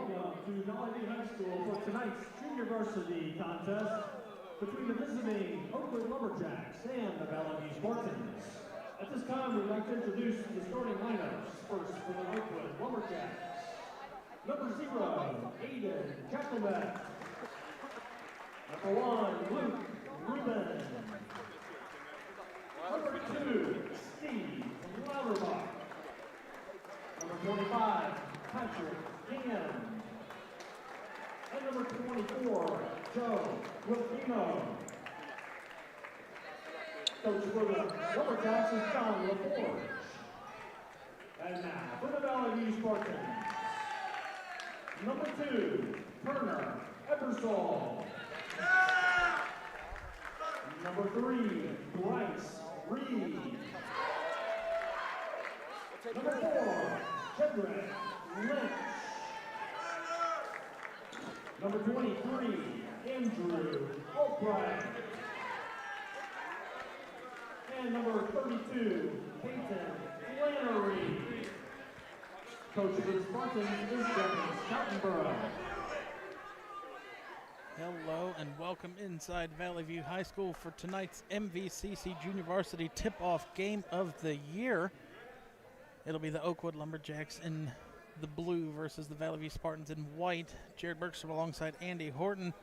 welcome to Valley View High School for tonight's junior varsity contest between the visiting Oakwood Lumberjacks and the Valley View Spartans. At this time, we'd like to introduce the starting lineups. First for the Oakwood Lumberjacks. Number 0, Aiden Jacobet. Number 1, Luke Rubin. Number 2, Steve Lauterbach. Number 25, Patrick Gann. And number 24, Joe Wilkino. Coach for the Lumberjacks is John LaForge. And now for the Valley View Spartans. Number 2, Turner Ebersol. Number 3, Bryce Reed. Number 4, Jedrick Lynch. Number 23, Andrew Albright. And number 32, Peyton Flannery. Coach of the Spartans is Devin Stoutenborough. Hello and welcome inside Valley View High School for tonight's MVCC Junior Varsity Tip-Off Game of the Year. It'll be the Oakwood Lumberjacks in the blue versus the Valley View Spartans in white. Jared Bergstrom alongside Andy Horton.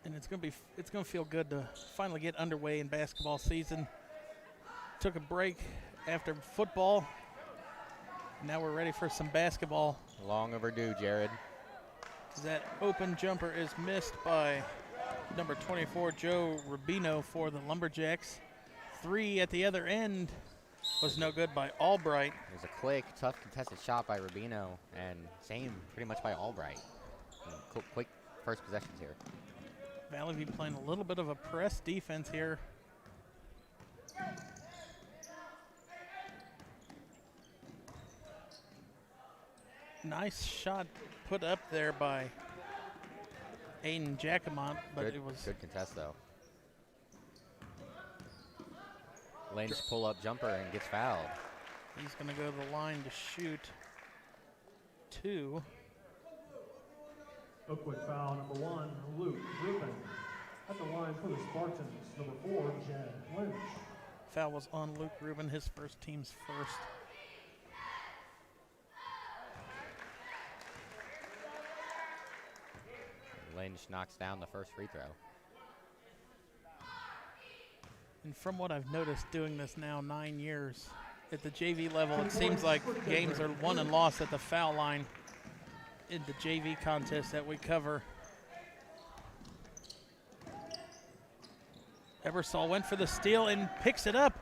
And it's gonna feel good to finally get underway in basketball season. Took a break after football. Now we're ready for some basketball. Long overdue, Jared. That open jumper is missed by number 24, Joe Rubino for the Lumberjacks. 3 at the other end was no good by Albright. It was a quick, tough contested shot by Rubino, and same pretty much by Albright. Quick first possessions here. Valley View playing a little bit of a press defense here. Nice shot put up there by Aiden Jacomont, but good, it was good contest though. Lynch pull-up jumper and gets fouled. He's going to go to the line to shoot 2. Oakwood foul number 1, Luke Rubin. At the line for the Spartans, number 4, Jed Lynch. Foul was on Luke Rubin, his first team's first. Lynch knocks down the first free throw. And from what I've noticed doing this now 9 years, at the JV level, it seems like games are won and lost at the foul line in the JV contest that we cover. Ebersol went for the steal and picks it up.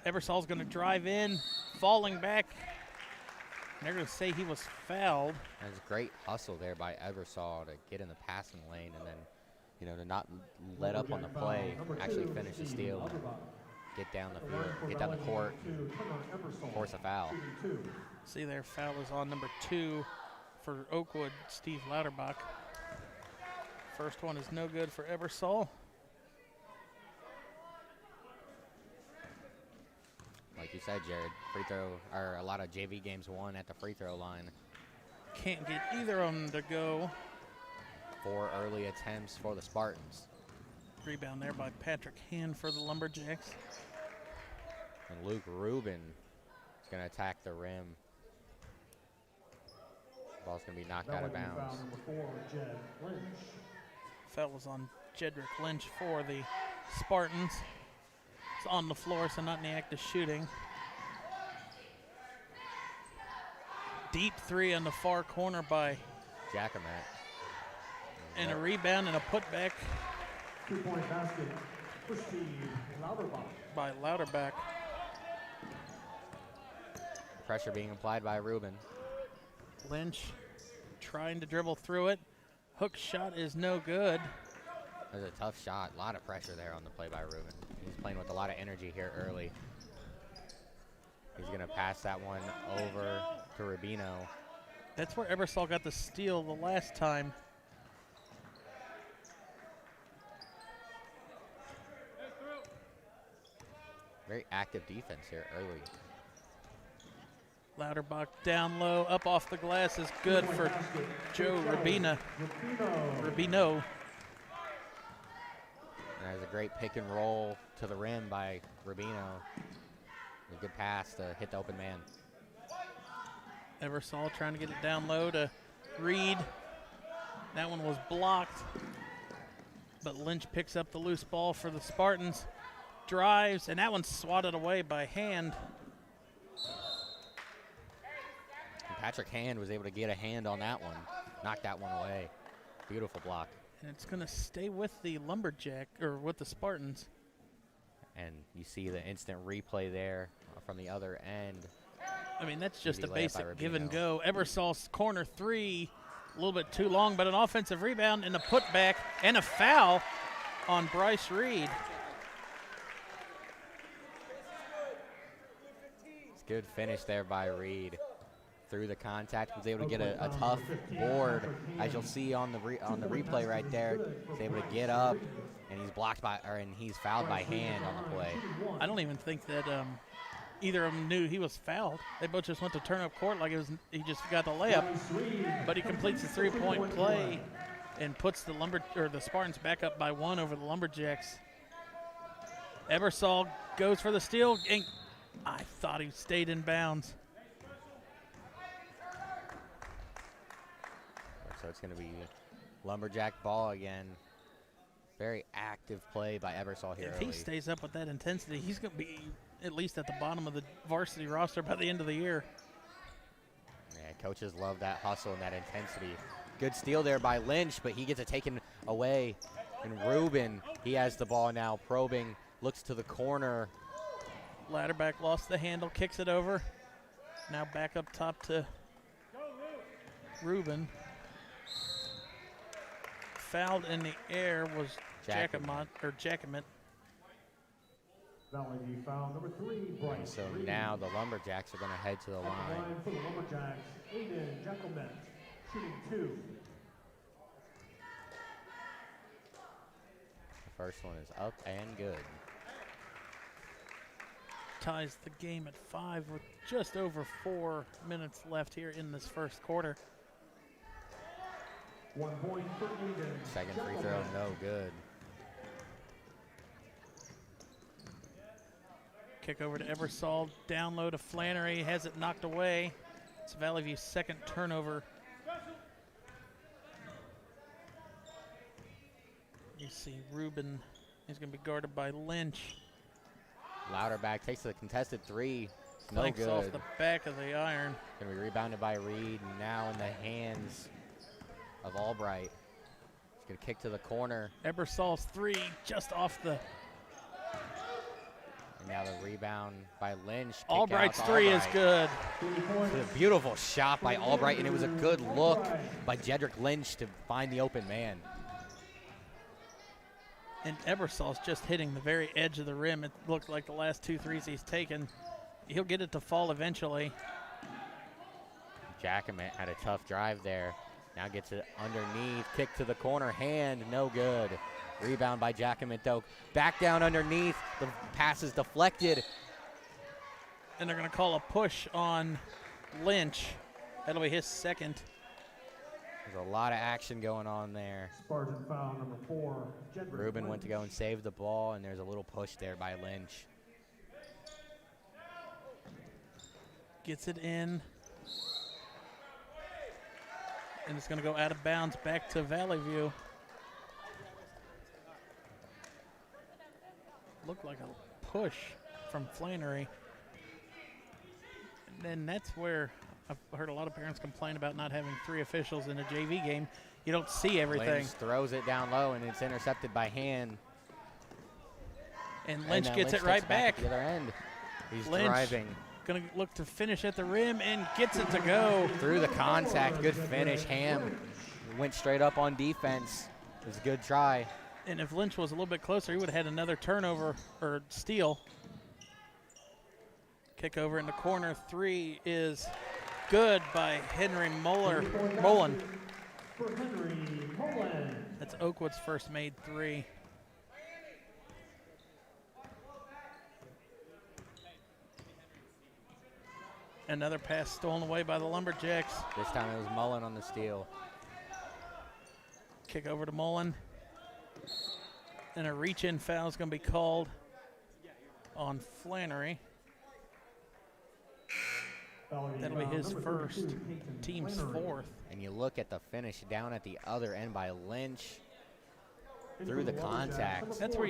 Ebersol's going to drive in, falling back. They're going to say he was fouled. That was great hustle there by Ebersol to get in the passing lane and then, you know, to not let up on the play, actually finish the steal, get down the field, get down the court, and force a foul. See there, foul is on number 2 for Oakwood, Steve Lauterbach. First one is no good for Ebersol. Like you said, Jared, free throw, or a lot of JV games won at the free throw line. Can't get either of them to go. 4 early attempts for the Spartans. Rebound there by Patrick Hand for the Lumberjacks. And Luke Rubin is going to attack the rim. Ball's going to be knocked out of bounds. Foul number 4, Jed Lynch. Foul was on Jedrick Lynch for the Spartans. It's on the floor, so not in the act of shooting. Deep 3 on the far corner by Jacomant. and a rebound and a putback 2-point basket for Steve Lauterbach. by Lauterbach. Pressure being applied by Rubin. Lynch trying to dribble through it. Hook shot is no good. That was a tough shot. A lot of pressure there on the play by Rubin. He's playing with a lot of energy here early. He's going to pass that one over to Rubino. That's where Ebersol got the steal the last time. Very active defense here early. Lauterbach down low, up off the glass is good for Joe Rubino. There's a great pick and roll to the rim by Rubino. A good pass to hit the open man. Eversole trying to get it down low to Reed. That one was blocked, but Lynch picks up the loose ball for the Spartans. Drives, and that one's swatted away by Hand. And Patrick Hand was able to get a hand on that one, knock that one away. Beautiful block. And it's going to stay with the Lumberjack, or with the Spartans. And you see the instant replay there from the other end. I mean, that's just a layup by basic give and Rubino. go. Eversole's corner three, a little bit too long, but an offensive rebound and a putback and a foul on Bryce Reed. It's a good finish there by Reed. Through the contact, was able to get a tough board, as you'll see on the replay right there. He's able to get up, and he's blocked by, and he's fouled by Hand on the play. I don't even think that either of them knew he was fouled. They both just went to turn up court like he just got the layup. But he completes the three-point play and puts the Spartans back up by 1 over the Lumberjacks. Eversole goes for the steal, and I thought he stayed in bounds. So it's going to be Lumberjack ball again. Very active play by Eversole here If early. he stays up with that intensity, he's going to be at least at the bottom of the varsity roster by the end of the year. Yeah, coaches love that hustle and that intensity. Good steal there by Lynch, but he gets it taken away. And Rubin, he has the ball now, probing, looks to the corner. Ladderback lost the handle, kicks it over. Now back up top to Rubin. Fouled in the air was Jacquemont. Valley View foul number 3, Bryce. And so Reed. now the Lumberjacks are going to head to the At the line. line for the Lumberjacks, Aiden Jacquemet, shooting 2. The first one is up and good. Ties the game at 5 with just over 4 minutes left here in this first quarter. 1 point for Aiden. Second free throw, no good. Kick over to Eversole, down low to Flannery, has it knocked away. It's Valley View's second turnover. You see Rubin, he's going to be guarded by Lynch. Lauterbach takes the contested three. No Flanks good. off the back of the iron. Going to be rebounded by Reed, and now in the hands of Albright. He's going to kick to the corner. Eversole's three just off the. And now the rebound by Lynch. Kick Albright's out to three is Albright. good. It's a beautiful shot by Albright, and it was a good look by Jedrick Lynch to find the open man. And Eversole's just hitting the very edge of the rim. It looked like the last 2 threes he's taken. He'll get it to fall eventually. Jacquemet had a tough drive there. Now gets it underneath. Kick to the corner. Hand, no good. Rebound by Jacquemet, though. Back down underneath. The pass is deflected. And they're going to call a push on Lynch. That'll be his second. There's a lot of action going on there. Spartan foul number 4, Jedrick Rubin went to go Lynch. and save the ball, and there's a little push there by Lynch. Gets it in. And it's going to go out of bounds back to Valley View. Looked like a push from Flannery. And then that's where I've heard a lot of parents complain about not having 3 officials in a JV game. You don't see everything. Lynch throws it down low, and it's intercepted by Hand. And And Lynch then gets Lynch it right takes back. At the other end. He's Lynch driving going to look to finish at the rim and gets it to go. through the contact. Good finish. Ham went straight up on defense. It was a good try. And if Lynch was a little bit closer, he would have had another turnover or steal. Kick over in the corner. 3 is good by Henry Mullen. For Henry Mullen. That's Oakwood's first made 3. Another pass stolen away by the Lumberjacks. This time it was Mullen on the steal. Kick over to Mullen. And a reach-in foul is going to be called on Flannery. That'll be his first, team's fourth. And you look at the finish down at the other end by Lynch through the contact. That's where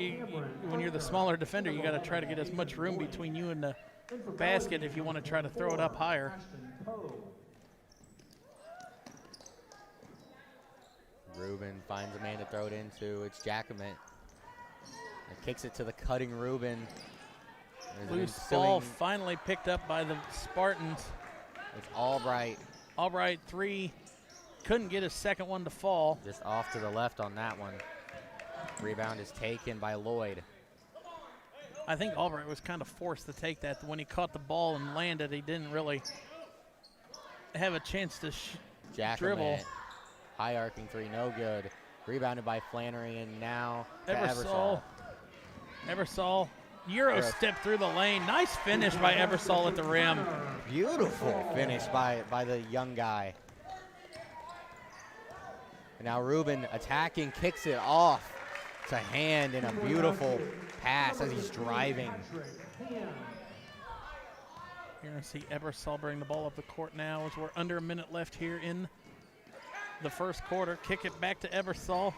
when you're the smaller defender, you got to try to get as much room between you and the basket if you want to try to throw it up higher. Rubin finds a man to throw it into. It's Jacquemin. And kicks it to the cutting Rubin. Loose ball finally picked up by the Spartans. It's Albright. Albright, three. Couldn't get his second one to fall. Just off to the left on that one. Rebound is taken by Lloyd. I think Albright was kind of forced to take that. When he caught the ball and landed, he didn't really have a chance to dribble. High arcing three, no good. Rebounded by Flannery, and now to Ebersol. Ebersol, Euro step through the lane. Nice finish by Ebersol at the rim. Beautiful finish by the young guy. And now Rubin attacking, kicks it off to Hand in a beautiful pass as he's driving. You're going to see Ebersol bring the ball up the court now as we're under a minute left here in the first quarter. Kick it back to Ebersol.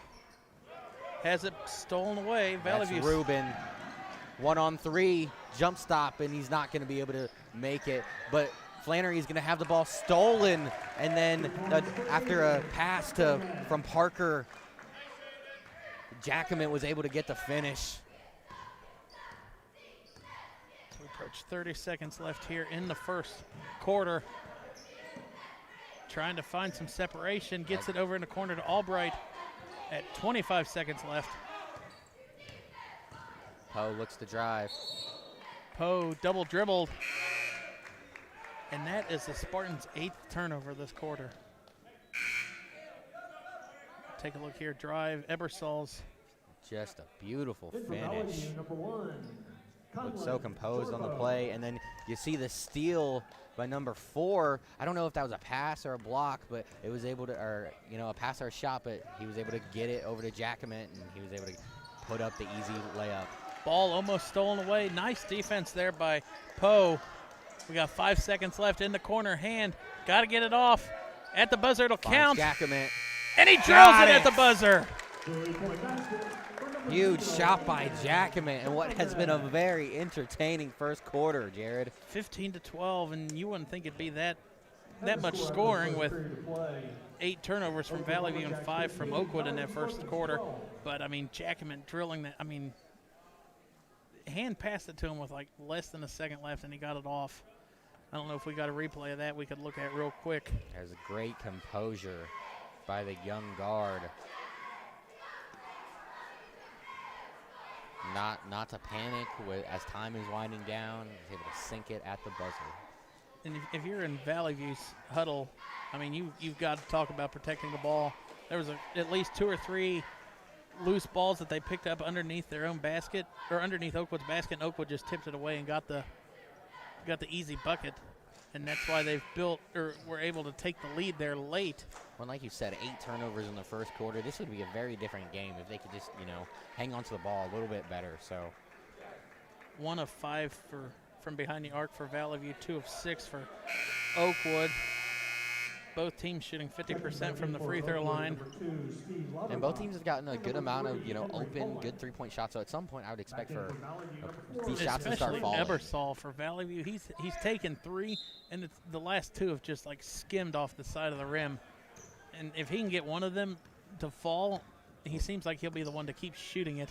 Has it stolen away. That's Rubin. 1-on-3, jump stop, and he's not going to be able to make it. But Flannery is going to have the ball stolen, and then after a pass from Parker, Jacquemin was able to get the finish. We approach 30 seconds left here in the first quarter. Trying to find some separation, gets it over in the corner to Albright at 25 seconds left. Poe looks to drive. Poe double dribbled. And that is the Spartans' 8th turnover this quarter. Take a look here, drive, Ebersol's. Just a beautiful finish. Looks so composed on the play, and then you see the steal by number 4. I don't know if that was a pass or a block, but it was able to, or a pass or a shot, but he was able to get it over to Jacquemin, and he was able to put up the easy layup. Ball almost stolen away. Nice defense there by Poe. We got 5 seconds left in the corner. Hand, got to get it off. At the buzzer, it'll count. Jacquemin. And he drills it at the buzzer. Huge shot by Jacquemin, and what has been a very entertaining first quarter, Jared. 15-12, and you wouldn't think it'd be that much scoring with 8 turnovers from Valley View and 5 from Oakwood in that first quarter. But, I mean, Jacquemin drilling that. I mean, Hand passed it to him with like less than a second left, and he got it off. I don't know if we got a replay of that we could look at real quick. There's a great composure by the young guard. Not to panic as time is winding down. He's able to sink it at the buzzer. And if you're in Valley View's huddle, I mean, you've got to talk about protecting the ball. There was at least 2 or 3 loose balls that they picked up underneath their own basket, or underneath Oakwood's basket, and Oakwood just tipped it away and got the easy bucket. And that's why they've were able to take the lead there late. Well, like you said, 8 turnovers in the first quarter. This would be a very different game if they could just, hang on to the ball a little bit better. So 1 of 5 from behind the arc for Valley View, 2 of 6 for Oakwood. Both teams shooting 50% from the free throw line. And both teams have gotten a good amount of, open, good three-point shots. So at some point I would expect for these shots to start falling. Especially Ebersol for Valley View. He's taken 3, and the last 2 have just like skimmed off the side of the rim. And if he can get one of them to fall, he seems like he'll be the one to keep shooting it.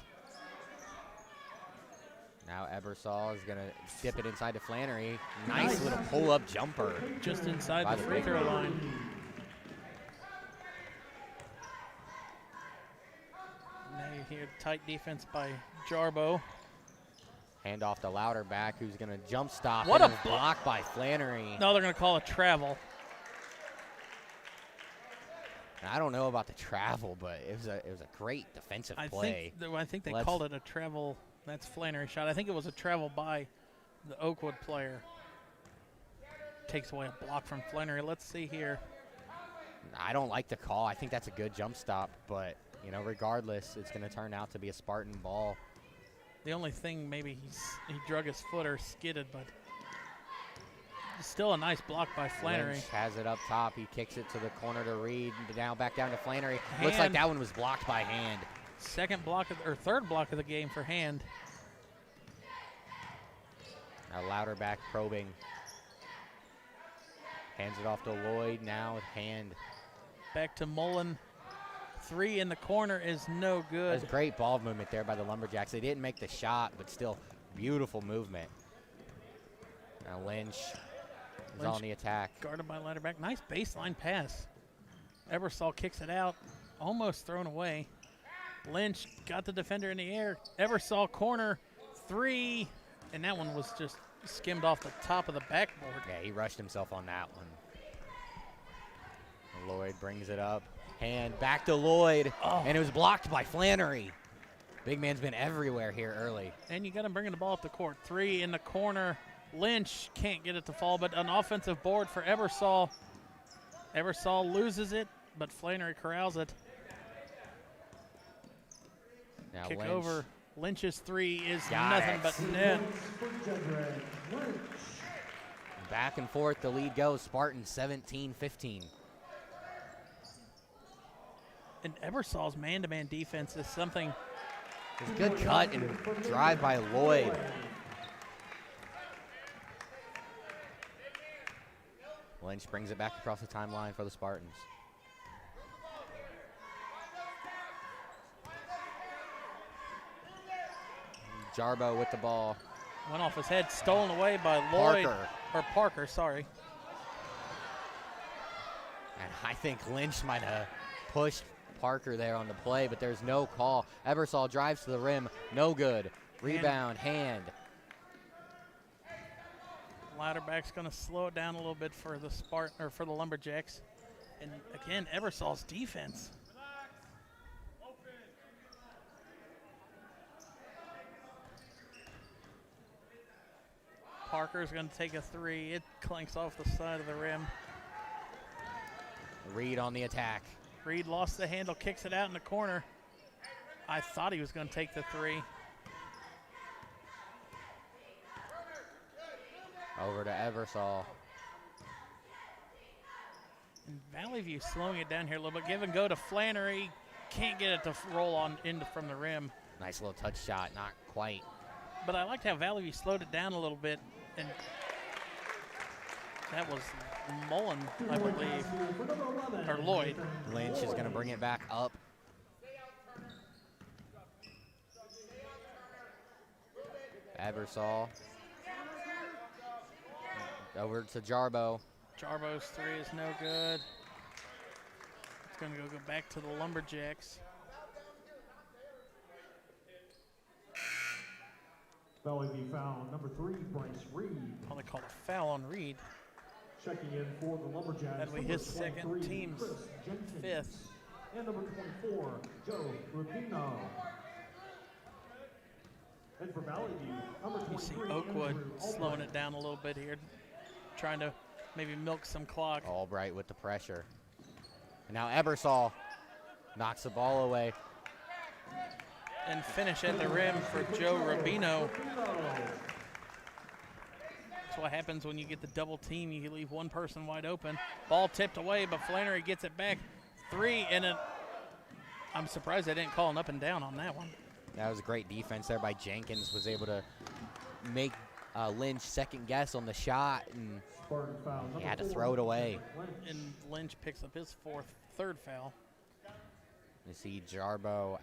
Now Ebersol is going to dip it inside to Flannery. Nice little pull-up jumper. Just inside the free throw line. Now you hear tight defense by Jarbo. Hand off to Louderback, who's going to jump stop. What a block by Flannery. No, they're going to call a travel. And I don't know about the travel, but it was a great defensive play. I think they called it a travel. That's Flannery shot. I think it was a travel by the Oakwood player. takes away a block from Flannery. Let's see here. I don't like the call. I think that's a good jump stop, but, you know, regardless, it's going to turn out to be a Spartan ball. The only thing, maybe he drug his foot or skidded, but still a nice block by Flannery. Lynch has it up top. He kicks it to the corner to Reed. Now back down to Flannery. Looks like that one was blocked by Hand. Third block of the game for Hand. Now Louderback probing. Hands it off to Lloyd. Now with Hand. Back to Mullen. 3 in the corner is no good. That's great ball movement there by the Lumberjacks. They didn't make the shot, but still beautiful movement. Now Lynch is on the attack. Guarded by Louderback. Nice baseline pass. Ebersol kicks it out. Almost thrown away. Lynch got the defender in the air. Ebersol corner. 3. And that one was just skimmed off the top of the backboard. Yeah, he rushed himself on that one. Lloyd brings it up. Hand back to Lloyd, and it was blocked by Flannery. Big man's been everywhere here early. And you got him bringing the ball up the court. 3 in the corner. Lynch can't get it to fall, but an offensive board for Ebersol. Ebersol loses it, but Flannery corrals it. Now Kick Lynch. over. Lynch's 3 is Got nothing it. but net. Back and forth, the lead goes. Spartan 17-15. And Ebersol's man-to-man defense is something. It's a good cut and drive by Lloyd. Lynch brings it back across the timeline for the Spartans. Jarbo with the ball. Went off his head, stolen away by Lloyd. Parker, sorry. And I think Lynch might have pushed Parker there on the play, but there's no call. Ebersol drives to the rim, no good. Rebound, Hand. Louderback's going to slow it down a little bit for the Lumberjacks. And again, Ebersol's defense. Parker's going to take a 3. It clanks off the side of the rim. Reed on the attack. Reed lost the handle, kicks it out in the corner. I thought he was going to take the 3. Over to Ebersol. And Valley View slowing it down here a little bit. Give and go to Flannery. Can't get it to roll on from the rim. Nice little touch shot, not quite. But I liked how Valley View slowed it down a little bit. And that was Mullen, I believe, or Lloyd. Lynch is going to bring it back up. Ebersol. Over to Jarbo. Jarbo's 3 is no good. It's going to go back to the Lumberjacks. Valley View foul number 3, Bryce Reed. Probably called a foul on Reed. Checking in for the Lumberjacks. That'll be his second, team's 5th. And number 24, Joe Rubino. And for Valley View, number 23. You see Oakwood slowing it down a little bit here, trying to maybe milk some clock. Albright with the pressure. And now Ebersol knocks the ball away. And finish at the rim for Joe Rubino. That's what happens when you get the double team. You leave one person wide open. Ball tipped away, but Flannery gets it back. 3, and I'm surprised they didn't call an up and down on that one. That was a great defense there by Jenkins. Was able to make Lynch second guess on the shot, and he had to throw it away. And Lynch picks up his third foul. You see Jarbo,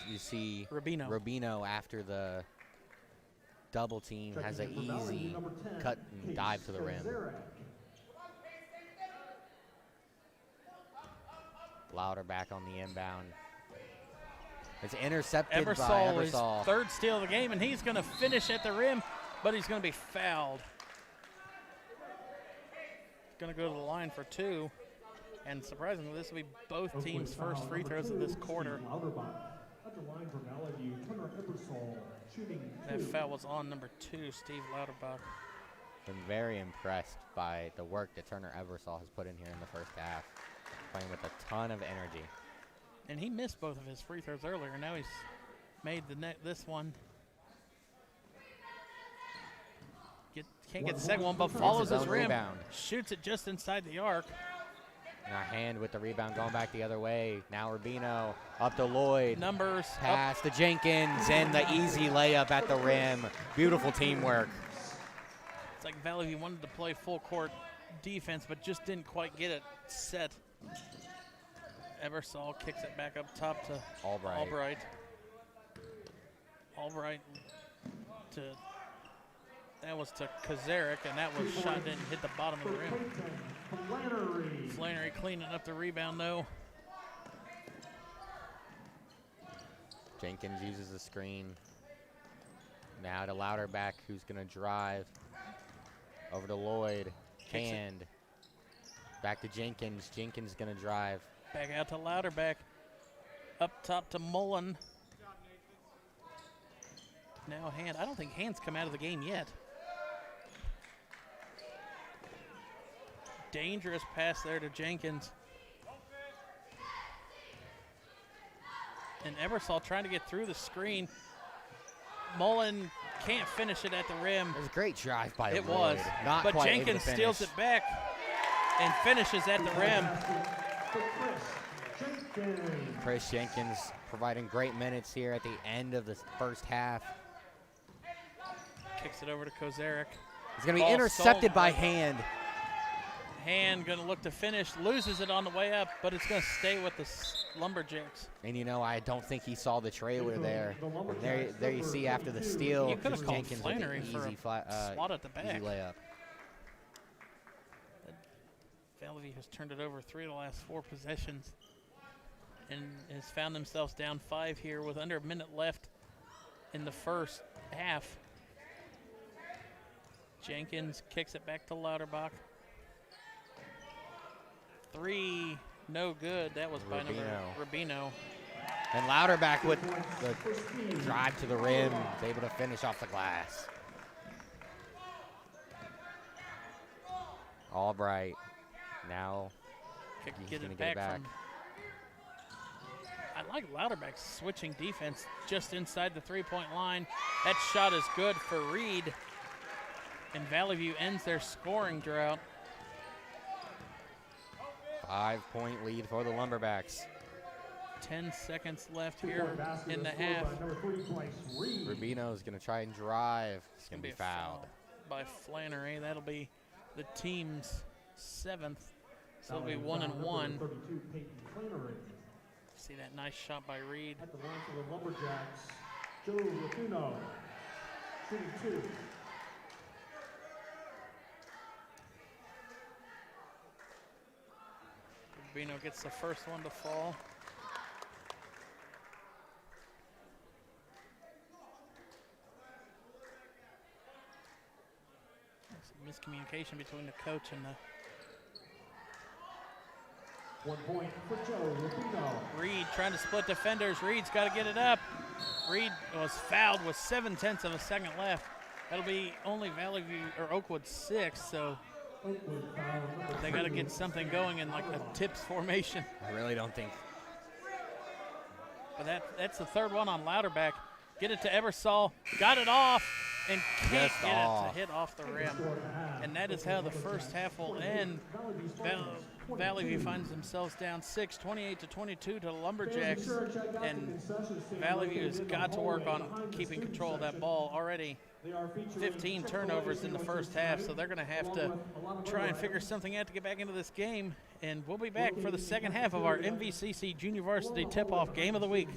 you see Rubino after the double team has an easy cut and dive to the rim. Louderback on the inbound. It's intercepted by Ebersol. His 3rd steal of the game, and he's going to finish at the rim, but he's going to be fouled. He's going to go to the line for 2. And surprisingly, this will be both teams' first free throws of this quarter. That foul was on number 2, Steve Louderback. Been very impressed by the work that Turner Eversole has put in here in the first half, playing with a ton of energy. And he missed both of his free throws earlier. Now he's made this one. Can't get the second one, but follows his rim. Rebound. Shoots it just inside the arc. Now Hand with the rebound going back the other way. Now Rubino up to Lloyd. Numbers. Pass to Jenkins and the easy layup at the rim. Beautiful teamwork. It's like Valley View wanted to play full court defense, but just didn't quite get it set. Eversole kicks it back up top to Albright. Albright that was to Kozarek, and that was shot didn't hit the bottom of the rim. Flannery cleaning up the rebound though. Jenkins uses the screen. Now to Louderback, who's gonna drive. Over to Lloyd. Hand. Back to Jenkins. Jenkins gonna drive. Back out to Louderback. Up top to Mullen. Now Hand. I don't think Hand's come out of the game yet. Dangerous pass there to Jenkins. And Eversole trying to get through the screen. Mullen can't finish it at the rim. It was a great drive by It Lloyd. was. Not but quite Jenkins able to steals finish. it back and finishes at the rim. Chris Jenkins providing great minutes here at the end of the first half. Kicks it over to Kozarek. It's going to be Ball intercepted stolen. by Hand. Hand going to look to finish, loses it on the way up, but it's going to stay with the Lumberjacks. And you know, I don't think he saw the trailer there. There you see after the steal, You could have called Jenkins with Flannery the for easy, a swat at the back. easy layup. Valley View has turned it over 3 of the last 4 possessions and has found themselves down 5 here with under a minute left in the first half. Jenkins kicks it back to Louderback. 3, no good. That was by Rubino. And Louderback with the drive to the rim, is able to finish off the glass. Albright now he's going to get it back. I like Louderback switching defense just inside the 3-point line. That shot is good for Reed. And Valley View ends their scoring drought. 5-point lead for the Lumberbacks. 10 seconds left here in the half. Rubino's going to try and drive. It's going to be fouled. By Flannery. That'll be the team's 7th. So it'll be 1 and 1. See that nice shot by Reed. At the line for the Lumberjacks, Joe Rafino, shooting 2. Rubino gets the first one to fall. There's some miscommunication between the coach and the 1 point for Joe Rafino. Reed trying to split defenders. Reed's got to get it up. Reed was fouled with 7/10 of a second left. That'll be only Valley View or Oakwood 6, so they got to get something going in like a tips formation. I really don't think. But that's the 3rd one on Louderback. Get it to Eversole. Got it off and can't Just get off. it to hit off the rim. And that is how the first half will end. Valley View finds themselves down 6, 28-22 to the Lumberjacks. And Valley View has got to work on keeping control of that ball already. 15 turnovers in the first half, so they're going to have to try and figure something out to get back into this game. And we'll be back for the second half of our MVCC Junior Varsity Tip-Off Game of the Week.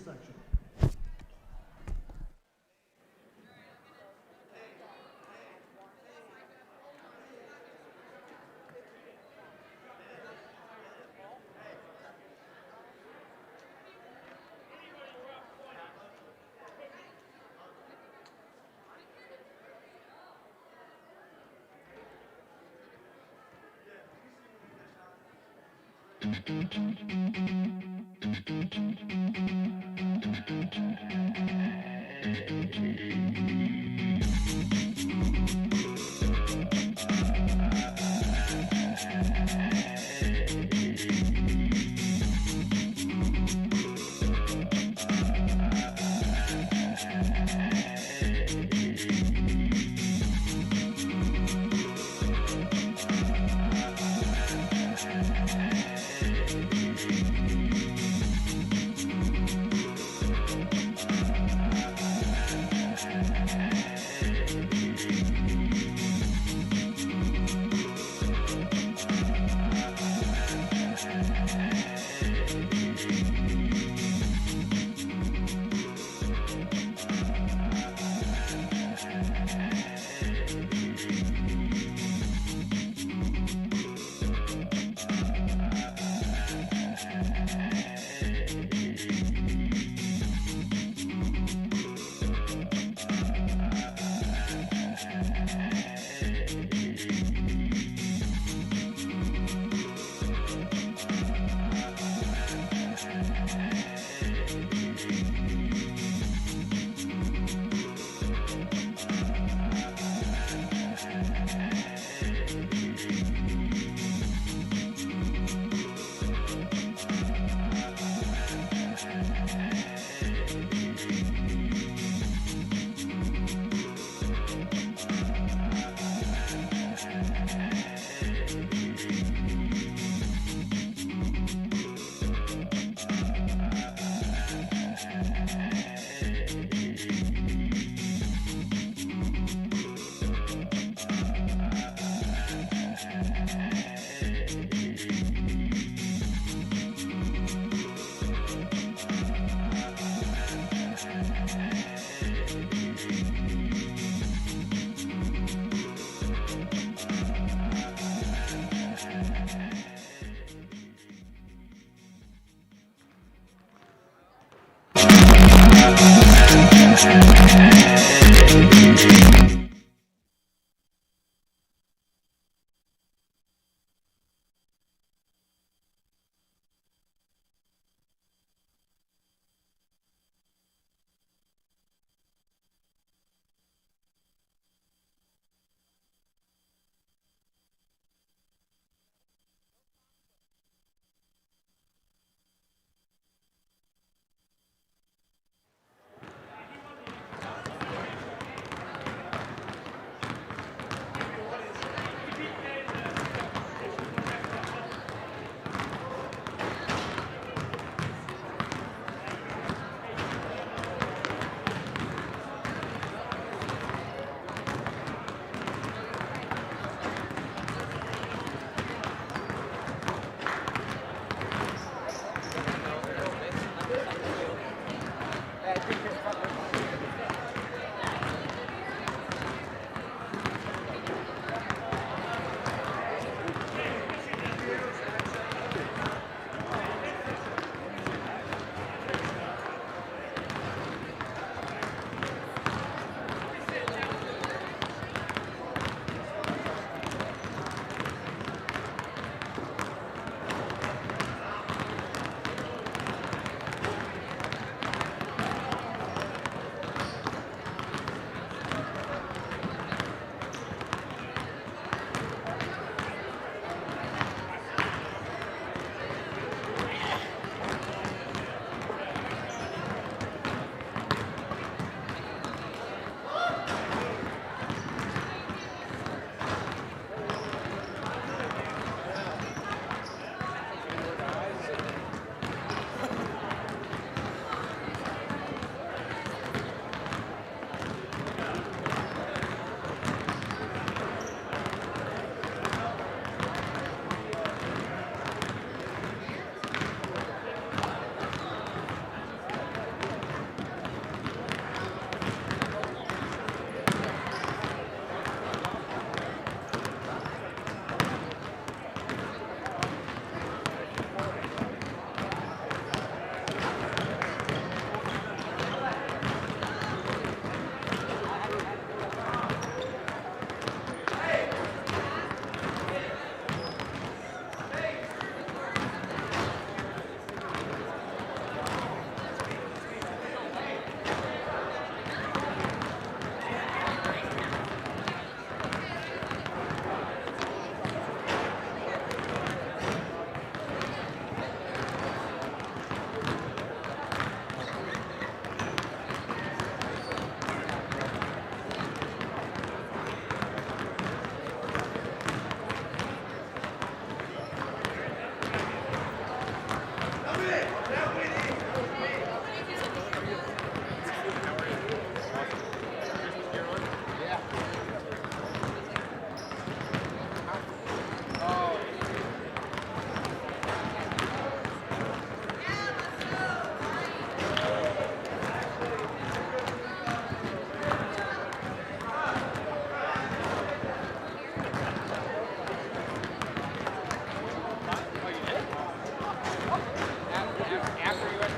After you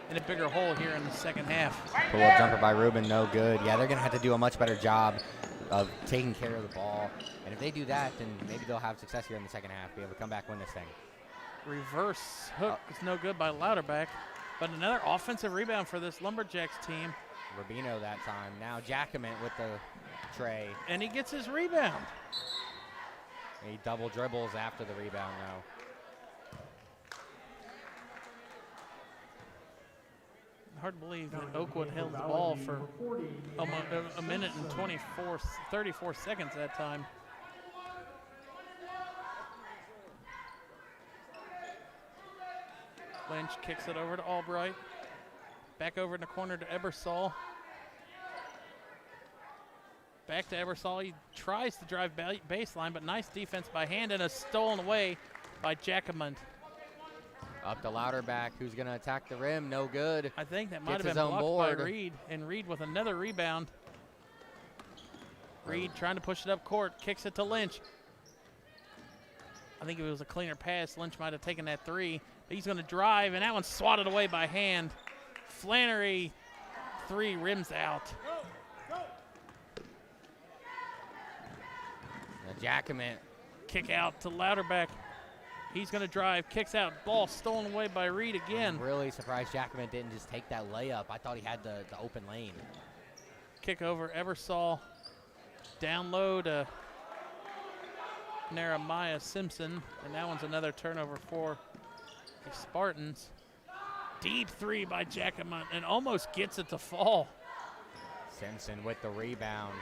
In a bigger hole here in the second half. Pull-up jumper by Ruben, no good. Yeah, they're going to have to do a much better job of taking care of the ball. And if they do that, then maybe they'll have success here in the second half, be able to come back, win this thing. Reverse hook is no good by Louderback. But another offensive rebound for this Lumberjacks team. Rubino that time. Now Jacquement with the tray. And he gets his rebound. He double dribbles after the rebound now. Hard to believe that Oakwood held the ball for a minute and 34 seconds that time. Lynch kicks it over to Albright. Back over in the corner to Ebersol. Back to Ebersol. He tries to drive baseline, but nice defense by Hand and a stolen away by Jacquement. Up to Louderback, who's going to attack the rim. No good. I think that might have been blocked by Reed. And Reed with another rebound. Reed trying to push it up court. Kicks it to Lynch. I think if it was a cleaner pass, Lynch might have taken that three. But he's going to drive, and that one's swatted away by Hand. Flannery, three, rims out. Jacquement. Kick out to Louderback. He's going to drive, kicks out, ball stolen away by Reed again. I'm really surprised Jacquement didn't just take that layup. I thought he had the open lane. Kick over Ebersol. Down low to Jeremiah Simpson. And that one's another turnover for the Spartans. Deep three by Jacquement and almost gets it to fall. Simpson with the rebound.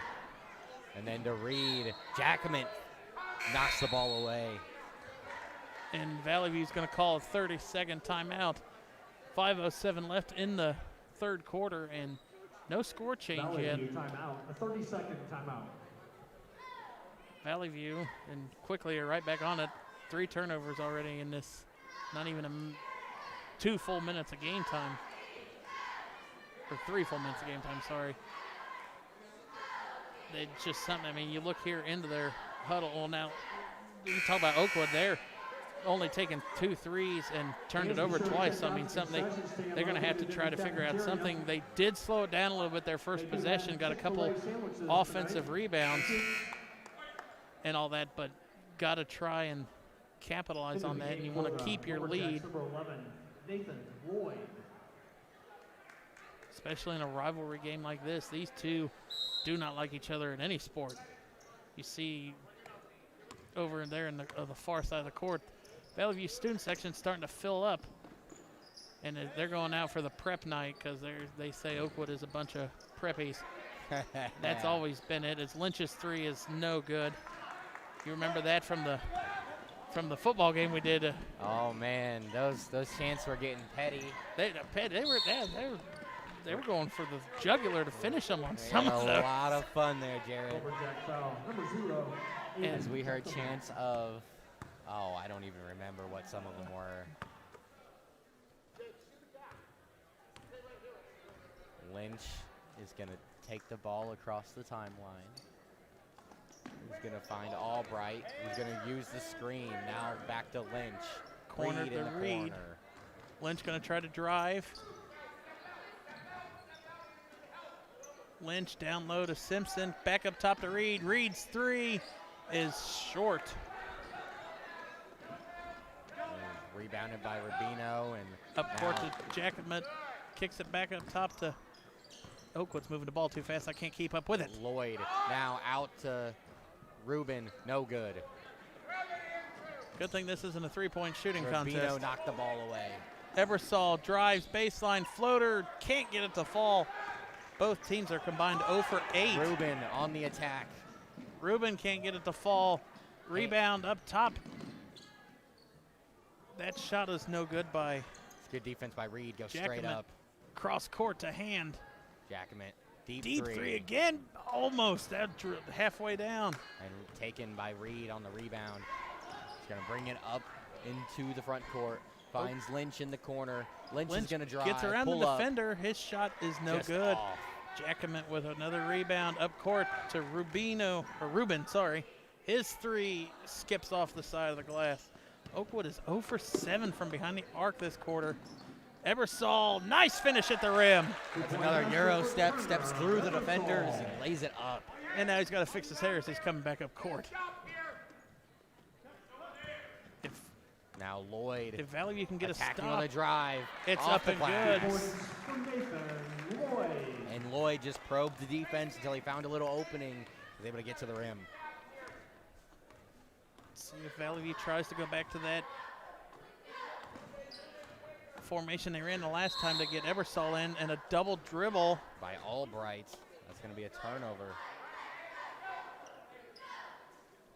And then to Reed. Jacquement knocks the ball away. And Valley View's going to call a 30-second timeout. 5:07 left in the third quarter, and no score change Valley yet. View timeout, a 30-second timeout. Valley View, and quickly are right back on it. 3 turnovers already in this, not even 2 full minutes of game time. Or 3 full minutes of game time, sorry. It's just something, I mean, you look here into their huddle. Well, now, you talk about Oakwood there. Only taken 2 threes and turned it over twice. I mean, something they're going to have to try to figure out something. They did slow it down a little bit their first possession, got a couple offensive rebounds and all that, but got to try and capitalize on that, and you want to keep your lead, especially in a rivalry game like this. These two do not like each other in any sport. You see over there in the far side of the court, Valley View student section starting to fill up, and they're going out for the prep night because they say Oakwood is a bunch of preppies. That's always been it. As Lynch's three is no good. You remember that from the football game we did. Oh man, those chants were getting petty. They were going for the jugular to finish them on some of them. A lot of fun there, Jared. Number 0. As we heard chants of, I don't even remember what some of them were. Lynch is going to take the ball across the timeline. He's going to find Albright. He's going to use the screen. Now back to Lynch. Corner Reed to in the Reed. corner. Lynch going to try to drive. Lynch down low to Simpson. Back up top to Reed. Reed's three is short. Rebounded by Rubino and Up court to Jacobman. Kicks it back up top to Oakwood's moving the ball too fast. I can't keep up with it. Lloyd now out to Rubin. No good. Good thing this isn't a three-point shooting Rubino contest. knocked the ball away. Ebersol drives baseline floater. Can't get it to fall. Both teams are combined 0 for 8. Rubin on the attack. Rubin can't get it to fall. Rebound up top. That shot is no good by It's good defense by Reed. Go straight Jacobman. up. Cross court to Hand. Jacobman. Deep three again. Almost. That halfway down. And taken by Reed on the rebound. He's going to bring it up into the front court. Finds Lynch in the corner. Lynch is going to drive. Gets around the pull up. defender. His shot is no Just good. off. Jacobman with another rebound up court to Rubin, sorry. His three skips off the side of the glass. Oakwood is 0 for 7 from behind the arc this quarter. Ebersol, nice finish at the rim. That's another Euro step, steps through the defenders and lays it up. And now he's got to fix his hair as he's coming back up court. Now Lloyd If Valley View can get a attacking stop, on the drive. it's off up the and glass. good. Points for Nathan Lloyd. And Lloyd just probed the defense until he found a little opening. Was able to get to the rim. See if Valley View tries to go back to that formation they ran the last time to get Ebersol in, and a double dribble. By Albright. That's going to be a turnover.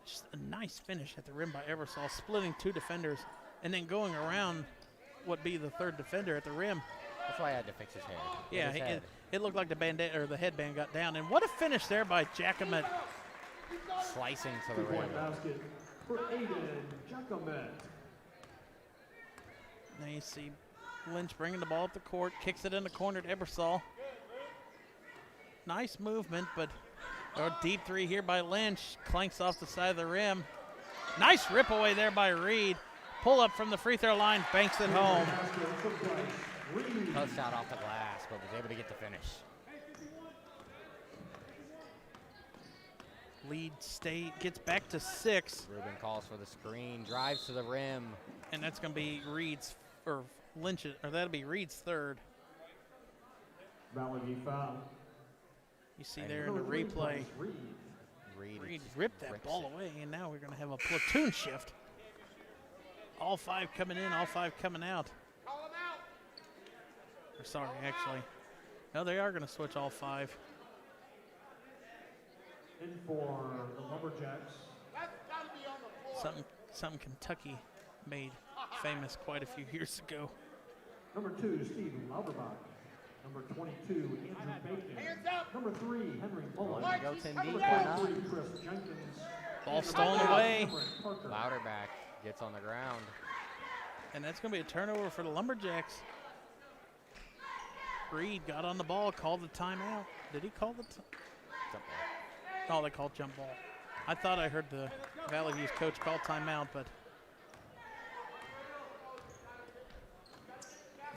Just a nice finish at the rim by Ebersol, splitting two defenders and then going around what be the third defender at the rim. That's why I had to fix his hair. Yeah, His head. it looked like the bandana or the headband got down. And what a finish there by Jacobman. Slicing to the rim. Two-point basket for Aiden Giacomet. Now you see Lynch bringing the ball up the court, kicks it in the corner to Ebersol. Nice movement, but a deep three here by Lynch. Clanks off the side of the rim. Nice rip away there by Reed. Pull up from the free throw line, banks it home. Touched out off the glass, but was able to get the finish. Lead state gets back to 6, Rubin calls for the screen, drives to the rim. and that's going to be Reed's, or Lynch's, or that'll be Reed's third. Valley View foul. You see there in the replay, Reed ripped that rips ball it. away, and now we're going to have a platoon shift. All 5 coming in, all 5 coming out. Or sorry, actually. No, they are going to switch all 5. In for the Lumberjacks. Something Kentucky made famous quite a few years ago. Number 2, Steve Lauterbach. Number 22, Andrew Bacon. Number 3, Henry Mullen. Wanted to go 10 deep Number or not? 23, Chris Jenkins. Ball stolen away, Parker. Louderback gets on the ground. and that's going to be a turnover for the Lumberjacks. Reed got on the ball, called the timeout. Did he call the Jump Oh, they called jump ball. I thought I heard the Valley View's coach call timeout, but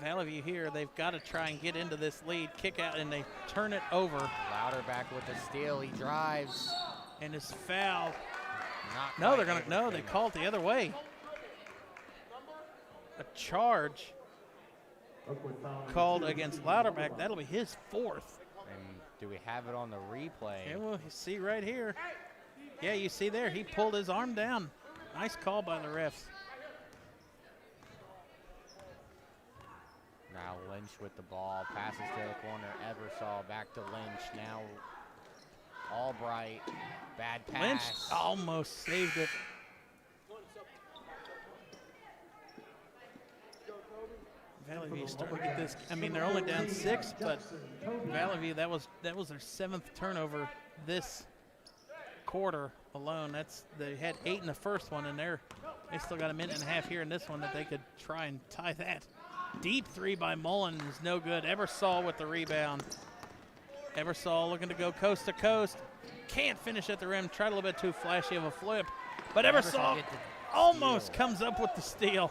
Valley View here, they've got to try and get into this lead, kick out, and they turn it over. Louderback with the steal. He drives. And is fouled. Not No, quite they're going able to, no, finish. they call it the other way. A charge Oakwood foul. called against Louderback. That'll be his 4th. And do we have it on the replay? Yeah, well, you see right here. Yeah, you see there, he pulled his arm down. Nice call by the refs. Now Lynch with the ball, passes to the corner. Ebersol back to Lynch. Now Albright, bad pass. Lynch almost saved it. Valley View starting to get this. I mean, they're only down 6, but Valley View, that was their 7th turnover this quarter alone. They had 8 in the first one, and they still got a minute and a half here in this one that they could try and tie that. Deep 3 by Mullen is no good. Ebersol with the rebound. Ebersol looking to go coast to coast. Can't finish at the rim. Tried a little bit too flashy of a flip, but Ebersol get the almost steal. comes up with the steal.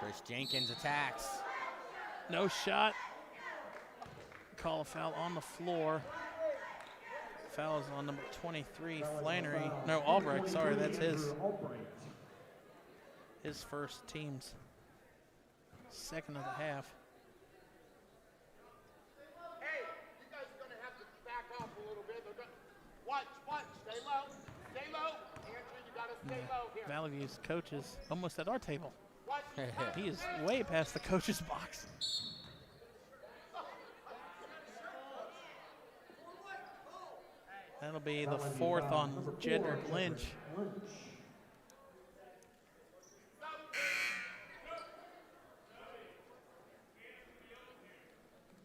Chris Jenkins attacks. No shot call a foul on the floor. Foul is on number 23, Flannery. No, Albright, sorry, that's his first team's second of the half. Hey, you guys are going to have to back off a little bit. Watch, stay low. Andrew, you got to stay low here. Valley View's coach is almost at our table. Watch. He is way past the coach's box. That'll be the fourth on Jedrick Lynch. And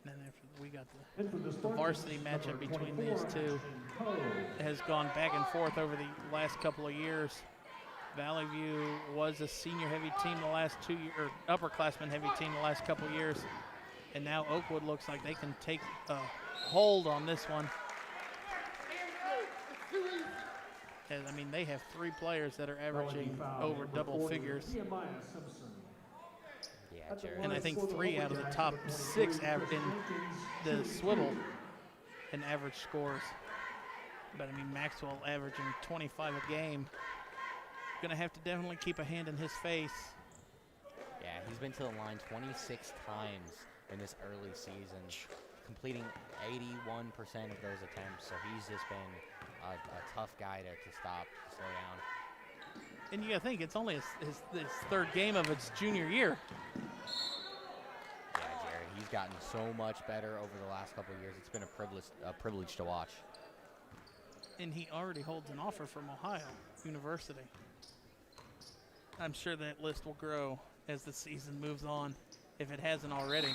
then after we got the varsity matchup between these two. It has gone back and forth over the last couple of years. Valley View was a senior-heavy team the last 2 years, or upperclassmen-heavy team the last couple of years. And now Oakwood looks like they can take a hold on this one. And, I mean, they have 3 players that are averaging over double figures. Yeah, Jared. And I think 3 out of the top 6 in the swivel in average scores. But, I mean, Maxwell averaging 25 a game. Going to have to definitely keep a hand in his face. Yeah, he's been to the line 26 times in this early season, completing 81% of those attempts. So he's just been a tough guy to stop, to slow down. And you got to think, it's only his third game of his junior year. Yeah, Jared, he's gotten so much better over the last couple of years. It's been a privilege to watch. And he already holds an offer from Ohio University. I'm sure that list will grow as the season moves on, if it hasn't already.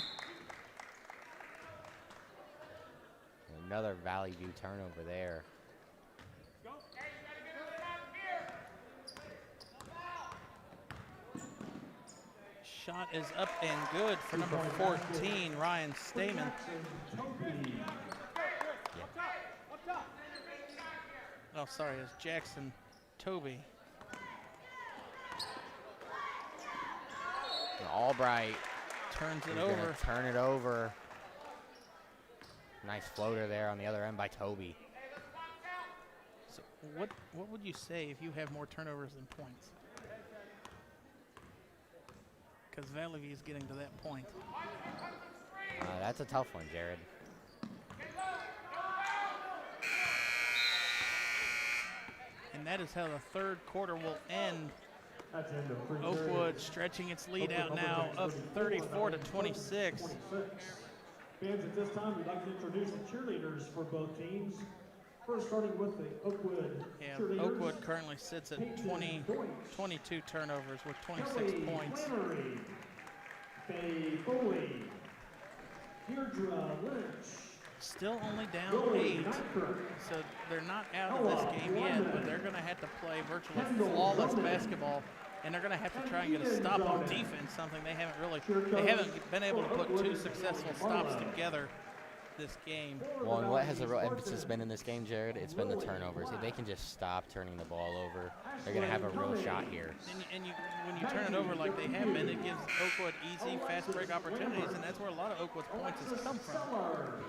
Another Valley View turnover there. Shot is up and good for number 14, Ryan Stamen. Oh, sorry, it's Jackson Toby. Albright turns it over. Turn it over. Nice floater there on the other end by Toby. So what would you say if you have more turnovers than points? Because Valley View is getting to that point. That's a tough one, Jared. And that is how the third quarter will end. Oakwood stretching its lead out now, up 34-26. Fans, at this time, we'd like to introduce the cheerleaders for both teams. First, starting with the Oakwood cheerleaders. Oakwood currently sits at 22 turnovers with 26 points. Flannery, Faye Foley, Deirdre Lynch. Still only down 8, so they're not out of this game yet, but they're going to have to play virtually flawless basketball, and they're going to have to try and get a stop on defense, something they haven't been able to put 2 successful stops together this game. Well, and what has the real emphasis been in this game, Jared? It's been the turnovers. If they can just stop turning the ball over, they're going to have a real shot here. And when you turn it over like they have been, it gives Oakwood easy, fast break opportunities, and that's where a lot of Oakwood's points has come from.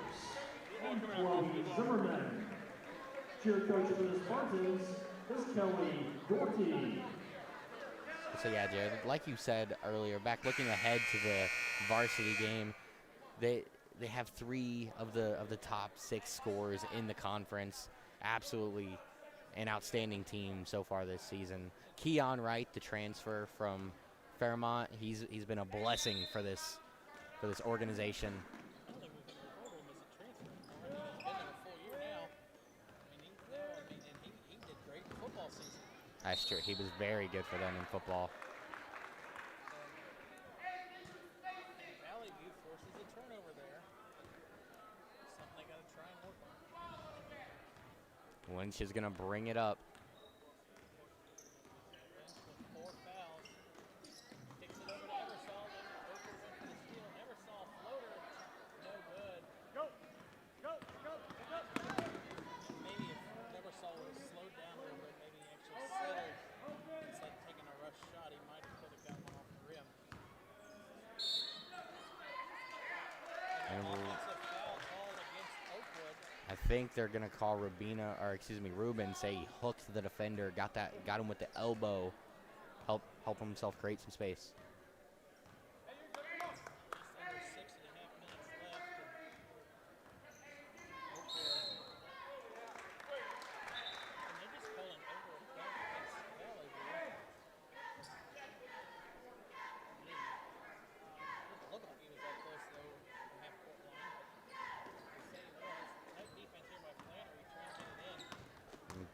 Zimmerman. Cheer coach for the Spartans is Kelly Doherty. So yeah, Jared, like you said earlier, back looking ahead to the varsity game, they have 3 of the top 6 scorers in the conference. Absolutely an outstanding team so far this season. Keon Wright, the transfer from Fairmont, he's been a blessing for this organization. That's true. He was very good for them in football. Valley View forces a turnover there. Something they got to try and work on. Lynch is going to bring it up. Lynch with 4 fouls. Kicks it over to Eversol. Then Oakwood's into the steal. Eversol floater. No good. Go. Maybe if Eversol would have slowed down a little bit, maybe actually settled instead of taking a rush shot, he might have got one off the rim. And an offensive foul called think they're gonna call Ruben, say he hooked the defender, got him with the elbow, help himself create some space.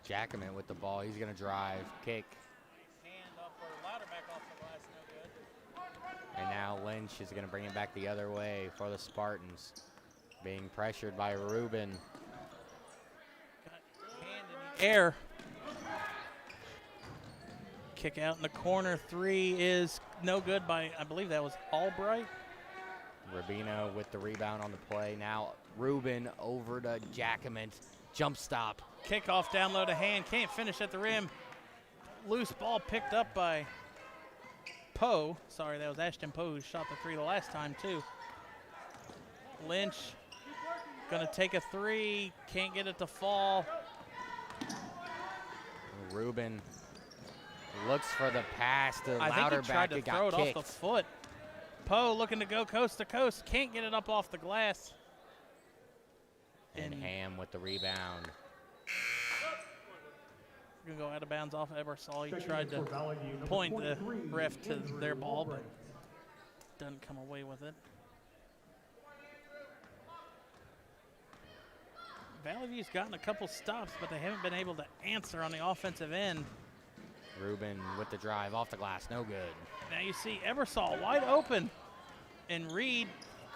Jackman with the ball. He's going to drive, kick. Hand off for Louderback off the glass, no good. And now Lynch is going to bring it back the other way for the Spartans. Being pressured by Ruben. Got hand in the air. Kick out in the corner. 3 is no good by, I believe that was Albright. Rubino with the rebound on the play. Now Ruben over to Jackman. Jump stop. Kickoff down low to hand. Can't finish at the rim. Loose ball picked up by Poe. Sorry, that was Ashton Poe who shot the 3 the last time, too. Lynch going to take a 3. Can't get it to fall. Ruben looks for the pass to Louderback. I think he tried to throw it kicked. off the foot. Poe looking to go coast to coast. Can't get it up off the glass. And Ham with the rebound. Going to go out of bounds off Ebersol. He tried to point the ref to their ball, but doesn't come away with it. Valley View's gotten a couple stops, but they haven't been able to answer on the offensive end. Ruben with the drive off the glass, no good. Now you see Ebersol wide open, and Reed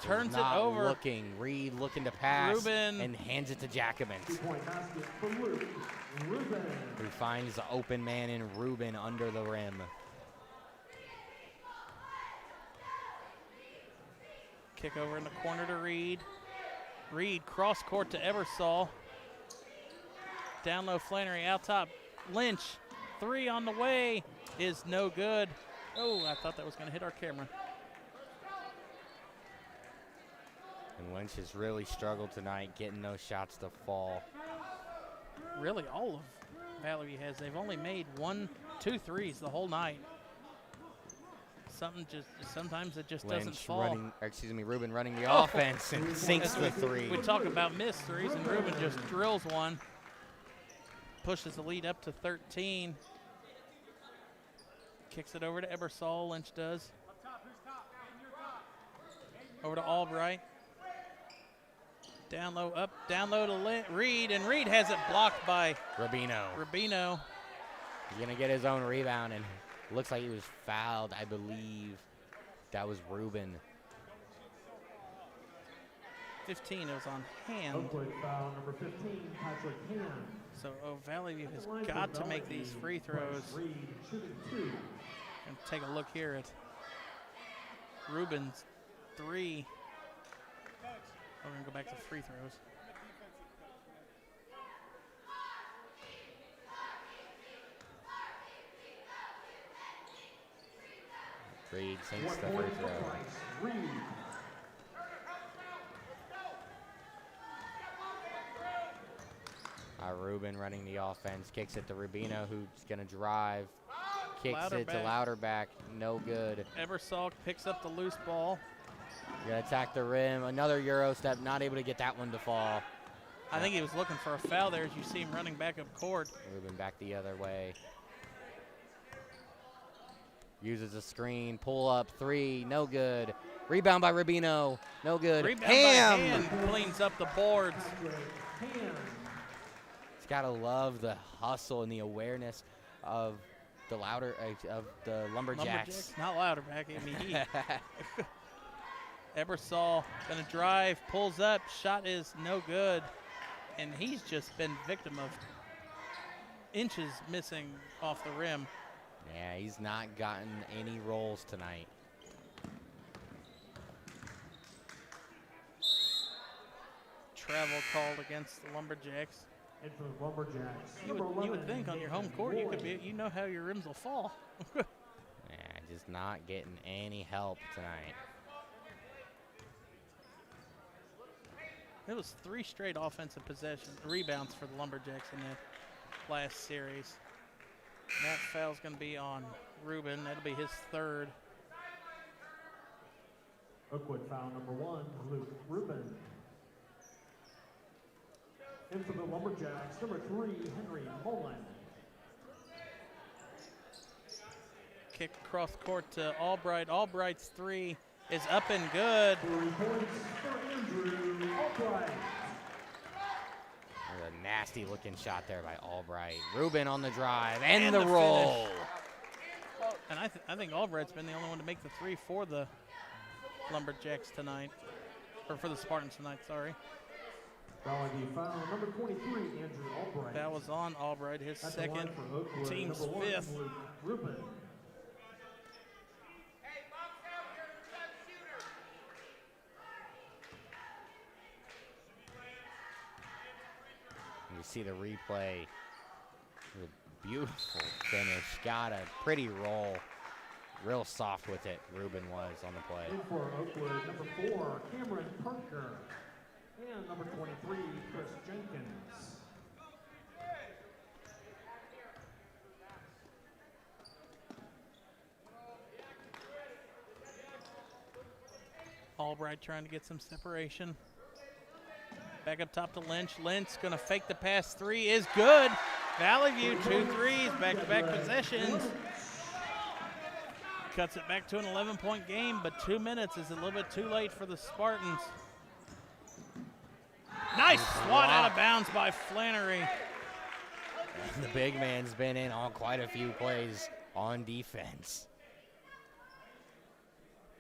turns it Not over. Reed looking to pass Ruben. and hands it to Jackman. Who finds the open man in Ruben under the rim. Kick over in the corner to Reed. Reed cross court to Ebersol. Down low Flannery, out top Lynch. 3 on the way is no good. Oh, I thought that was going to hit our camera. And Lynch has really struggled tonight getting those shots to fall. Really, all of Valley View has. They've only made 2 threes the whole night. Sometimes it just doesn't fall. Ruben running the offense and sinks the 3. We talk about missed threes, and Ruben just drills one. Pushes the lead up to 13. Kicks it over to Ebersol. Lynch does. Over to Albright. Down low, up, down low to Reed, and Reed has it blocked by Rubino. He's going to get his own rebound, and looks like he was fouled. I believe that was Ruben. 15, it was on hand. Oakwood foul number 15, Patrick Hand. So Valley View has got to make these free throws. Reed shooting 2. And take a look here at Ruben's 3. We're going to go back to free throws. Reed sinks the free throw. Ruben running the offense, kicks it to Rubino, who's going to drive. Kicks it to Louderback, no good. Ebersol picks up the loose ball. Gonna attack the rim, another Euro step, not able to get that one to fall. I think he was looking for a foul there as you see him running back up court. Ruben back the other way. Uses a screen, pull up 3, no good. Rebound by Rubino, no good. Rebound by Hand cleans up the boards. He's gotta love the hustle and the awareness of the Lumberjacks. Not Louderback, I mean he. Ebersol gonna drive, pulls up, shot is no good. And he's just been victim of inches missing off the rim. Yeah, he's not gotten any rolls tonight. Travel called against the Lumberjacks. And for the Lumberjacks, You would think on your home court you know how your rims will fall. Yeah, just not getting any help tonight. It was 3 straight offensive rebounds for the Lumberjacks in the last series. And that foul's going to be on Ruben. That'll be his 3rd. Oakwood foul number 1, Luke Ruben. In for the Lumberjacks, number 3, Henry Mullen. Kick across court to Albright. Albright's 3 is up and good. 3 points for Andrew Albright. There's a nasty looking shot there by Albright. Ruben on the drive and the roll. And I think Albright's been the only one to make the 3 for the Lumberjacks tonight, or for the Spartans tonight, sorry. Foul number 23, Andrew Albright. That was on Albright, his At the 2nd, line for Oakwood, team's number 1, 5th. Luke Ruben. Hey, box out here, set shooter. You see the replay. A beautiful finish. Got a pretty roll. Real soft with it, Ruben was on the play. In for Oakwood, number 4, Cameron Parker. And number 23, Chris Jenkins. Albright trying to get some separation. Back up top to Lynch. Lynch going to fake the pass. 3 is good. Valley View 2 threes, back-to-back possessions. Cuts it back to an 11-point game, but 2 minutes is a little bit too late for the Spartans. Nice swat out of bounds by Flannery. The big man's been in on quite a few plays on defense.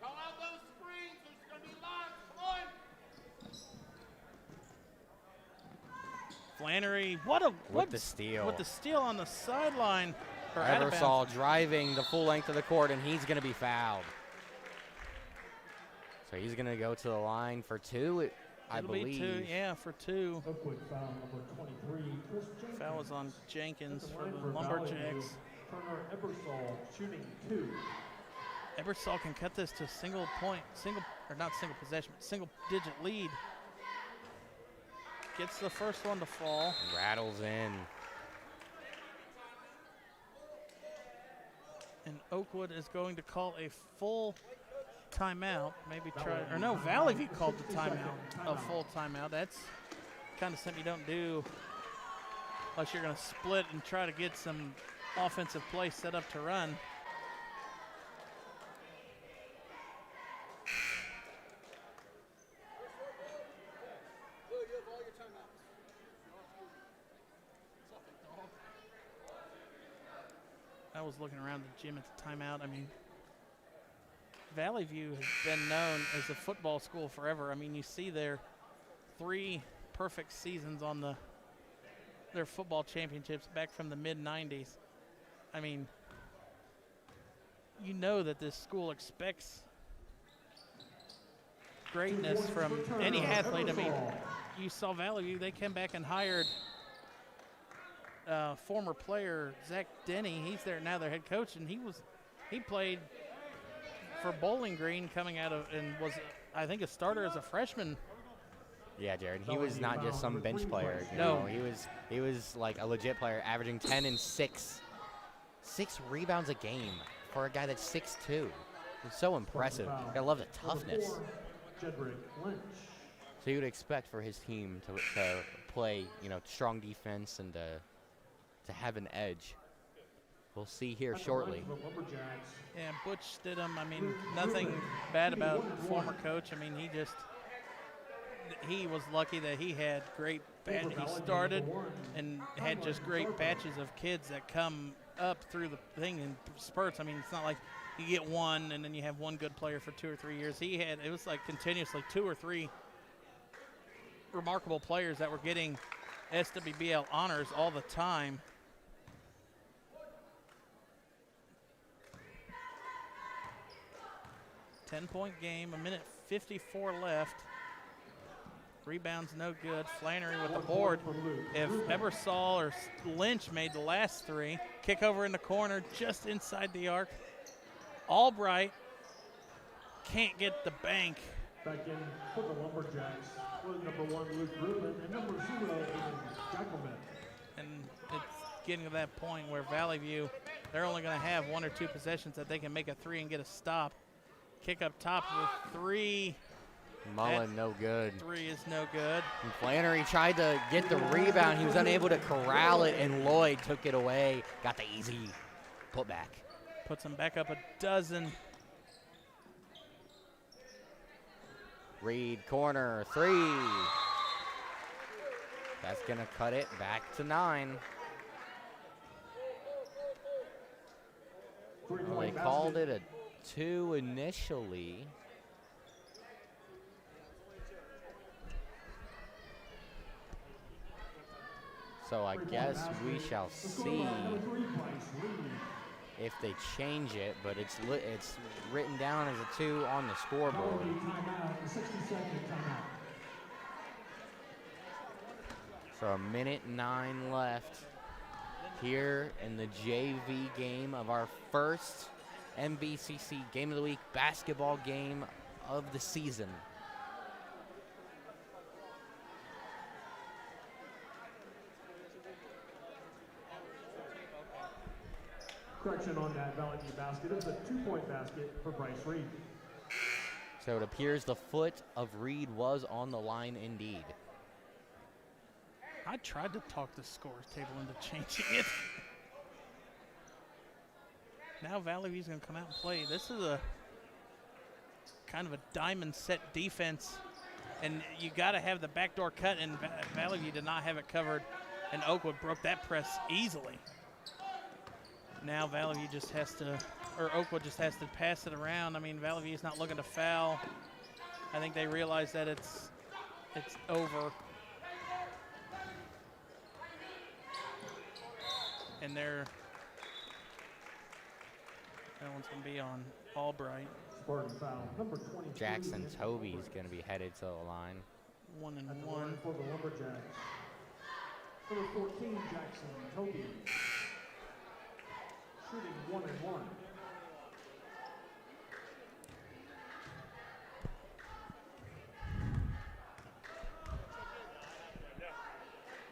Call out those screens. There's going to be lots. Come on. Flannery, With the steal. With the steal on the sideline. Or out of bounds. Eversole driving the full length of the court, and he's going to be fouled. So he's going to go to the line for 2, I It'll believe. be 2, yeah, for 2. Oakwood foul number 23, Chris Jenkins. Foul was on Jenkins At the for line the Lumberjacks. Valley View, Turner Ebersol shooting 2. Ebersol can cut this to single digit lead. Gets the first one to fall. Rattles in. And Oakwood is going to call a full timeout. Maybe try, or no, Valley View called the timeout, a full timeout. That's kind of something you don't do unless you're going to split and try to get some offensive play set up to run. I was looking around the gym at the timeout. I mean, Valley View has been known as a football school forever. I mean, you see their 3 perfect seasons on their football championships back from the mid-90s. I mean, you know that this school expects greatness from any athlete. I mean, you saw Valley View, they came back and hired former player Zach Denny. He's there now, their head coach, and he played for Bowling Green coming out of, and was, I think, a starter as a freshman. Yeah, Jared, he was not just some bench player. You No. know, he was like a legit player, averaging 10 and 6. 6 rebounds a game for a guy that's 6'2". It's so impressive. I love the toughness. Jedrick Lynch. So you would expect for his team to play, you know, strong defense and to have an edge. We'll see here shortly. Yeah, Butch Stidham, I mean, nothing bad about former coach. I mean, he was lucky that he had great batch. He started and had just great batches of kids that come up through the thing in spurts. I mean, it's not like you get one and then you have one good player for 2 or 3 years. It was like continuously 2 or 3 remarkable players that were getting SWBL honors all the time. Ten-point game, 1:54 left. Rebounds no good. Flannery with the board. If Ebersol or Lynch made the last 3, kick over in the corner just inside the arc. Albright can't get the bank, Back in for the Lumberjacks was number 1, Luke Rubin, and number 0, Aiden Jackelman. And it's getting to that point where Valley View, they're only going to have 1 or 2 possessions that they can make a 3 and get a stop. Kick up top with 3. Mullen, no good. 3 is no good. And Flannery tried to get the rebound. He was unable to corral it, and Lloyd took it away. Got the easy putback. Puts them back up a dozen. Reed, corner, 3. That's going to cut it back to 9. Well, they called it a 2 initially. So I guess we shall see if they change it, but it's written down as a 2 on the scoreboard. So 1:09 left here in the JV game of our first MVCC Game of the Week basketball game of the season. Correction on that Valley View basket. It was a 2-point basket for Bryce Reed. So it appears the foot of Reed was on the line indeed. I tried to talk the scores table into changing it. Now Valley View's going to come out and play. This is a kind of a diamond set defense, and you got to have the backdoor cut, and Valley View did not have it covered, and Oakwood broke that press easily. Now Valley View just has to, or Oakwood just has to pass it around. I mean, Valley View's not looking to foul. I think they realize that it's over. And that one's going to be on Albright. Jackson Toby's going to be headed to the line. 1 and 1. For the Lumberjacks. Number 14, Jackson Toby. Shooting 1 and 1.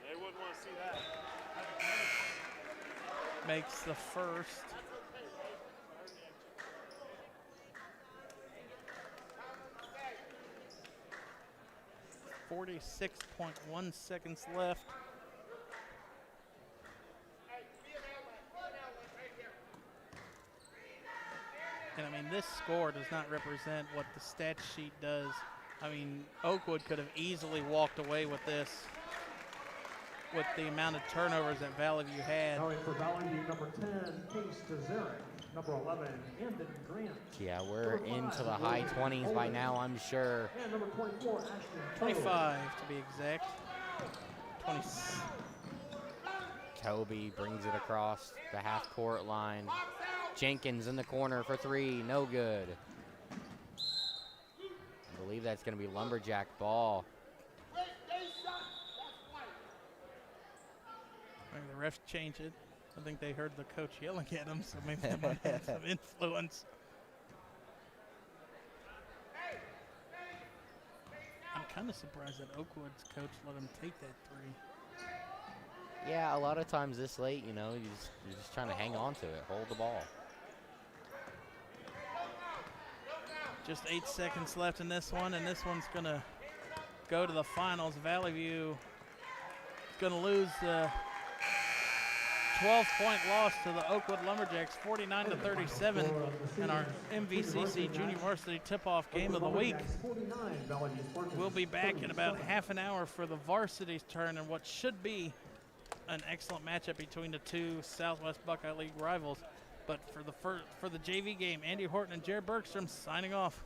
They wouldn't want to see that. Makes the first. .1 seconds left. And I mean, this score does not represent what the stat sheet does. I mean, Oakwood could have easily walked away with this, with the amount of turnovers that Valley View had. Now for Valley View, number 10, Case Tazarek. Number 11, Camden Grant. Yeah, we're into the high 20s by now, I'm sure. And number 24, Ashton 25 to be exact. 20. Toby brings it across the half-court line. Jenkins in the corner for 3, no good. I believe that's going to be Lumberjack ball. I think the refs changed it. I think they heard the coach yelling at them, so maybe they might have some influence. I'm kind of surprised that Oakwood's coach let him take that 3. Yeah, a lot of times this late, you know, you're just trying to hang on to it, hold the ball. Just 8 seconds left in this one, and this one's going to go to the finals. Valley View is going to lose the 12-point loss to the Oakwood Lumberjacks, 49-37, in our MVCC Junior Varsity Tip-Off Game of the Week. We'll be back in about half an hour for the varsity's turn and what should be an excellent matchup between the two Southwest Buckeye League rivals. But for the JV game, Andy Horton and Jared Bergstrom signing off.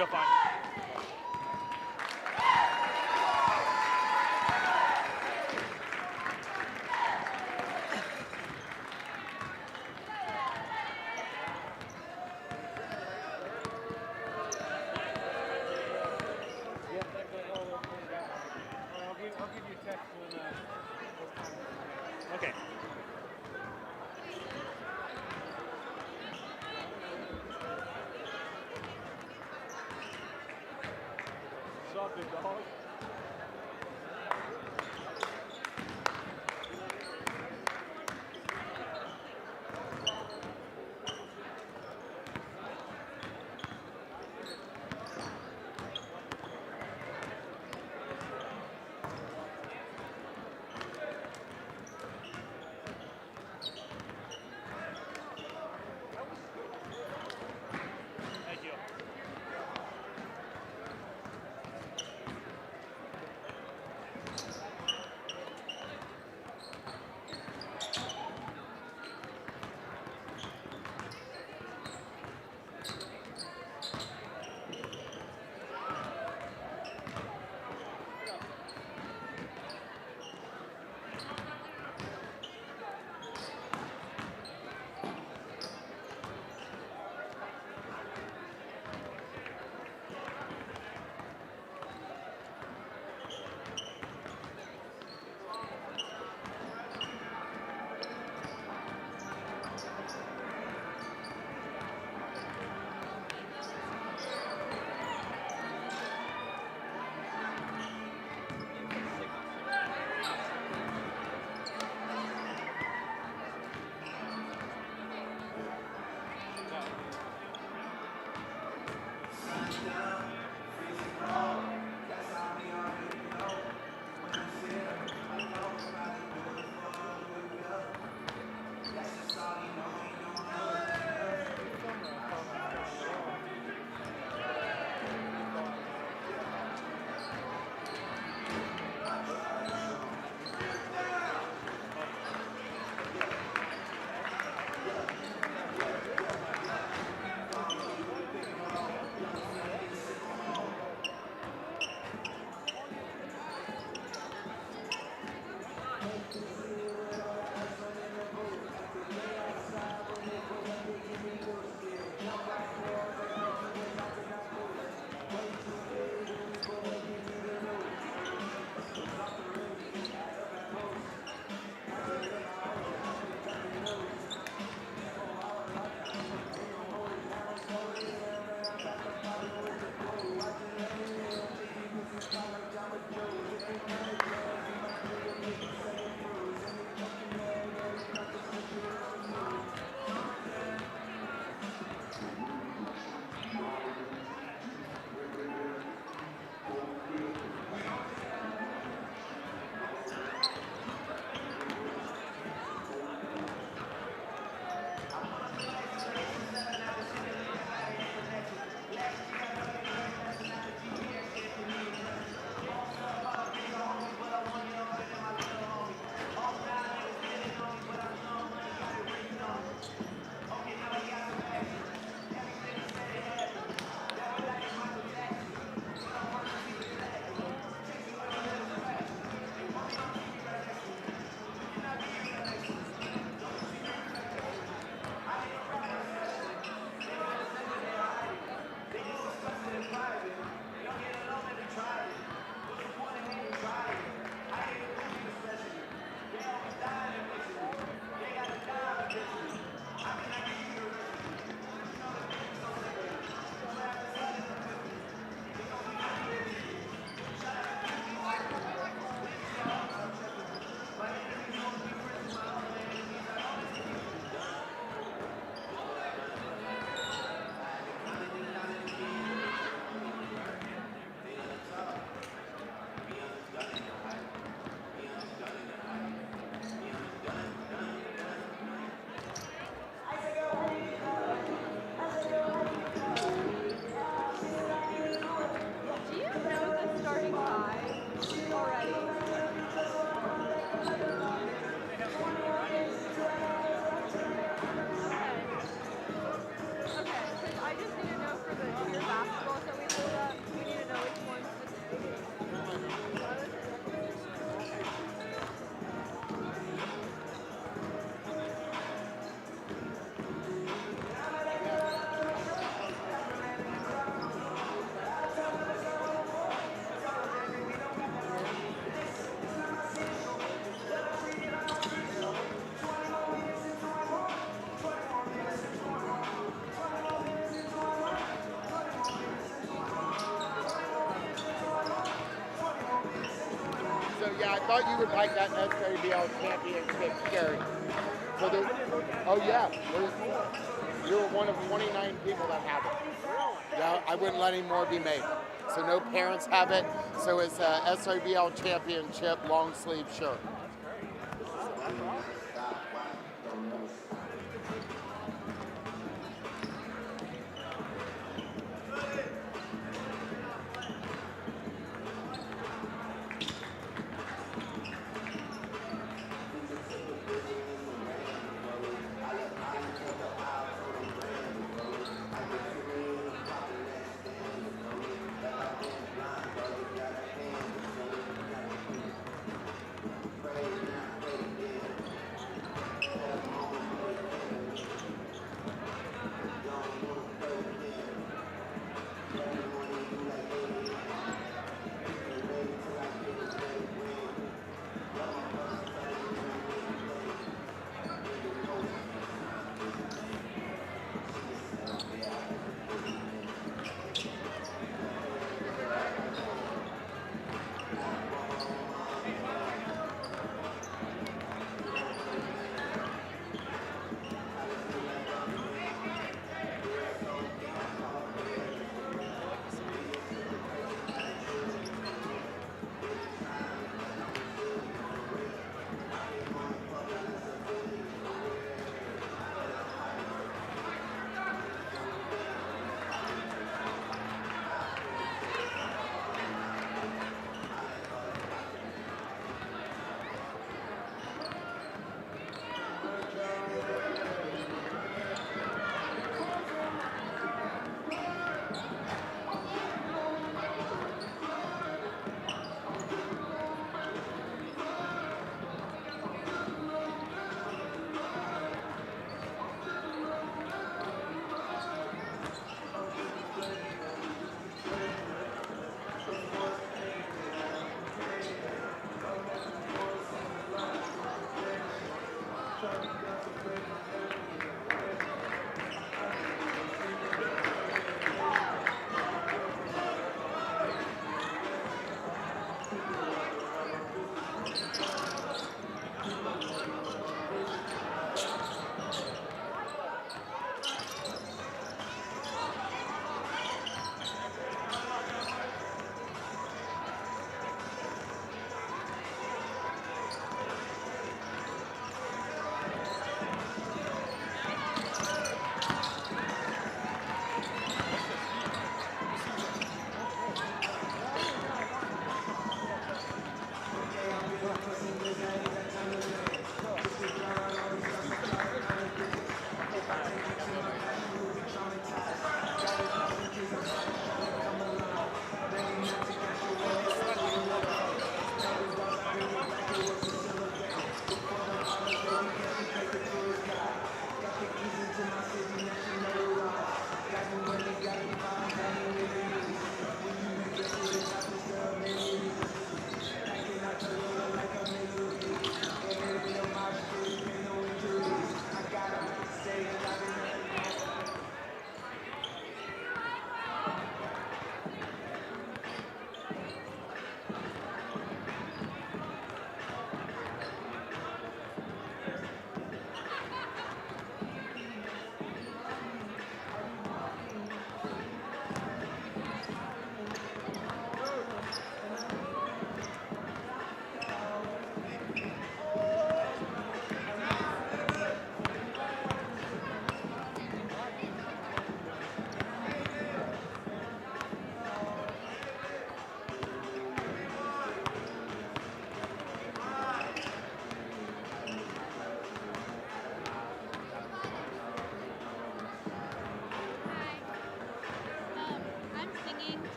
go fine. I'll give you a text when Okay. What's up, big dog? Thank you. Yeah, I thought you would like that SWBL championship shirt. So oh yeah, you're one of 29 people that have it. Yeah, I wouldn't let any more be made. So no parents have it. So it's a SWBL championship long sleeve shirt.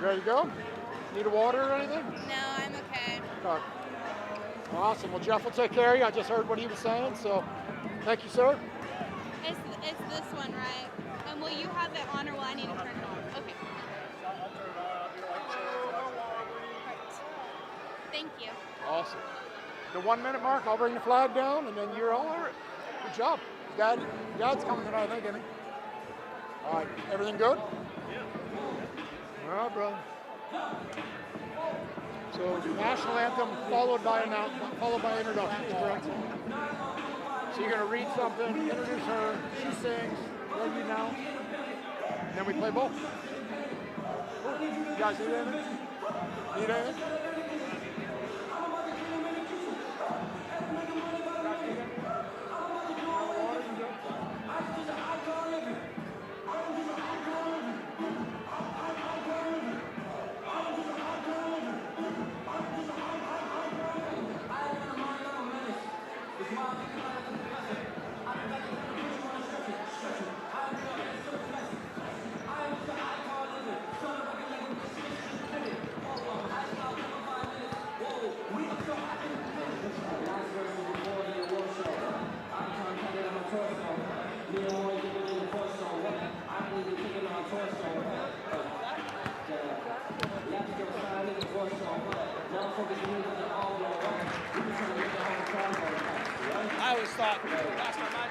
Ready to go? Need a water or anything? No, I'm okay. Okay. Awesome. Well, Jeff will take care of you. I just heard what he was saying, so thank you, sir. It's this one, right? Will you have it on or will I need to turn it on? Okay. Perfect. Thank you. Awesome. The 1 minute mark, I'll bring the flag down, and then you're all over it. Good job. Dad's coming tonight, I think, isn't he? All right. Everything good? Yeah. All right, brother. So national anthem followed by introductions, correct? So you're gonna read something, introduce her, she sings, then you know, and then we play ball. Cool. You guys need anything? Need anything? I always thought last time I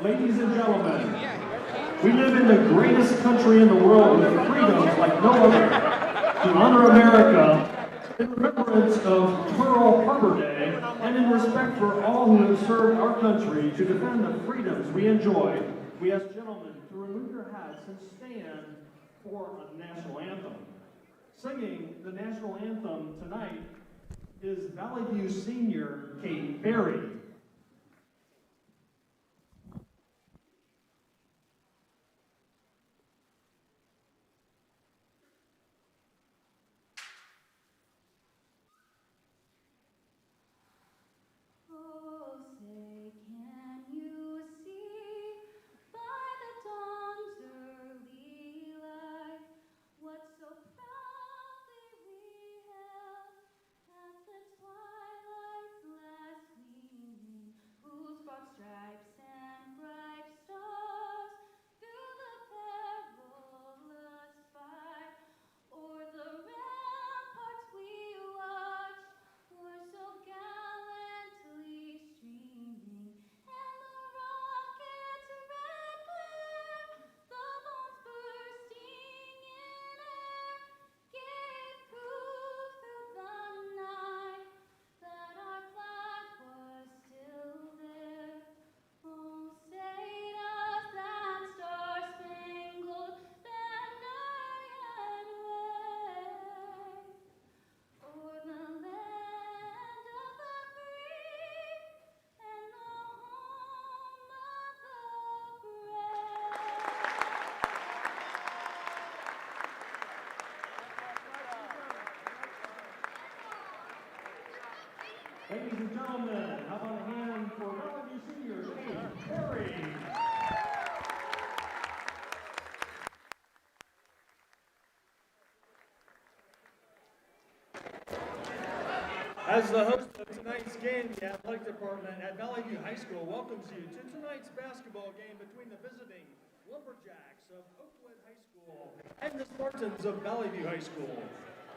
Ladies and gentlemen, we live in the greatest country in the world with freedoms like no other. To honor America, in remembrance of Pearl Harbor Day, and in respect for all who have served our country to defend the freedoms we enjoy, we ask gentlemen to remove your hats and stand for a national anthem. Singing the national anthem tonight is Valley View senior Kate Berry. Stripes and bright stars through the perilous fight, o'er the ramparts we watched were so gallantly streaming, and the rocket's red glare, the bombs bursting in air, gave proof through the night that our flag was still there. Oh, say does that star-spangled banner yet wave o'er the land of the free and the home of the brave? Ladies and gentlemen, how about a hand for Valley View senior Kate Berry? As the host of tonight's game, the athletic department at Valley View High School welcomes you to tonight's basketball game between the visiting Lumberjacks of Oakwood High School and the Spartans of Valley View High School.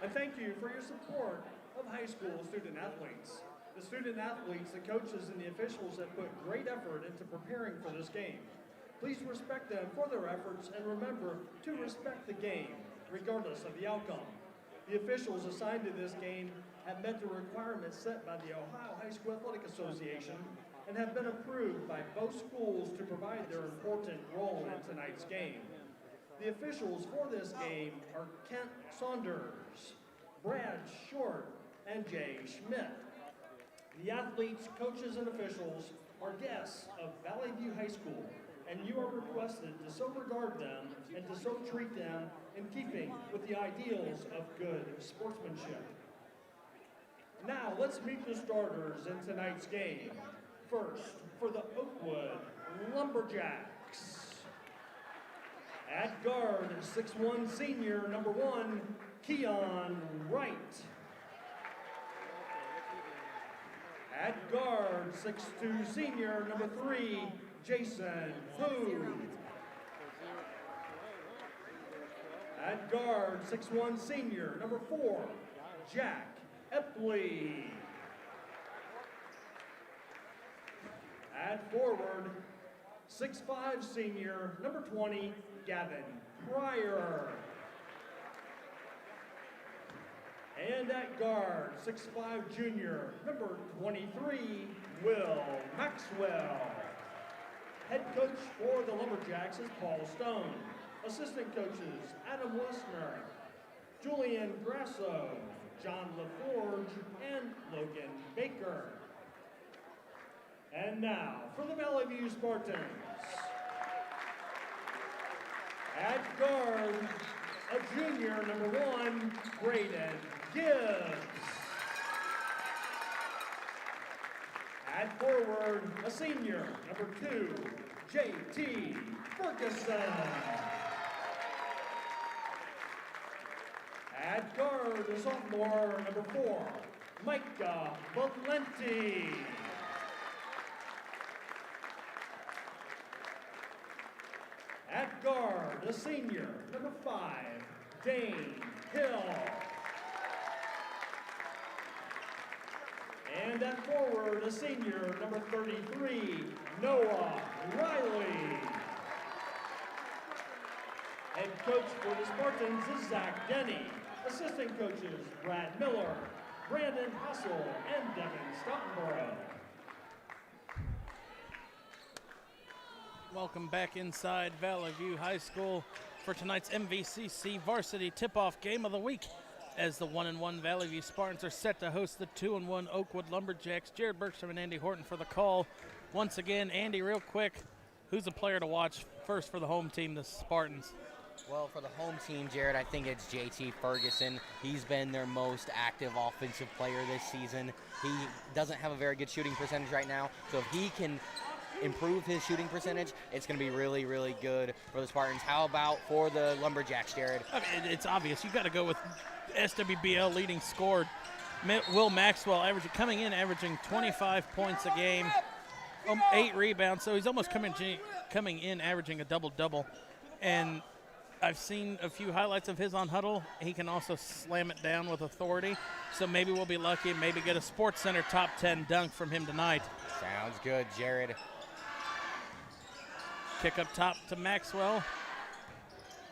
And thank you for your support of high school student athletes. The student athletes, the coaches, and the officials have put great effort into preparing for this game. Please respect them for their efforts and remember to respect the game, regardless of the outcome. The officials assigned to this game have met the requirements set by the Ohio High School Athletic Association and have been approved by both schools to provide their important role in tonight's game. The officials for this game are Kent Saunders, Brad Short, and Jay Schmidt. The athletes, coaches, and officials are guests of Valley View High School, and you are requested to so regard them and to so treat them in keeping with the ideals of good sportsmanship. Now, let's meet the starters in tonight's game. First, for the Oakwood Lumberjacks. At guard, 6'1" senior, number 1, Keon Wright. At guard, 6'2" senior, number 3, Jason Fu. At guard, 6'1" senior, number 4, Jack Epley. At forward, 6'5" senior, number 20, Gavin Pryor. And at guard, 6'5" junior, number 23, Will Maxwell. Head coach for the Lumberjacks is Paul Stone. Assistant coaches, Adam Westner, Julian Grasso, John LaForge, and Logan Baker. And now, for the Valley View Spartans. At guard, a junior, number 1, Braden Gibbs. At forward, a senior, number 2, J.T. Ferguson. At guard, a sophomore, number 4, Micah Valenti. At guard, a senior, number 5, Dane Hill. And at forward, a senior, number 33, Noah Riley. Head coach for the Spartans is Zach Denny. Assistant coaches, Brad Miller, Brandon Hassel, and Devin Stottenborough. Welcome back inside Valley View High School for tonight's MVCC varsity tip-off game of the week, as the 1-1 Valley View Spartans are set to host the 2-1 Oakwood Lumberjacks. Jared Bergstrom and Andy Horton for the call. Once again, Andy, real quick, who's a player to watch first for the home team, the Spartans? Well, for the home team, Jared, I think it's J.T. Ferguson. He's been their most active offensive player this season. He doesn't have a very good shooting percentage right now, so if he can improve his shooting percentage, it's going to be really, really good for the Spartans. How about for the Lumberjacks, Jared? I mean, it's obvious. You've got to go with SWBL leading scorer, Will Maxwell, averaging 25 points a game, 8 rebounds, so he's almost coming in averaging a double-double. And I've seen a few highlights of his on Huddle. He can also slam it down with authority, so maybe we'll be lucky and maybe get a Sports Center top 10 dunk from him tonight. Sounds good, Jared. Kick up top to Maxwell.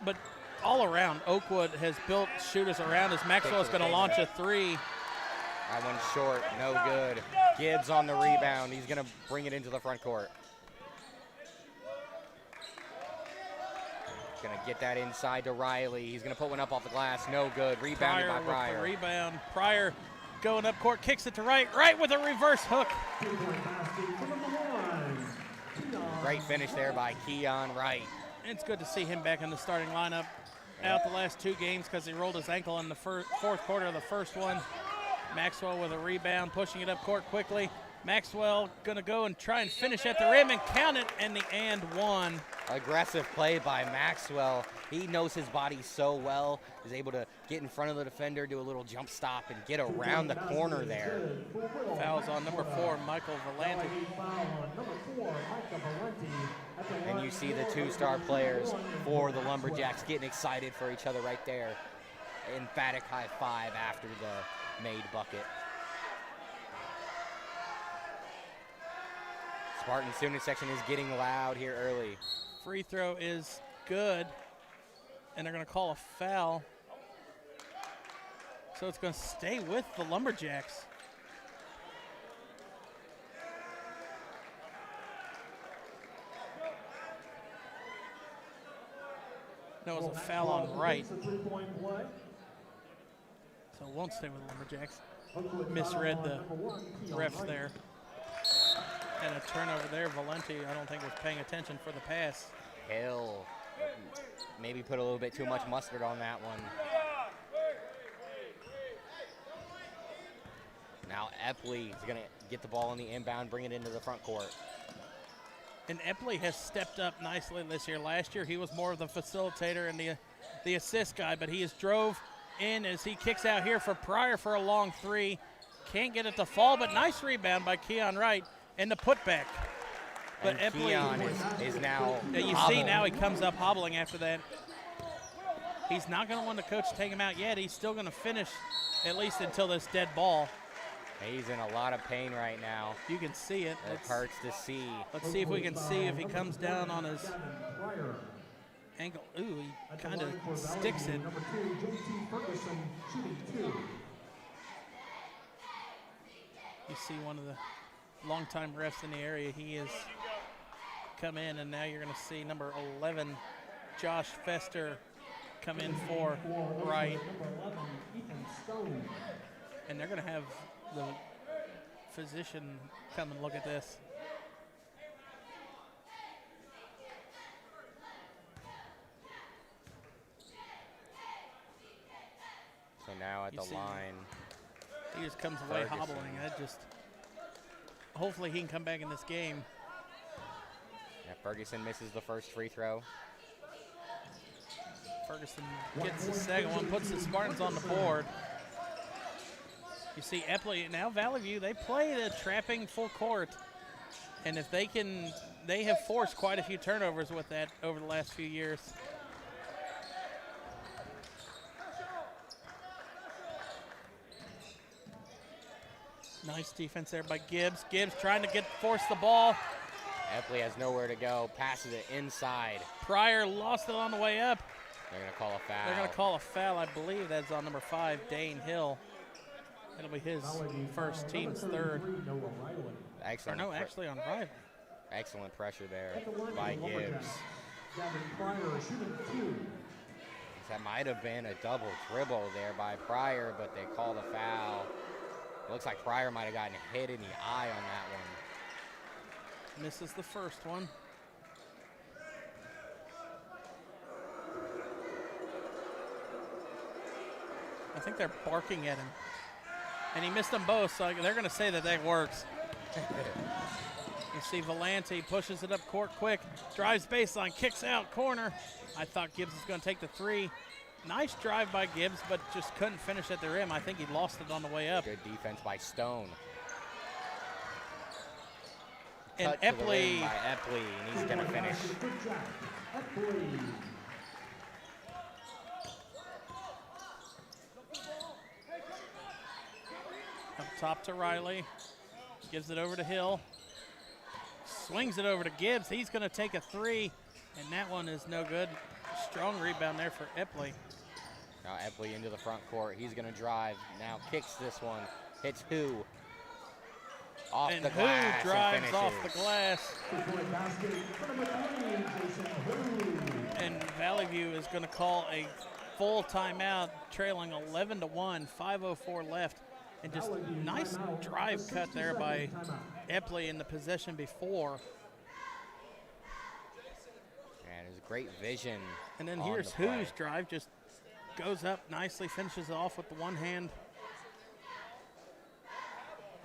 But all around, Oakwood has built shooters around as Maxwell's going to launch a 3. That one's short, no good. Gibbs on the rebound. He's going to bring it into the front court. Going to get that inside to Riley. He's going to put one up off the glass. No good. Rebounded by Pryor. With the rebound. Pryor going up court, kicks it to Wright. Wright with a reverse hook. Great finish there by Keon Wright. It's good to see him back in the starting lineup. Out the last 2 games because he rolled his ankle in the fourth quarter of the first one. Maxwell with a rebound, pushing it up court quickly. Maxwell gonna go and try and finish at the rim and count it, and the and one. Aggressive play by Maxwell. He knows his body so well. Is able to get in front of the defender, do a little jump stop, and get around the corner there. Fouls on number 4, Michael Valenti. And you see the 2-star players for the Lumberjacks getting excited for each other right there. Emphatic high five after the made bucket. Spartan student section is getting loud here early. Free throw is good, and they're going to call a foul. So it's going to stay with the Lumberjacks. That was a foul on Wright. So it won't stay with the Lumberjacks. Misread the refs there. And a turnover there. Valenti, I don't think, was paying attention for the pass. Hill maybe put a little bit too much mustard on that one. Now Epley is going to get the ball on the inbound, bring it into the front court. And Epley has stepped up nicely this year. Last year, he was more of the facilitator and the assist guy, but he has drove in as he kicks out here for Pryor for a long three. Can't get it to fall, but nice rebound by Keon Wright. And the putback. But and Epley Keon is now you see now he comes up hobbling after that. He's not going to want the coach to take him out yet. He's still going to finish at least until this dead ball. He's in a lot of pain right now. You can see it. It hurts to see. Let's see if we can see if he comes down on his ankle. Ooh, he kind of sticks it. You see one of the longtime refs in the area. He has come in, and now you're going to see number 11, Josh Fester, come in for Wright. And they're going to have the physician come and look at this. So now at the line. He just comes away hobbling. That just, hopefully he can come back in this game. Yeah, Ferguson misses the first free throw. Ferguson gets the second one, puts the Spartans on the board. You see Epley, now Valley View, they play the trapping full court. And if they can, they have forced quite a few turnovers with that over the last few years. Nice defense there by Gibbs. Gibbs trying to force the ball. Epley has nowhere to go, passes it inside. Pryor lost it on the way up. They're going to call a foul. They're going to call a foul. I believe that's on number 5, Dane Hill. It'll be his first, team's third. Excellent. Or no, actually on Riley. Excellent pressure there by Gibbs. That might have been a double dribble there by Pryor, but they called a foul. It looks like Pryor might have gotten hit in the eye on that one. Misses the first one. I think they're barking at him. And he missed them both, so they're going to say that that works. You see Valenti pushes it up court quick, drives baseline, kicks out, corner. I thought Gibbs was going to take the three. Nice drive by Gibbs, but just couldn't finish at the rim. I think he lost it on the way up. Good defense by Stone. And Cut to the Epley. rim by Epley, and he's going to finish. Up top to Riley. Gives it over to Hill. Swings it over to Gibbs. He's going to take a three, and that one is no good. Strong rebound there for Epley. Now Epley into the front court. He's going to drive. Now kicks this one. Hits who? Off And the who glass drives and off the finishes. glass. And Valley View is going to call a full timeout, trailing 11-1, 5:04 left. And just nice drive cut there by Epley in the possession before. And his great vision. And then on here's the play. Who's drive, just goes up nicely, finishes off with the one hand.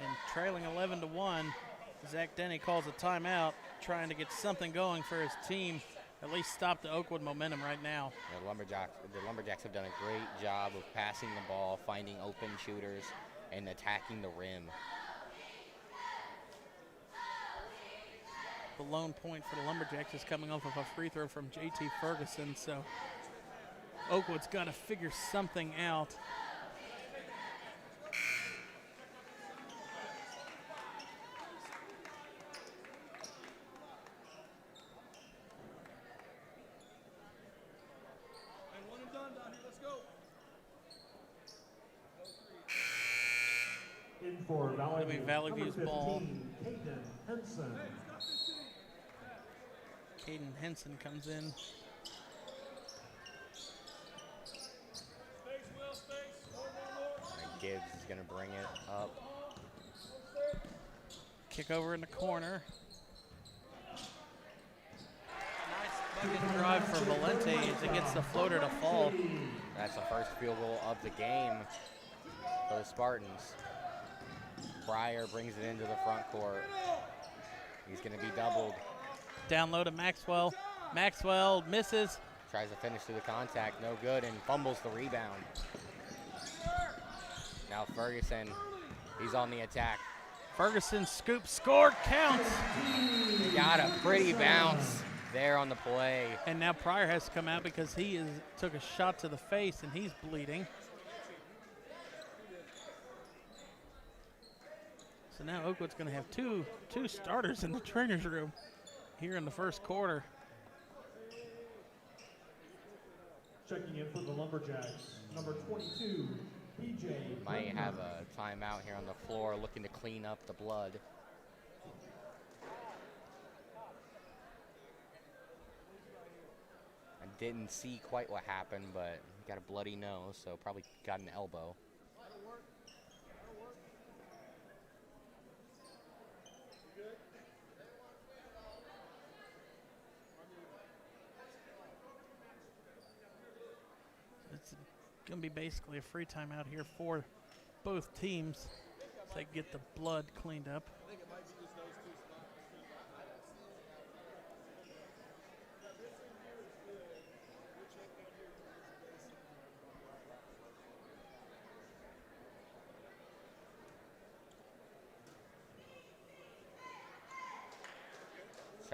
And trailing 11-1. Zach Denny calls a timeout, trying to get something going for his team, at least stop the Oakwood momentum right now. Yeah, the Lumberjacks have done a great job of passing the ball, finding open shooters, and attacking the rim. The lone point for the Lumberjacks is coming off of a free throw from JT Ferguson, so Oakwood's got to figure something out. In for Valley It'll be View, Valley number View's 15, ball. Caden Henson. Caden Henson comes in. And Gibbs is going to bring it up. Kick over in the corner. Nice bucket drive for Valente as it gets the floater to fall. That's the first field goal of the game for the Spartans. Pryor brings it into the front court. He's going to be doubled. Down low to Maxwell. Maxwell misses. Tries to finish through the contact, no good, and fumbles the rebound. Now Ferguson, he's on the attack. Ferguson scoop, scored, counts. Got a pretty bounce there on the play. And now Pryor has to come out because he took a shot to the face and he's bleeding. So now Oakwood's going to have two starters in the trainer's room here in the first quarter. Checking in for the Lumberjacks, number 22, PJ. Might have a timeout here on the floor looking to clean up the blood. I didn't see quite what happened, but he got a bloody nose, so probably got an elbow. It's going to be basically a free timeout here for both teams so they get the blood cleaned up.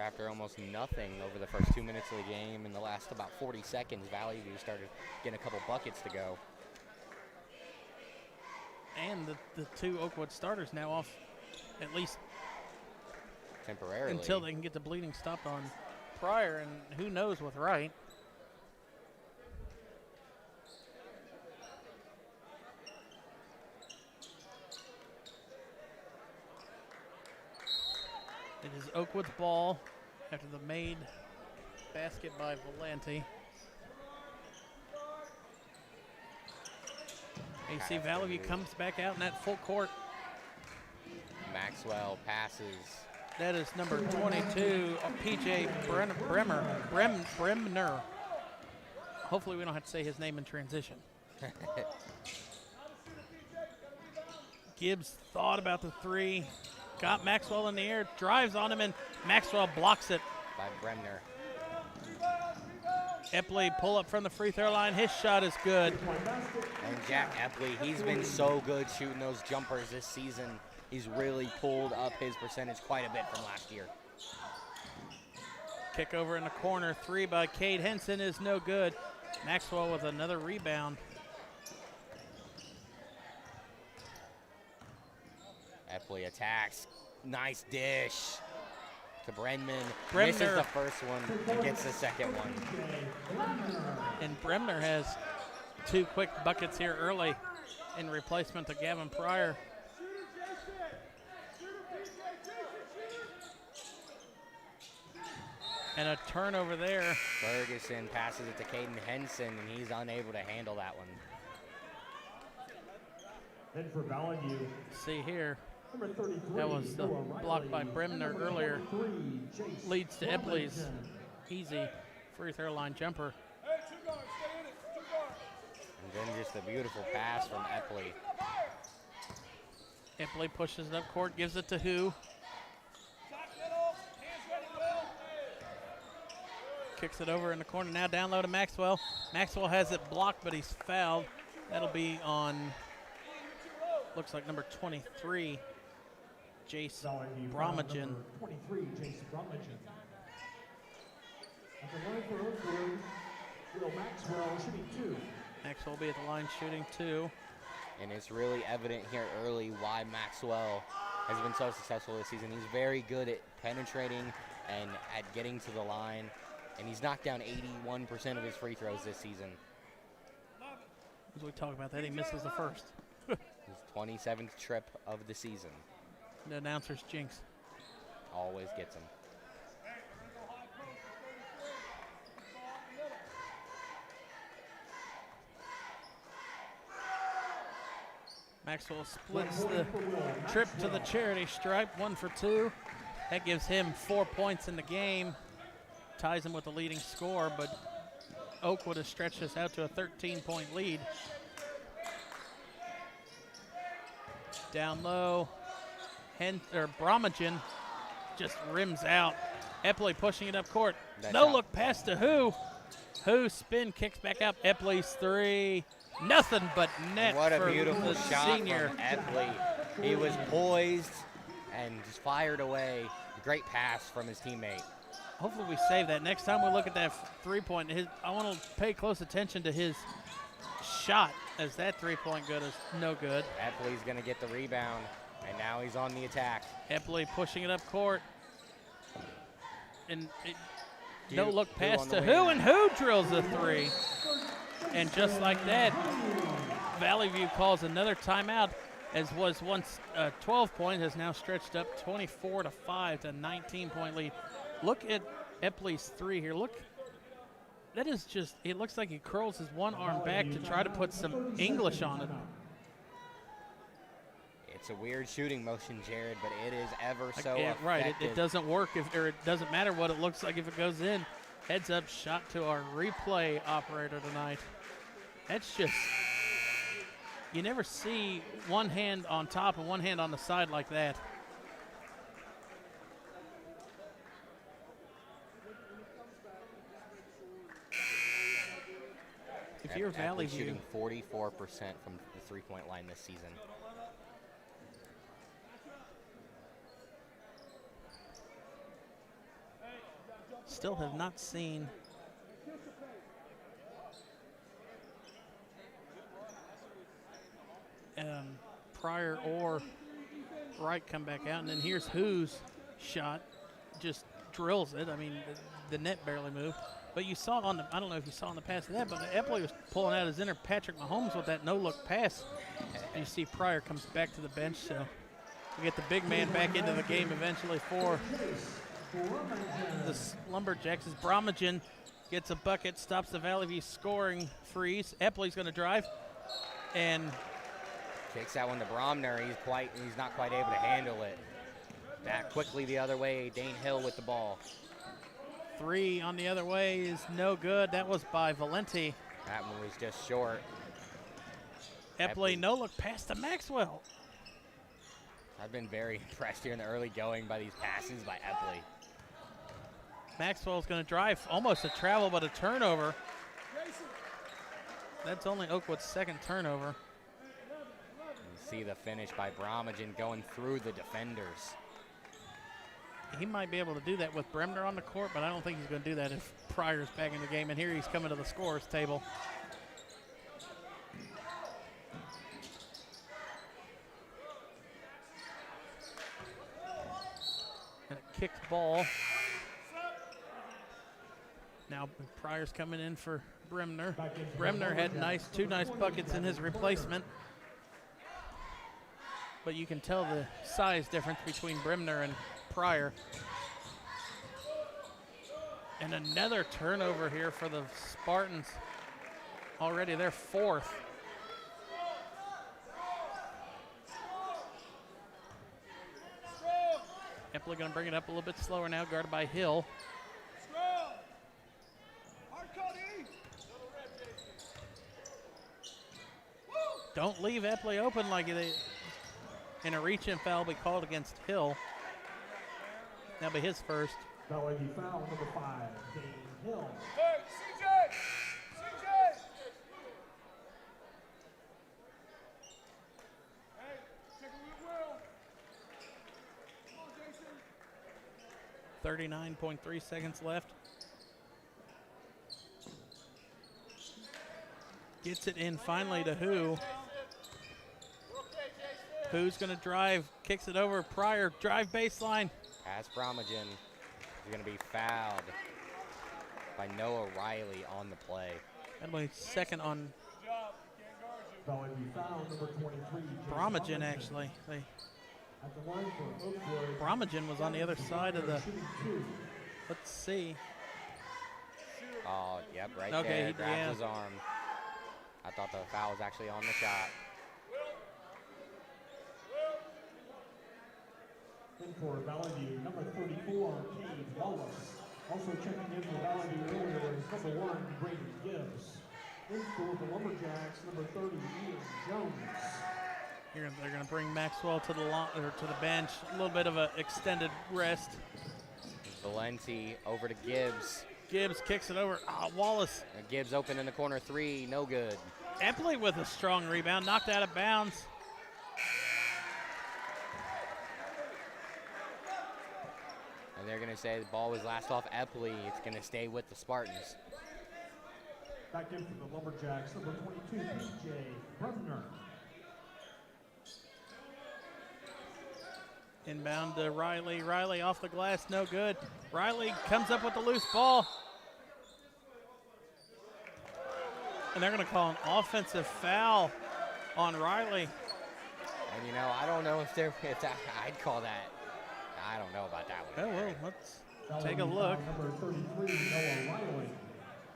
After almost nothing over the first 2 minutes of the game, in the last about 40 seconds, Valley View started getting a couple buckets to go. And the two Oakwood starters now off at least Temporarily. until they can get the bleeding stopped on Pryor, and who knows with Wright. It is Oakwood's ball after the made basket by Valente. AC Valley View comes back out in that full court. Maxwell passes. That is number 22, PJ Bremner. Hopefully we don't have to say his name in transition. Gibbs thought about the three. Got Maxwell in the air, drives on him, and Maxwell blocks it. By Bremner. Epley pull up from the free throw line. His shot is good. And Jack Epley, he's been so good shooting those jumpers this season. He's really pulled up his percentage quite a bit from last year. Kick over in the corner. Three by Cade Henson is no good. Maxwell with another rebound. Epley attacks. Nice dish to Bremner. Bremner. Misses the first one and gets the second one. And Bremner has two quick buckets here early in replacement to Gavin Pryor. And a turnover there. Ferguson passes it to Caden Henson, and he's unable to handle that one. And for Valley View, See here, number 33, that was the Noah block by Riley. Bremner Number earlier. 23, Chase Leads to Epley's Wilmington. easy free throw line jumper. And then just a beautiful pass from Epley. Epley pushes it up court, gives it to who? Kicks it over in the corner. Now down low to Maxwell. Maxwell has it blocked, but he's fouled. That'll be on, looks like number 23, Jace Bromagen. 23, Jace Bromagen. At the line for Oakwood, Will Maxwell shooting 2. Maxwell will be at the line shooting 2. And it's really evident here early why Maxwell has been so successful this season. He's very good at penetrating and at getting to the line. And he's knocked down 81% of his free throws this season. As we talk about that, he misses the first. His 27th trip of the season. The announcer's jinx. Always gets him. Maxwell splits the trip to the charity stripe, 1 for 2. That gives him 4 points in the game. Ties him with the leading score, but Oakwood has stretched this out to a 13-point lead. Down low, Bromagen just rims out. Epley pushing it up court. No look pass to who? Who spin kicks back up. Epley's 3. Nothing but net. What a for beautiful the shot senior. from Epley. He was poised and just fired away. Great pass from his teammate. Hopefully we save that. Next time we look at that 3-point, I want to pay close attention to his shot, as that 3-point good is no good. Epley's going to get the rebound, and now he's on the attack. Epley pushing it up court. And no look pass on the to wing. who, and who drills a 3. And just like that, Valley View calls another timeout, as was once 12 points, has now stretched up 24-5 to 19-point lead. Look at Epley's 3 here. Look, that is just, it looks like he curls his one arm back to try to put some English on it. It's a weird shooting motion, Jared, but it is ever so effective. Right, it doesn't work, or it doesn't matter what it looks like if it goes in. Heads up shot to our replay operator tonight. That's just, you never see one hand on top and one hand on the side like that. If you're Valley View, shooting 44% from the three-point line this season. still have not seen Pryor or Wright come back out. And then here's Who's shot, just drills it. I mean, the net barely moved. But you saw on the, I don't know if you saw on the pass of that, but Epley was pulling out his inner Patrick Mahomes with that no-look pass. And you see Pryor comes back to the bench, so we get the big man back into the game eventually for the Lumberjacks as Bromagen gets a bucket, stops the Valley View scoring freeze. Epley's going to drive and kicks that one to Bromner. He's not quite able to handle it. Back quickly the other way. Dane Hill with the ball. Three on the other way is no good. That was by Valenti. That one was just short. Epley no look pass to Maxwell. I've been very impressed here in the early going by these passes by Epley. Maxwell's going to drive, almost a travel, but a turnover. That's only Oakwood's second turnover. You see the finish by Bromagen going through the defenders. He might be able to do that with Bremner on the court, but I don't think he's going to do that if Pryor's back in the game. And here he's coming to the scorer's table. And a kicked ball. Now Pryor's coming in for Bremner. Bremner had two nice buckets in his replacement. But you can tell the size difference between Bremner and Pryor. And another turnover here for the Spartans. Already their fourth. Epley going to bring it up a little bit slower now, guarded by Hill. Don't leave Epley open like it is. And a reach-in foul will be called against Hill. That'll be his first. Valley View foul number 5, Dane Hill. Hey, CJ! CJ! Hey, take a little wheel. Come on, Jason. 39.3 seconds left. Gets it in finally to Who. Who's going to drive, kicks it over. Pryor, drive baseline. Pass Bromagen is going to be fouled by Noah Riley on the play. That'll be second on Valley View foul number 23. Bromagen, actually. At the line for Oakwood. Bromagen was on the other side of the, Shooting 2. let's see. Oh, yep, right Okay, there. Grabs yeah. his arm. I thought the foul was actually on the shot. In for Valley View, number 34, Cade Wallace. Also checking in for Valley View earlier was number 1, Brady Gibbs. In for the Lumberjacks, number 30, Ian Jones. They're going to bring Maxwell to the bench. A little bit of an extended rest. Valenti over to Gibbs. Gibbs kicks it over. Wallace. Gibbs open in the corner 3, no good. Epley with a strong rebound, knocked out of bounds. And they're going to say the ball was last off Epley. It's going to stay with the Spartans. Back in for the Lumberjacks, number 22, PJ Bremner. Inbound to Riley. Riley off the glass, no good. Riley comes up with the loose ball. And they're going to call an offensive foul on Riley. And, you know, I don't know if I'd call that. I don't know about that one. Oh, well, let's take a look. Number 33, Noah Riley.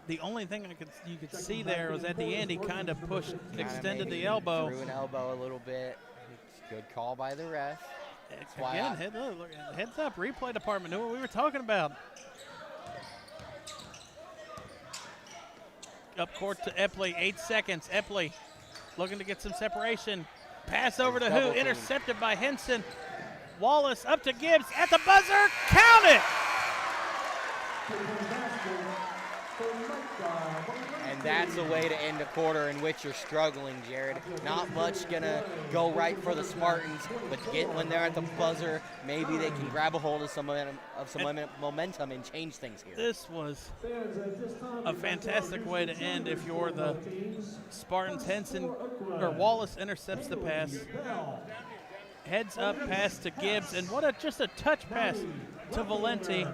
The only thing you could see there was at the end he kind of pushed, extended the Maybe elbow. Threw an elbow a little bit. It's a good call by the ref. That's why Again, heads up, replay department knew what we were talking about. Up court to Epley, 8 seconds. Epley looking to get some separation. Pass over to Who, intercepted by Henson. Wallace up to Gibbs at the buzzer, count it! And that's a way to end a quarter in which you're struggling, Jared. Not much gonna go right for the Spartans, but when they're at the buzzer, maybe they can grab a hold of some momentum and change things here. This was a fantastic way to end if you're the Spartans. Henson, or Wallace intercepts the pass. Heads up pass to Gibbs, and just a touch pass to Valenti.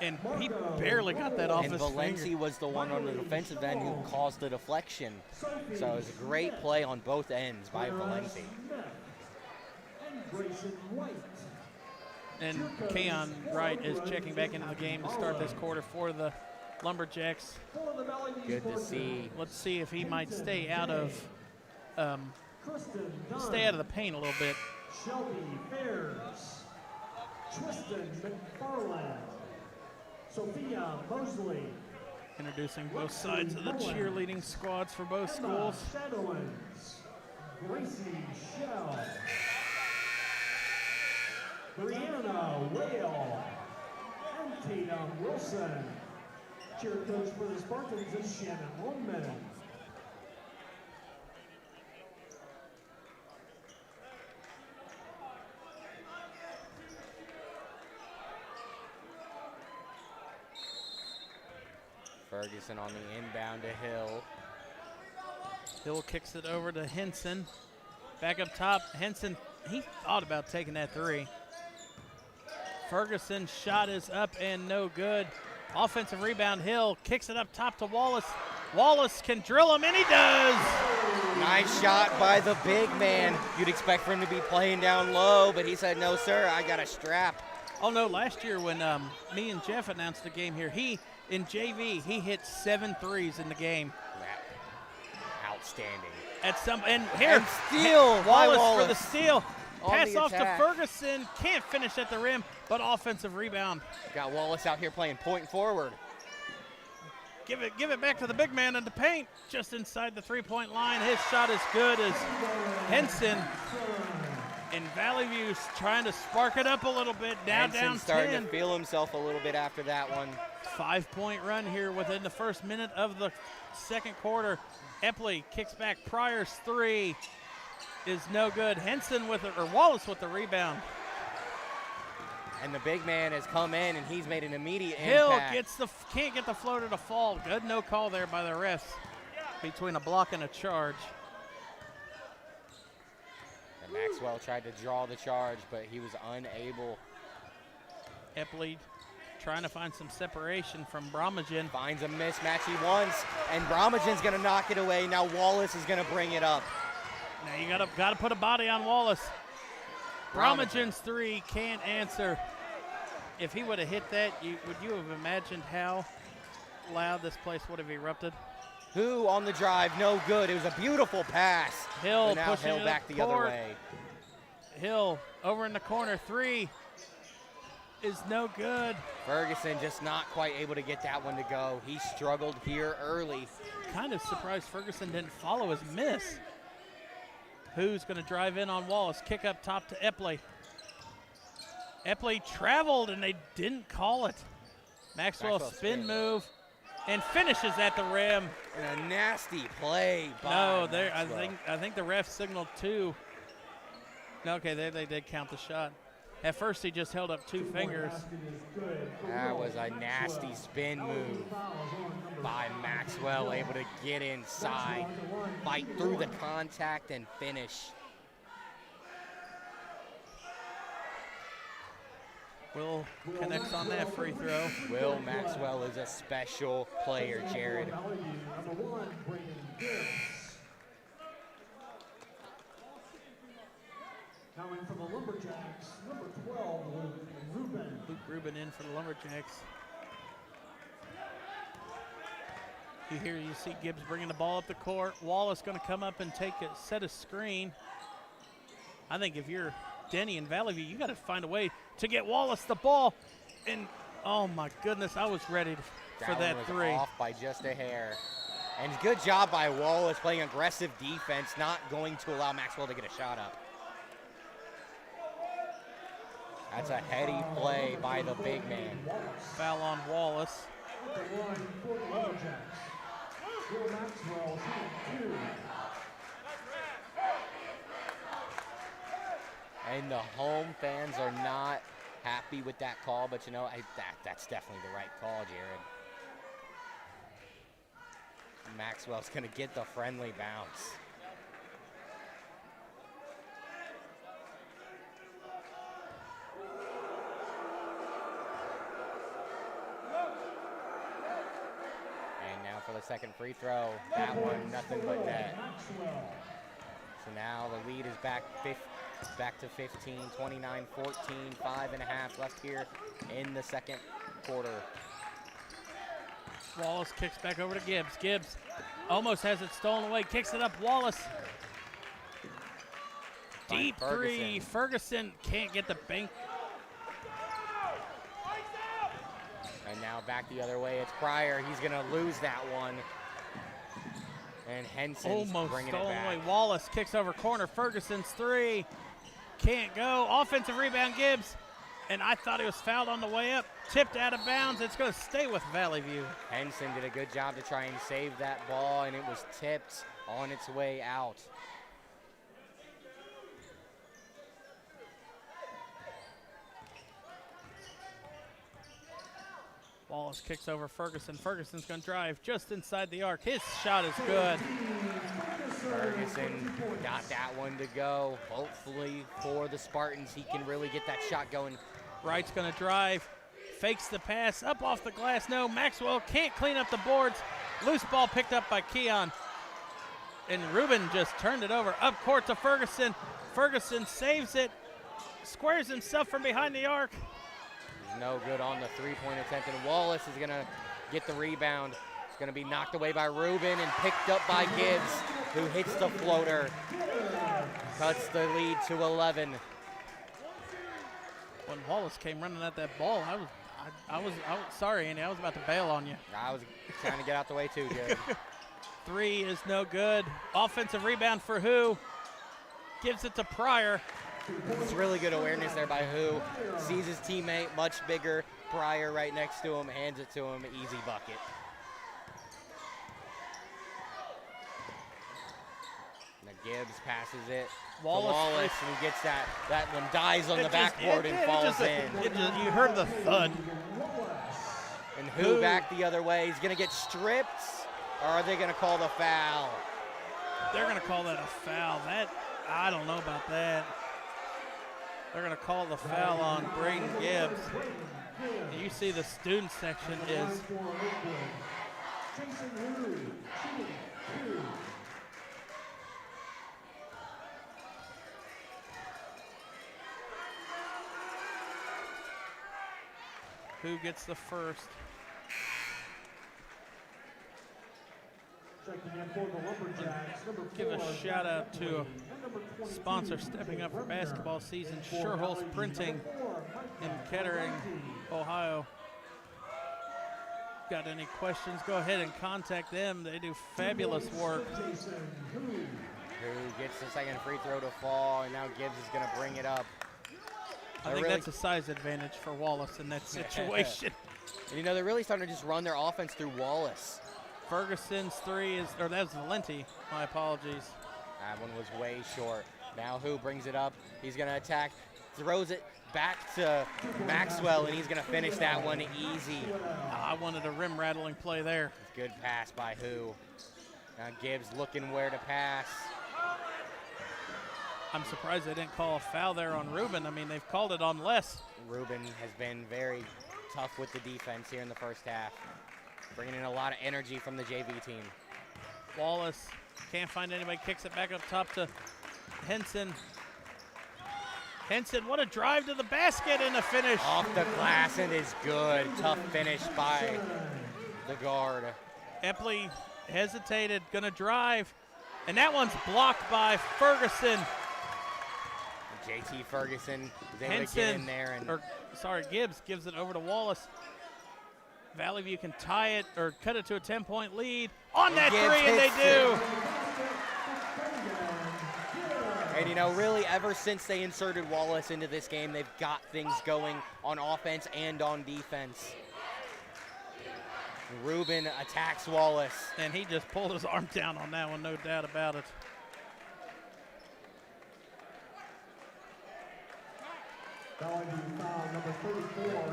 And he barely got that off and his Valenti finger. was the one on the defensive end who caused the deflection. So it was a great play on both ends by Valenti. And Keon Wright is checking back into the game to start this quarter for the Lumberjacks. Good to see. Let's see if he might stay out of the paint a little bit. Shelby Bears, Tristan McFarland, Sophia Mosley, Introducing both sides of the cheerleading squads for both schools. Shadowlands, Gracie Shell, Brianna Whale, and Tatum Wilson. Cheer coach for the Spartans is Shannon Lundman. Ferguson on the inbound to Hill. Hill kicks it over to Henson. Back up top, Henson, he thought about taking that three. Ferguson's shot is up and no good. Offensive rebound, Hill kicks it up top to Wallace. Wallace can drill him, and he does. Nice shot by the big man. You'd expect for him to be playing down low, but he said, no, sir, I got a strap. Oh, no, last year when me and Jeff announced the game here, in JV, he hit 7 threes in the game. Outstanding. And here, And steal by Wallace for the steal. On Pass the off to attack. Ferguson. Can't finish at the rim, but offensive rebound. Got Wallace out here playing point forward. Give it back to the big man in the paint, just inside the three-point line. His shot is good as Henson And Valley View's trying to spark it up a little bit. Now Henson's down starting 10. to feel himself a little bit after that one. 5-point run here within the first minute of the second quarter. Epley kicks back. Pryor's three is no good. Henson with it, or Wallace with the rebound. And the big man has come in, and he's made an immediate Hill impact. can't get the floater to fall. Good no call there by the refs between a block and a charge. And Maxwell tried to draw the charge, but he was unable. Epley trying to find some separation from Bromagen. Finds a mismatch he wants, and Bromagen's going to knock it away. Now Wallace is going to bring it up. Now you gotta put a body on Wallace. Bromagen's three can't answer. If he would have hit that, would you have imagined how loud this place would have erupted? Who on the drive? No good. It was a beautiful pass. Hill But now pushing Hill it back up the other court. way. Hill over in the corner. Three is no good. Ferguson just not quite able to get that one to go. He struggled here early. Kind of surprised Ferguson didn't follow his miss. Who's going to drive in on Wallace? Kick up top to Epley. Epley traveled and they didn't call it. Maxwell spin move and finishes at the rim. And a nasty play by No, there. Maxwell. I think the ref signaled two. No, okay, there they did count the shot. At first he just held up two fingers. That was a nasty spin move by Maxwell, able to get inside, fight through the contact, and finish. Will connects on that free throw. Will Maxwell is a special player, Jared. Coming from the Lumberjacks, number 12, Luke Rubin. Luke Rubin in for the Lumberjacks. You see Gibbs bringing the ball up the court. Wallace going to come up and set a screen. I think if you're Denny and Valley View, you got to find a way to get Wallace the ball. And oh my goodness, I was ready for that was three. Off by just a hair. And good job by Wallace playing aggressive defense, not going to allow Maxwell to get a shot up. That's a heady play by the big man. Foul on Wallace. And the home fans are not happy with that call, but you know, that's definitely the right call, Jared. Maxwell's going to get the friendly bounce. And now for the second free throw. That one, nothing but net. So now the lead is back to 15, 29, 14, 5.5 left here in the second quarter. Wallace kicks back over to Gibbs. Gibbs almost has it stolen away, kicks it up. Wallace. Deep three. Ferguson can't get the bank. And now back the other way. It's Pryor. He's going to lose that one. And Henson's Almost bringing it stolen back. away. Wallace kicks over corner. Ferguson's three. Can't go. Offensive rebound, Gibbs. And I thought he was fouled on the way up. Tipped out of bounds. It's going to stay with Valley View. Henson did a good job to try and save that ball, and it was tipped on its way out. Wallace kicks over Ferguson. Ferguson's going to drive just inside the arc. His shot is good. Ferguson got that one to go. Hopefully for the Spartans, he can really get that shot going. Wright's going to drive. Fakes the pass. Up off the glass. No, Maxwell can't clean up the boards. Loose ball picked up by Keon. And Rubin just turned it over. Up court to Ferguson. Ferguson saves it. Squares himself from behind the arc. No good on the three-point attempt, and Wallace is going to get the rebound. It's going to be knocked away by Rubin and picked up by Gibbs, who hits the floater. Cuts the lead to 11. When Wallace came running at that ball, I was sorry, Andy. I was about to bail on you. I was trying to get out the way too, Jared. Three is no good. Offensive rebound for who? Gives it to Pryor. It's really good awareness there by Who. Sees his teammate, much bigger, Pryor right next to him, hands it to him, easy bucket. Now Gibbs passes it to Wallace, and he gets that. That one dies on the backboard and falls in. You heard the thud. And Who back the other way. He's going to get stripped, or are they going to call the foul? They're going to call that a foul. I don't know about that. They're going to call the foul on Braden Gibbs. You see the student section is Who gets the first? Give a shout out to a sponsor stepping up for basketball season, Sherholz Printing in Kettering, Ohio. Got any questions, go ahead and contact them. They do fabulous work. Who gets the second free throw to fall, and now Gibbs is going to bring it up. I think that's a size advantage for Wallace in that situation. And you know, they're really starting to just run their offense through Wallace. Ferguson's three is, or that was Valenti, my apologies. That one was way short. Now Who brings it up. He's going to attack, throws it back to Maxwell, and he's going to finish that one easy. I wanted a rim rattling play there. Good pass by Who. Now Gibbs looking where to pass. I'm surprised they didn't call a foul there on Ruben. I mean, they've called it on Les. Ruben has been very tough with the defense here in the first half, bringing in a lot of energy from the JV team. Wallace can't find anybody, kicks it back up top to Henson. Henson, what a drive to the basket and a finish. Off the glass and is good. Tough finish by the guard. Epley hesitated, gonna drive, and that one's blocked by Ferguson. JT Ferguson is able to get in there. Gibbs gives it over to Wallace. Valley View can tie it or cut it to a 10-point lead on that Gibbs three, and they do. And you know, really ever since they inserted Wallace into this game, they've got things going on offense and on defense. Ruben attacks Wallace. And he just pulled his arm down on that one, no doubt about it.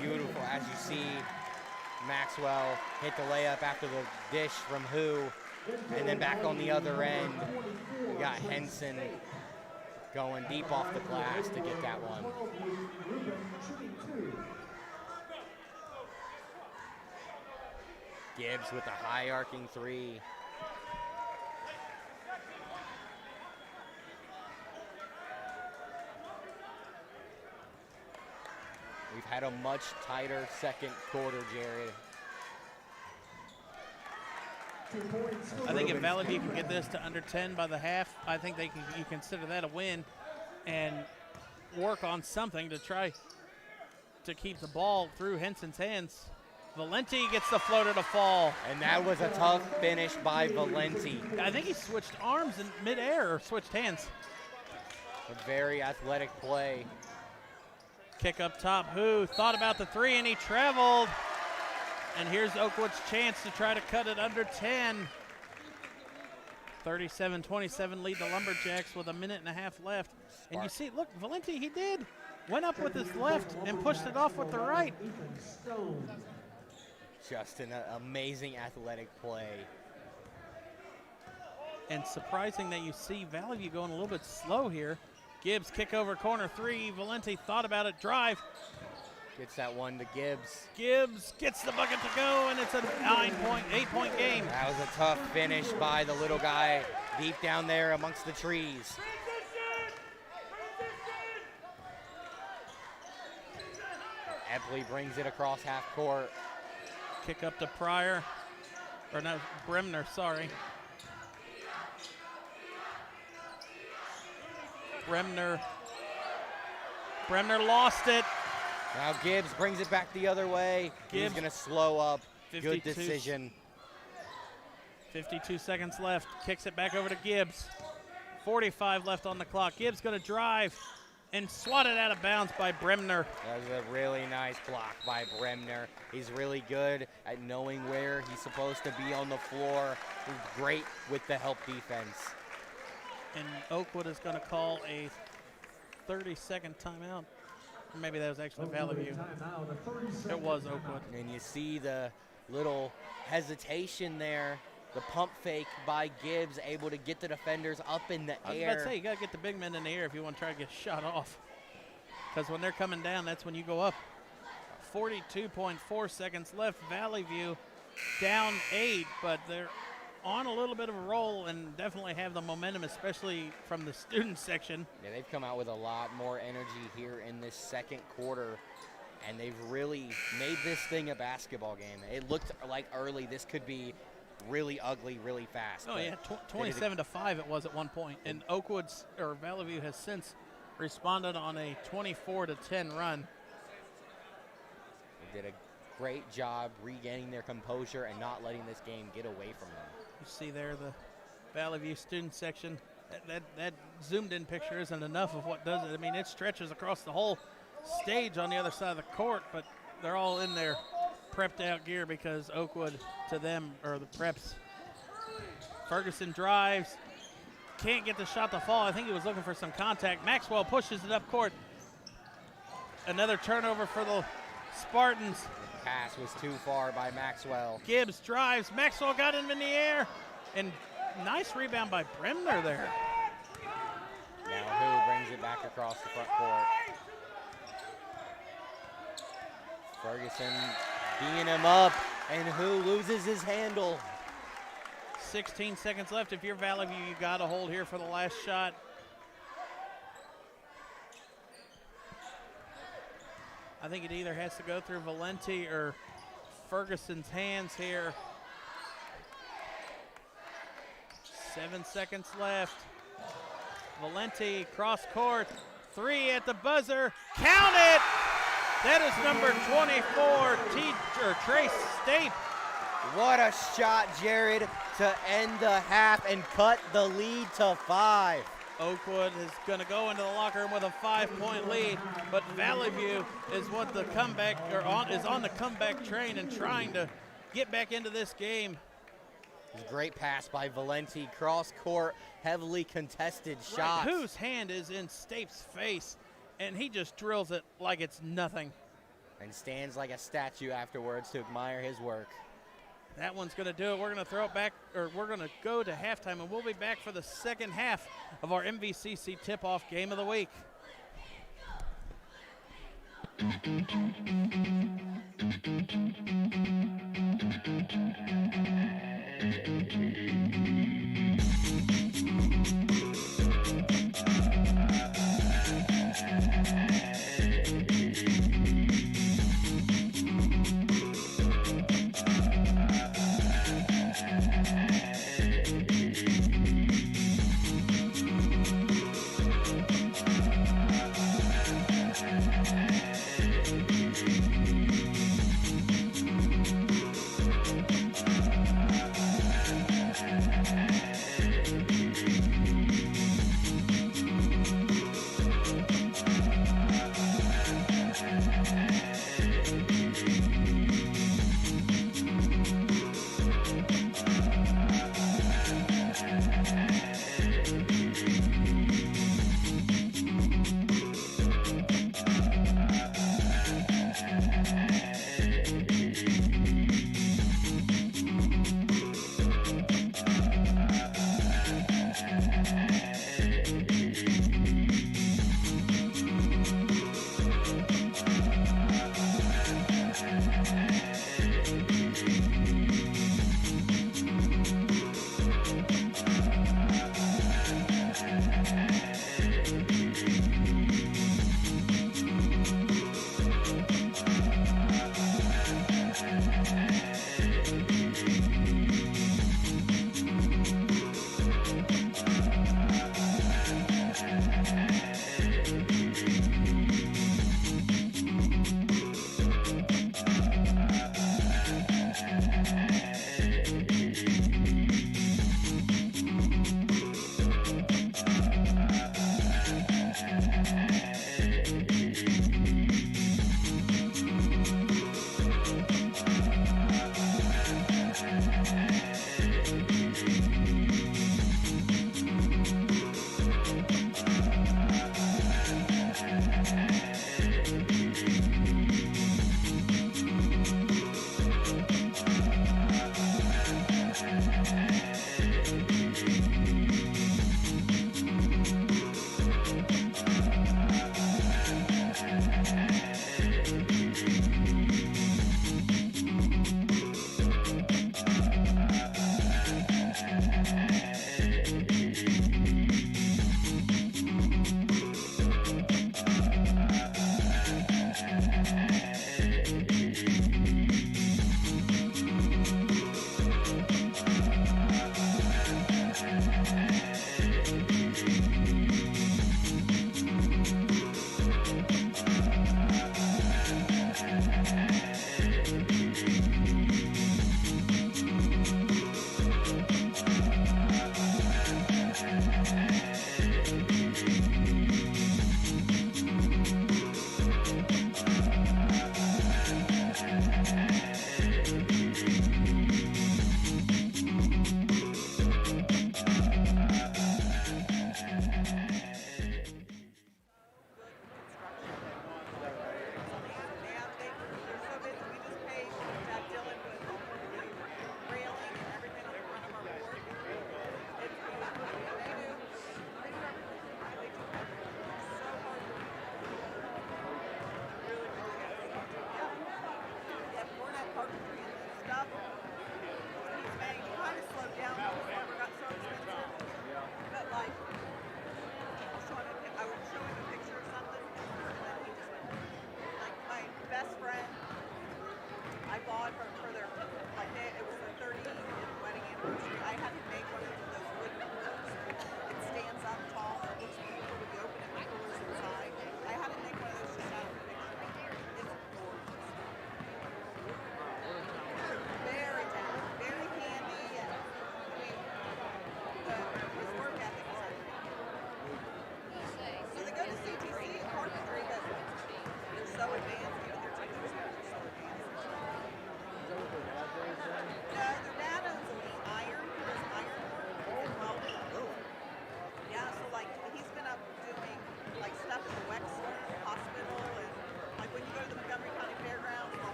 Beautiful, as you see Maxwell hit the layup after the dish from Who, and then back on the other end, we got Henson going deep off the glass to get that one. Gibbs with a high arcing three. We've had a much tighter second quarter, Jared. I think if Valley View can get this to under 10 by the half, I think you consider that a win and work on something to try to keep the ball through Henson's hands. Valenti gets the floater to fall. And that was a tough finish by Valenti. I think he switched arms in midair or switched hands. A very athletic play. Kick up top. Who thought about the three, and he traveled. And here's Oakwood's chance to try to cut it under 10. 37-27 lead the Lumberjacks with a minute and a half left. And you see, look, Valenti, he did. Went up with his left and pushed it off with the right. Just an amazing athletic play. And surprising that you see Valley View going a little bit slow here. Gibbs kick over corner three. Valenti thought about it, drive. Gets that one to Gibbs. Gibbs gets the bucket to go, and it's a 8-point game. That was a tough finish by the little guy deep down there amongst the trees. Epley brings it across half court. Kick up to Pryor, or no, Bremner, sorry. Bremner lost it. Now Gibbs brings it back the other way. He's going to slow up. 52, good decision. 52 seconds left. Kicks it back over to Gibbs. 45 left on the clock. Gibbs going to drive. and swatted out of bounds by Bremner. That was a really nice block by Bremner. He's really good at knowing where he's supposed to be on the floor. He's great with the help defense. And Oakwood is going to call a 30-second timeout. Or maybe that was actually Valley View. It was Oakwood. And you see the little hesitation there. The pump fake by Gibbs, able to get the defenders up in the I was air. about to say, you got to get the big men in the air if you want to try to get shot off. Because when they're coming down, that's when you go up. 42.4 seconds left. Valley View down 8, but they're on a little bit of a roll and definitely have the momentum, especially from the student section. Yeah, they've come out with a lot more energy here in this second quarter, and they've really made this thing a basketball game. It looked like early this could be really ugly, really fast. Oh yeah, 27-5 it was at one point, and Valley View has since responded on a 24-10 run. They did a great job regaining their composure and not letting this game get away from them. You see there the Valley View student section. That zoomed in picture isn't enough of what does it. I mean, it stretches across the whole stage on the other side of the court, but they're all in their prepped out gear because Oakwood to them are the preps. Ferguson drives, can't get the shot to fall. I think he was looking for some contact. Maxwell pushes it up court. Another turnover for the Spartans. The pass was too far by Maxwell. Gibbs drives. Maxwell got him in the air. And nice rebound by Bremner there. Now who brings it back across the front court? Ferguson being him up, and who loses his handle? 16 seconds left. If you're Valley View, you got to hold here for the last shot. I think it either has to go through Valenti or Ferguson's hands here. 7 seconds left. Valenti cross court. 3 at the buzzer. Count it! That is number 24, Trace Stape. What a shot, Jared, to end the half and cut the lead to 5. Oakwood is going to go into the locker room with a 5-point lead, but Valley View is on the comeback train and trying to get back into this game. Great pass by Valenti, cross court, heavily contested shots. Right, whose hand is in Stape's face, and he just drills it like it's nothing. And stands like a statue afterwards to admire his work. That one's going to do it. We're going to throw it back, or we're going to go to halftime, and we'll be back for the second half of our MVCC tip-off game of the week.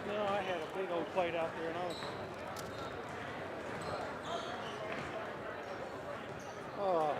No, I had a big old plate out there, and I was. Oh.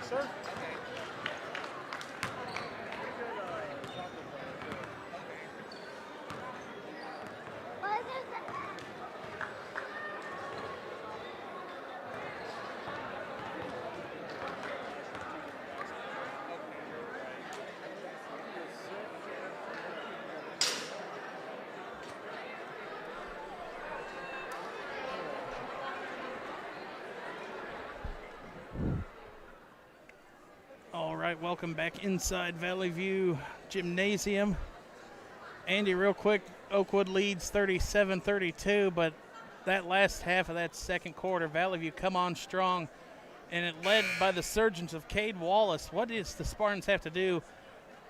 Sir? All right, welcome back inside Valley View Gymnasium. Andy, real quick, Oakwood leads 37-32, but that last half of that second quarter, Valley View come on strong, and it led by the surgence of Cade Wallace. What does the Spartans have to do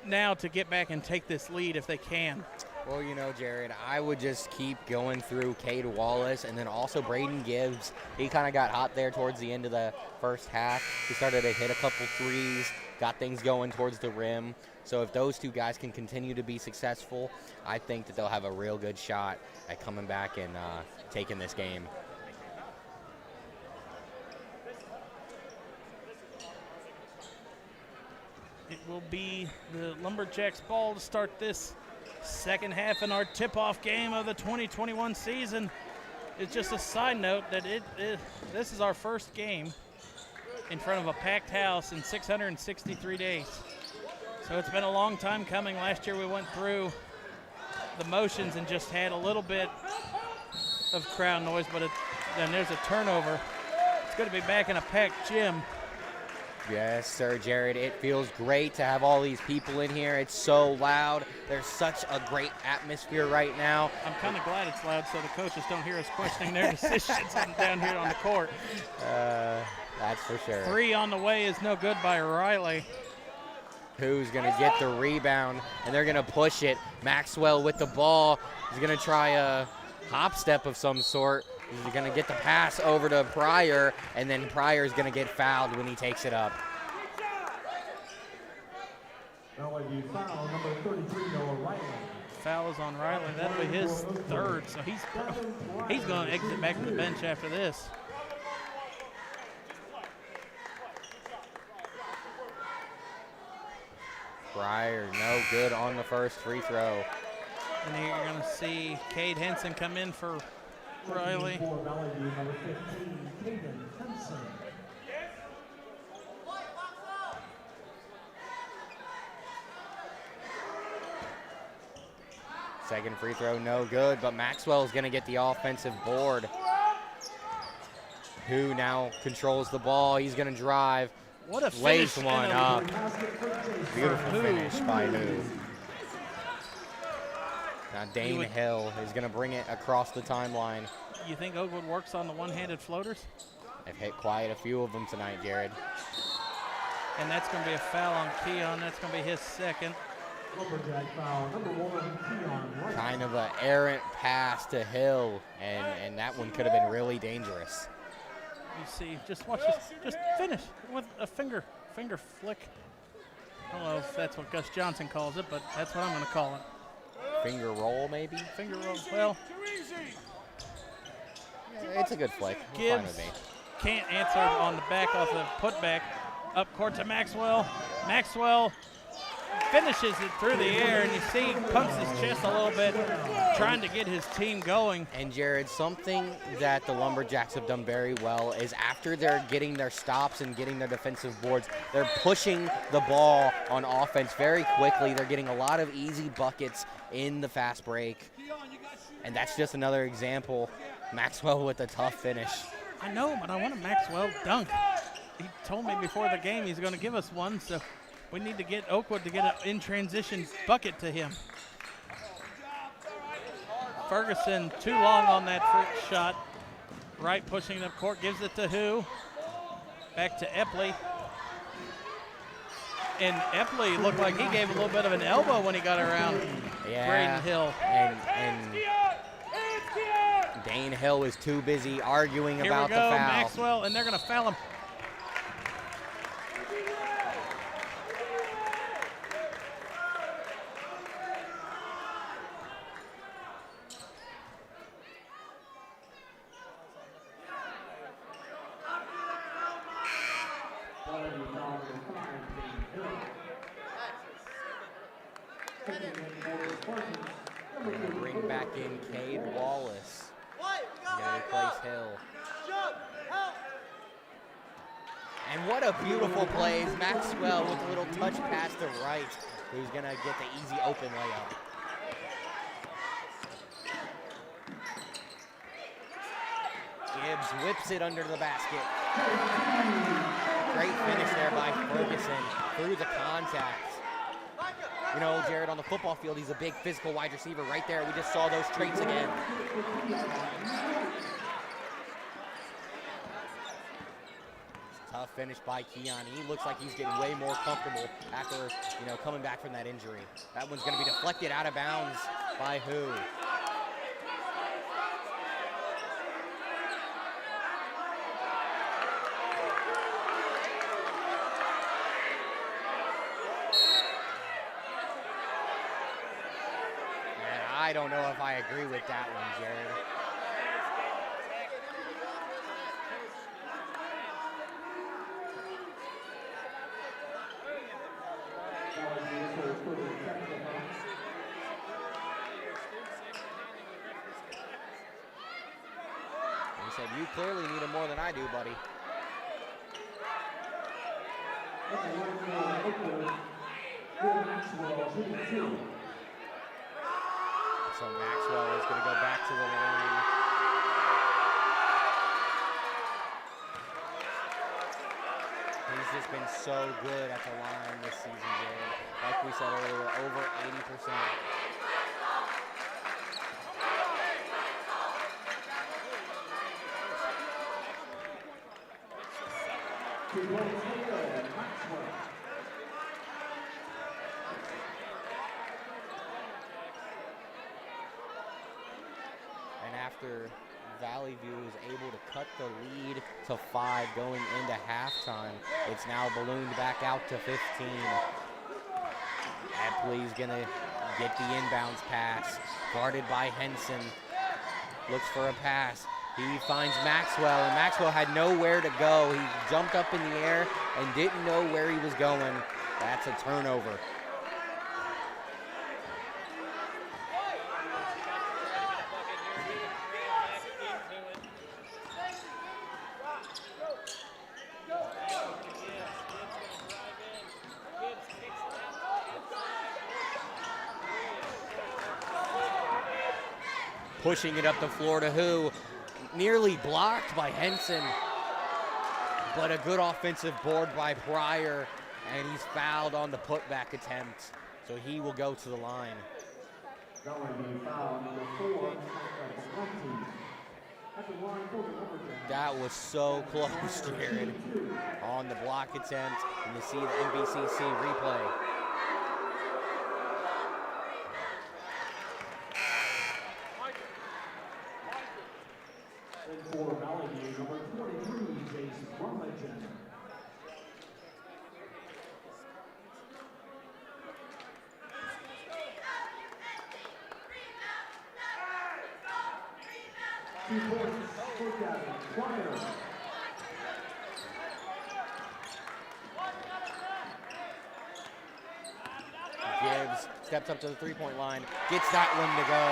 now to get back and take this lead if they can? Well, you know, Jared, I would just keep going through Cade Wallace and then also Braden Gibbs. He kind of got hot there towards the end of the first half. He started to hit a couple threes, got things going towards the rim. So if those two guys can continue to be successful, I think that they'll have a real good shot at coming back and taking this game. It will be the Lumberjacks ball to start this second half in our tip-off game of the 2021 season. It's just a side note that this is our first game in front of a packed house in 663 days. So it's been a long time coming. Last year we went through the motions and just had a little bit of crowd noise, but then there's a turnover. It's good to be back in a packed gym. Yes, sir, Jared. It feels great to have all these people in here. It's so loud. There's such a great atmosphere right now. I'm kind of glad it's loud so the coaches don't hear us questioning their decisions down here on the court. That's for sure. 3 on the way is no good by Riley. Who's going to get the rebound, and they're going to push it. Maxwell with the ball. He's going to try a hop step of some sort. He's going to get the pass over to Pryor, and then Pryor's going to get fouled when he takes it up. Foul number 33, Noah Riley. Foul is on Riley. That'll be his third, so he's going to exit back to the bench after this. Pryor, no good on the first free throw. And here you're going to see Cade Henson come in for Riley. For Valley View, number 15, Caden Henson. Second free throw, no good, but Maxwell is going to get the offensive board. Who now controls the ball? He's going to drive. What a Lays finish. one up. Beautiful finish by Who. Now Dane Hill is going to bring it across the timeline. You think Oakwood works on the one-handed floaters? They've hit quite a few of them tonight, Jared. And that's going to be a foul on Keon. That's going to be his second. Lumberjack foul, number 1, Keon Wright. Kind of an errant pass to Hill, and that one could have been really dangerous. You see, just watch this. Just finish with a finger flick. I don't know if that's what Gus Johnson calls it, but that's what I'm going to call it. Finger roll, maybe? Finger roll. Well, yeah, it's a good flick. It's fine Gibbs with me. can't answer on the back off the putback. Up court to Maxwell. Maxwell finishes it through the air, and you see he pumps his chest a little bit, trying to get his team going. And Jared, something that the Lumberjacks have done very well is after they're getting their stops and getting their defensive boards, they're pushing the ball on offense very quickly. They're getting a lot of easy buckets in the fast break. And that's just another example. Maxwell with a tough finish. I know, but I want a Maxwell dunk. He told me before the game he's going to give us one, so We need to get Oakwood to get an in-transition bucket to him. Ferguson too long on that first shot. Wright pushing it up court, gives it to who? Back to Epley. And Epley looked like he gave a little bit of an elbow when he got around Braden Hill. And Dane Hill was too busy arguing Here about we the go, foul. Maxwell, and they're going to foul him. We're going to bring back in Cade Wallace. He's going to replace Hill. And what a beautiful play. Maxwell with a little touch pass to Wright, who's going to get the easy open layup. Gibbs whips it under the basket. Great finish there by Ferguson through the contact. You know, Jared, on the football field, he's a big physical wide receiver right there. We just saw those traits again. Tough finish by Keon. He looks like he's getting way more comfortable after, you know, coming back from that injury. That one's going to be deflected out of bounds by who? I don't know if I agree with that one, Jared. He said, you clearly need him more than I do, buddy. So Maxwell is going to go back to the line. He's just been so good at the line this season, Jared. Like we said earlier, over 80%. And after Valley View was able to cut the lead to 5 going into halftime, it's now ballooned back out to 15. Epley's gonna get the inbounds pass, guarded by Henson. Looks for a pass. He finds Maxwell, and Maxwell had nowhere to go. He jumped up in the air and didn't know where he was going. That's a turnover. Pushing it up the floor to who? Nearly blocked by Henson. But a good offensive board by Pryor, and he's fouled on the putback attempt. So he will go to the line. That was so close, Jared, on the block attempt, and you see the MVCC replay. For Valley View, number 23, Jason Rummagen. Gibbs steps up to the three-point line, gets that one to go,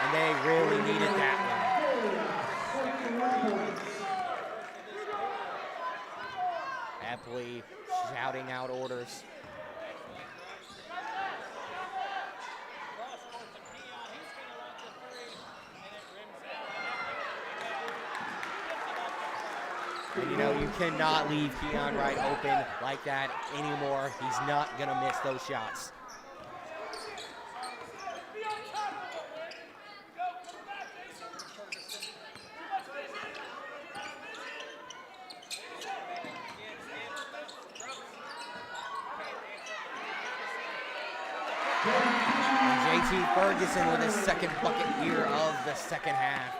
and they really needed that one. Epley shouting out orders. And, you know, you cannot leave Keon Wright open like that anymore. He's not going to miss those shots. JT Ferguson with his second bucket here of the second half.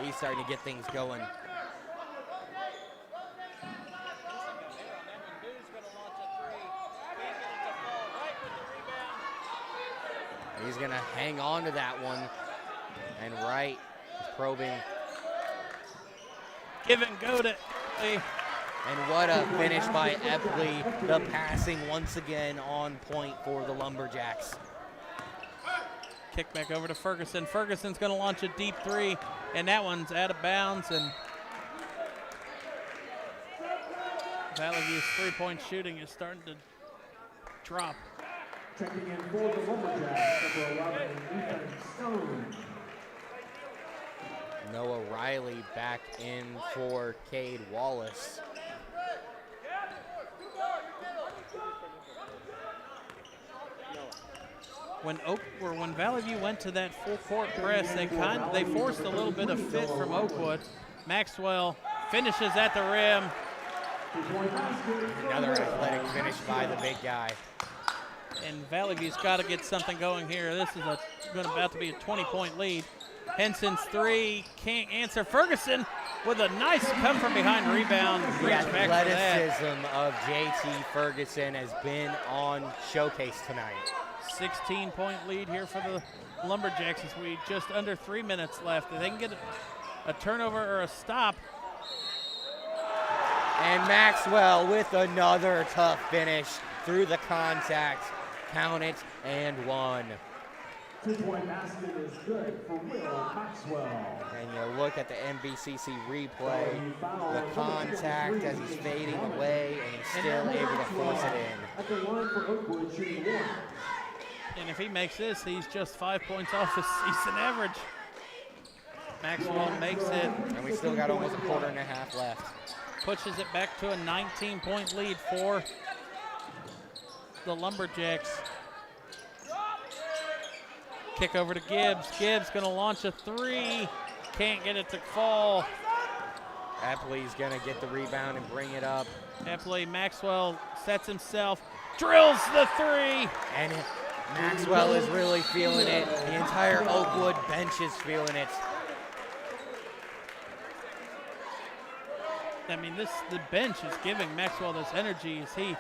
He's starting to get things going. He's going to hang on to that one. And Wright is probing. Give and go to Epley. And what a finish by Epley. The passing once again on point for the Lumberjacks. Kick back over to Ferguson. Ferguson's going to launch a deep three, and that one's out of bounds. And Valley View's three-point shooting is starting to drop. Checking in for the Lumberjacks, number 11, Ethan Stone. Noah Riley back in for Cade Wallace. When Valley View went to that full court press, they forced a little bit of fit from Oakwood. Maxwell finishes at the rim. Another athletic finish by the big guy. And Valley View's got to get something going here. This is about to be a 20-point lead. Henson's three can't answer. Ferguson with a nice come from behind rebound. The athleticism of JT Ferguson has been on showcase tonight. 16-point lead here for the Lumberjacks as we just under 3 minutes left. If they can get a turnover or a stop. And Maxwell with another tough finish through the contact. Count it and one. 2-point basket is good for Will Maxwell. And you look at the MVCC replay, the contact as he's fading away, and he's still able to force it in. At the line for Oakwood, shooting one. And if he makes this, he's just 5 points off his season average. Maxwell makes it. And we still got almost a quarter and a half left. Pushes it back to a 19-point lead for the Lumberjacks. Kick over to Gibbs. Gibbs going to launch a three. Can't get it to fall. Epley's going to get the rebound and bring it up. Epley, Maxwell sets himself, drills the three. And Maxwell is really feeling it. The entire Oakwood bench is feeling it. I mean, the bench is giving Maxwell this energy as he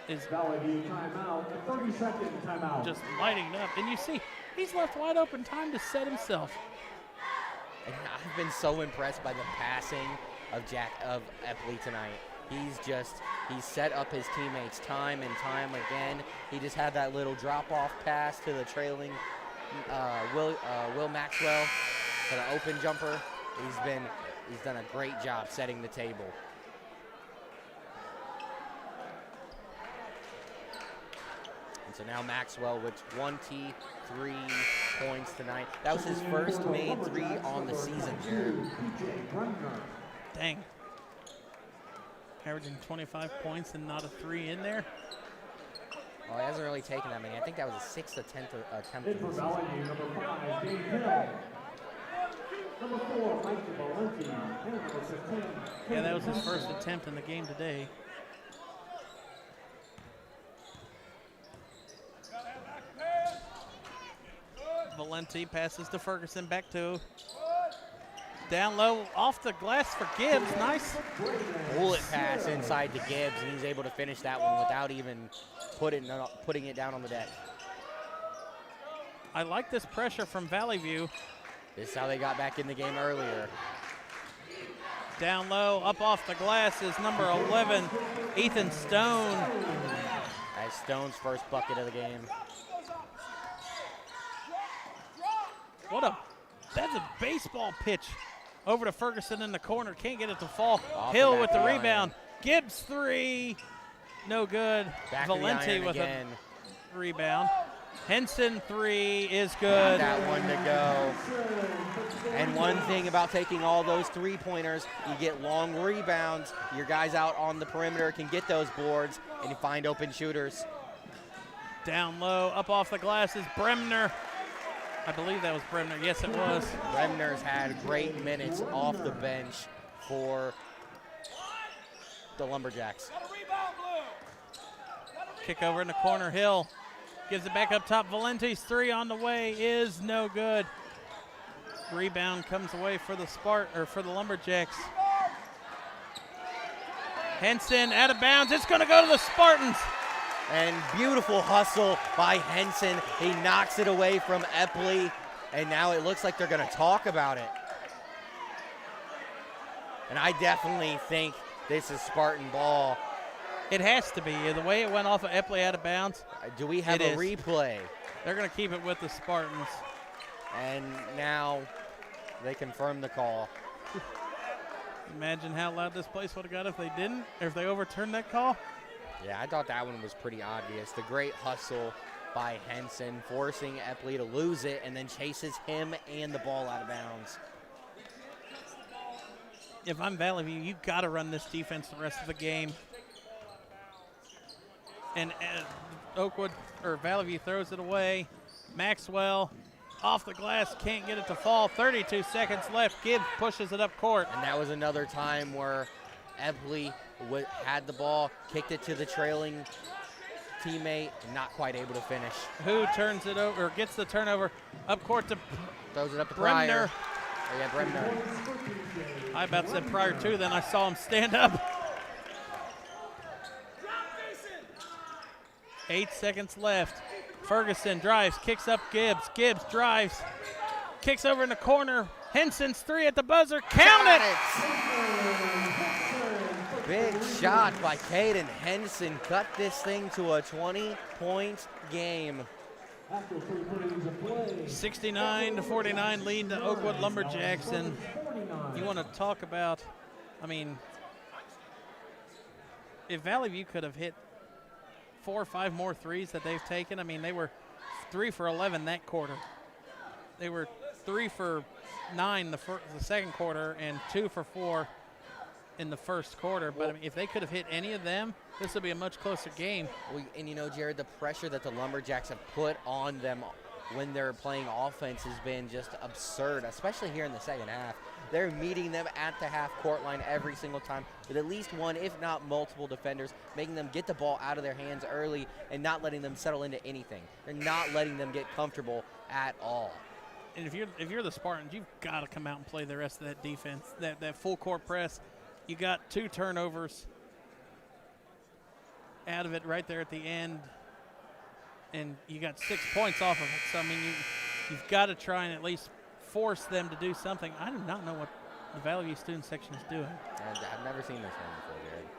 is Valley View timeout, a 30-second timeout. just lighting up. And you see, he's left wide open time to set himself. And I've been so impressed by the passing of Epley tonight. He's set up his teammates time and time again. He just had that little drop-off pass to the trailing Will Maxwell for the open jumper. He's done a great job setting the table. And so now Maxwell with 23 points tonight. That was his first made three on the season, Jared. Dang. Averaging 25 points and not a three in there. Well, he hasn't really taken that many. I think that was his 6th attempt In for Valley View, number 5, Dave Hill. Number 4, Mike Valenti. And number 15. Yeah, that was his first attempt in the game today. Valenti passes to Ferguson, back to down low, off the glass for Gibbs. Nice bullet pass inside to Gibbs, and he's able to finish that one without even putting it down on the deck. I like this pressure from Valley View. This is how they got back in the game earlier. Down low, up off the glass is number 11, Ethan Stone. That's Stone's first bucket of the game. That's a baseball pitch over to Ferguson in the corner. Can't get it to fall. Off Hill the with the back of the rebound. iron. Gibbs three. No good. Back of the Valenti iron with again. a rebound. Henson three is good. That one to go. And one thing about taking all those three-pointers, you get long rebounds. Your guys out on the perimeter can get those boards, and you find open shooters. Down low, up off the glass is Bremner. I believe that was Bremner. Yes, it was. Bremner's had great minutes off the bench for the Lumberjacks. Kick over in the corner. Hill gives it back up top. Valenti's three on the way is no good. Rebound comes away for the Lumberjacks. Henson out of bounds. It's going to go to the Spartans. And beautiful hustle by Henson. He knocks it away from Epley, and now it looks like they're going to talk about it. And I definitely think this is Spartan ball. It has to be. The way it went off of Epley out of bounds. Do we have a replay? They're going to keep it with the Spartans. And now they confirm the call. Imagine how loud this place would have got if they didn't, or if they overturned that call. Yeah, I thought that one was pretty obvious. The great hustle by Henson, forcing Epley to lose it, and then chases him and the ball out of bounds. If I'm Valley View, you've got to run this defense the rest of the game. And Oakwood, or Valley View throws it away. Maxwell off the glass, can't get it to fall. 32 seconds left. Gibbs pushes it up court. And that was another time where Epley had the ball, kicked it to the trailing teammate, not quite able to finish. Who turns it over, or gets the turnover up court to throws it up to Bremner. Pryor. Oh, yeah, Bremner. I about said Pryor too, then I saw him stand up. 8 seconds left. Ferguson drives, kicks up Gibbs. Gibbs drives, kicks over in the corner. Henson's three at the buzzer. Count it! Big shot by Caden Henson. Cut this thing to a 20-point game. 69-49 lead to Oakwood Lumberjacks. And you want to talk about, I mean, if Valley View could have hit 4 or 5 more threes that they've taken, I mean, they were 3 for 11 that quarter. They were 3 for 9 the second quarter and 2 for 4 in the first quarter. But I mean, if they could have hit any of them, this would be a much closer game. Well, and you know, Jared, the pressure that the Lumberjacks have put on them when they're playing offense has been just absurd, especially here in the second half. They're meeting them at the half-court line every single time with at least one, if not multiple defenders, making them get the ball out of their hands early and not letting them settle into anything. They're not letting them get comfortable at all. And if you're the Spartans, you've got to come out and play the rest of that defense, that full-court press. You got 2 turnovers out of it right there at the end, and you got 6 points off of it. So, I mean, you've got to try and at least force them to do something. I do not know what the Valley View student section is doing. I've never seen this one before, Jared.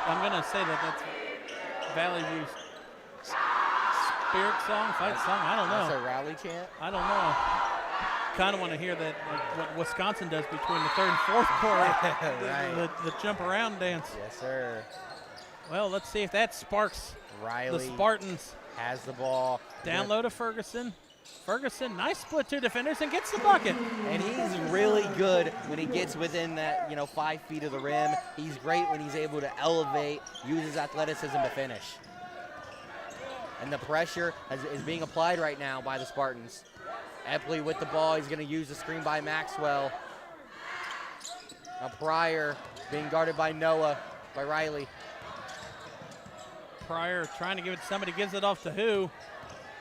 I'm going to say that's Valley View's spirit song, fight song. I don't know. That's a rally chant? I don't know. Kind of want to hear that, like what Wisconsin does between the third and fourth quarter. Right. The jump around dance. Yes, sir. Well, let's see if that sparks Riley the Spartans. has the ball. Down low to Ferguson. Ferguson, nice split 2 defenders and gets the bucket. And he's really good when he gets within that, 5 feet of the rim. He's great when he's able to elevate, use his athleticism to finish. And the pressure is being applied right now by the Spartans. Epley with the ball. He's going to use the screen by Maxwell. Now Pryor being guarded by Riley. Pryor trying to give it to somebody, gives it off to Who.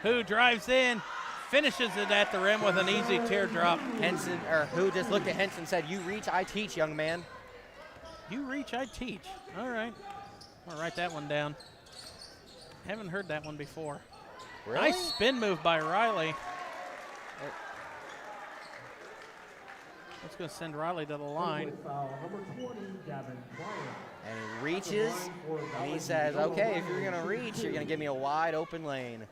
Who drives in, finishes it at the rim with an easy teardrop. Who just looked at Henson and said, "You reach, I teach, young man." You reach, I teach. All right. I'll write that one down. Haven't heard that one before. Really? Nice spin move by Riley. That's going to send Riley to the line. And he reaches, and he says, "Okay, if you're going to reach, you're going to give me a wide open lane."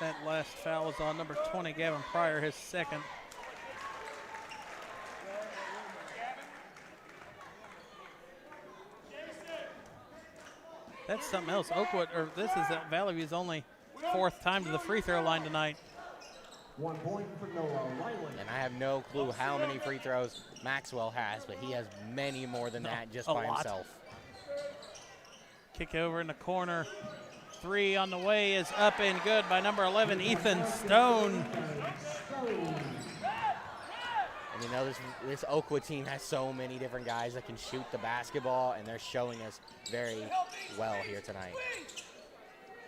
That last foul is on number 20, Gavin Pryor, his second. That's something else. Oakwood, or this is Valley View's only 4th time to the free throw line tonight. 1 point for Noah Riley. And I have no clue how many free throws Maxwell has, but he has many more than that just a by lot. himself. Kick over in the corner. 3 on the way is up and good by number 11, Ethan Stone. And you know, this Oakwood team has so many different guys that can shoot the basketball, and they're showing us very well here tonight.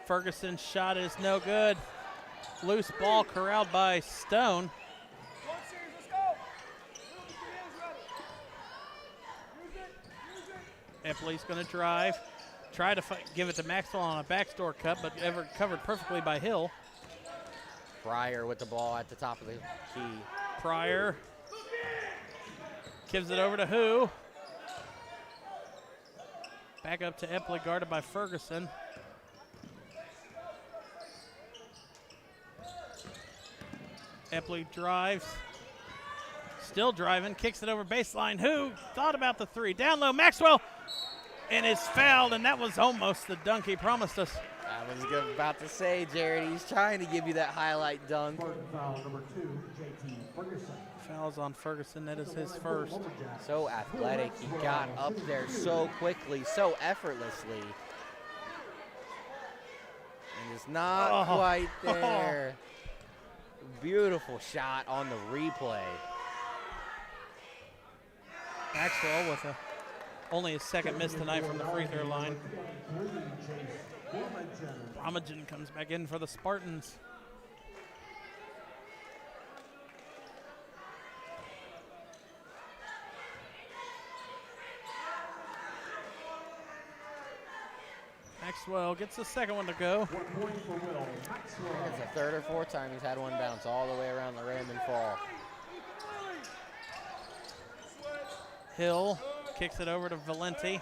Ferguson's shot is no good. Loose ball corralled by Stone. Epley's going to drive. Try to give it to Maxwell on a backdoor cut, but covered perfectly by Hill. Pryor with the ball at the top of the key. Pryor gives it over to who? Back up to Epley, guarded by Ferguson. Epley drives. Still driving, kicks it over baseline. Who thought about the 3? Down low, Maxwell, and is fouled, and that was almost the dunk he promised us. I was about to say, Jared, he's trying to give you that highlight dunk. Foul number 2, JT Ferguson. Fouls on Ferguson, that is his first. So athletic, he got up there so quickly, so effortlessly. And it's not quite there. Beautiful shot on the replay. Maxwell with only his 2nd miss tonight from the free throw line. Bromagin comes back in for the Spartans. Maxwell gets the 2nd one to go. 1 point for Will Maxwell. It's the 3rd or 4th time he's had one bounce all the way around the rim and fall. Hill kicks it over to Valenti.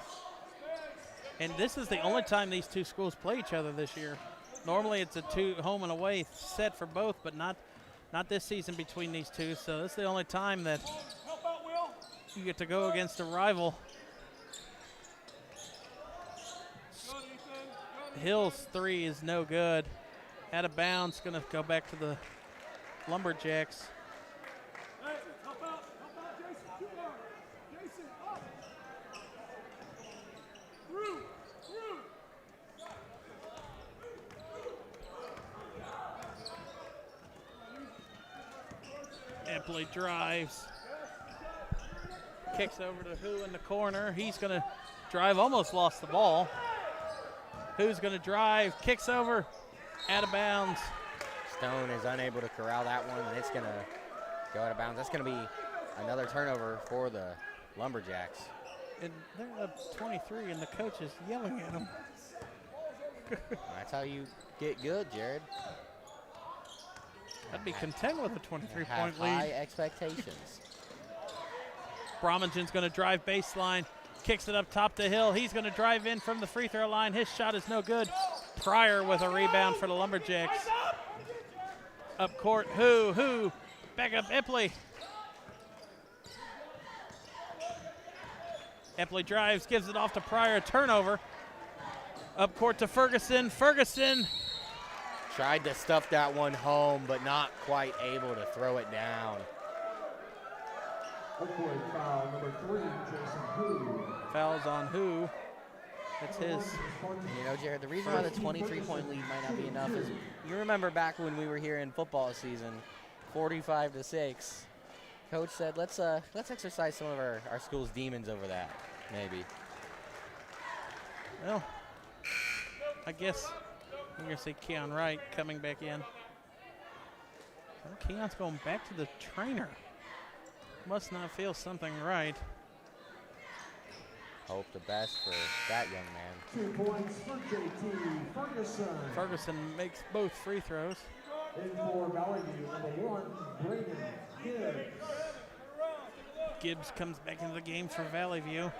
And this is the only time these two schools play each other this year. Normally it's a 2 home and away set for both, but not this season between these two. So this is the only time that you get to go against a rival. Hill's 3 is no good. Out of bounds, gonna go back to the Lumberjacks. Epley drives. Kicks over to Who in the corner. He's going to drive, almost lost the ball. Who's going to drive, kicks over, out of bounds. Stone is unable to corral that one, and it's going to go out of bounds. That's going to be another turnover for the Lumberjacks. And they're up 23, and the coach is yelling at them. That's how you get good, Jared. I'd be content with a 23-point lead. High expectations. Bromagin's going to drive baseline, kicks it up top to Hill. He's going to drive in from the free throw line. His shot is no good. Pryor with a rebound for the Lumberjacks. Up court, Who, back up Epley. Epley drives, gives it off to Pryor, turnover. Up court to Ferguson. Ferguson tried to stuff that one home, but not quite able to throw it down. Oakwood foul number 3, Jason Who. Fouls on Who. That's his. You know, Jared, the reason why the 23-point lead might not be enough is you remember back when we were here in football season, 45-6. Coach said, let's exercise some of our school's demons over that, maybe. Well, I guess we're going to see Keon Wright coming back in. Well, Keon's going back to the trainer. Must not feel something right. Hope the best for that young man. 2 points for JT Ferguson. Ferguson makes both free throws. In for Valley View, number 1, Braden Gibbs. Gibbs comes back into the game for Valley View.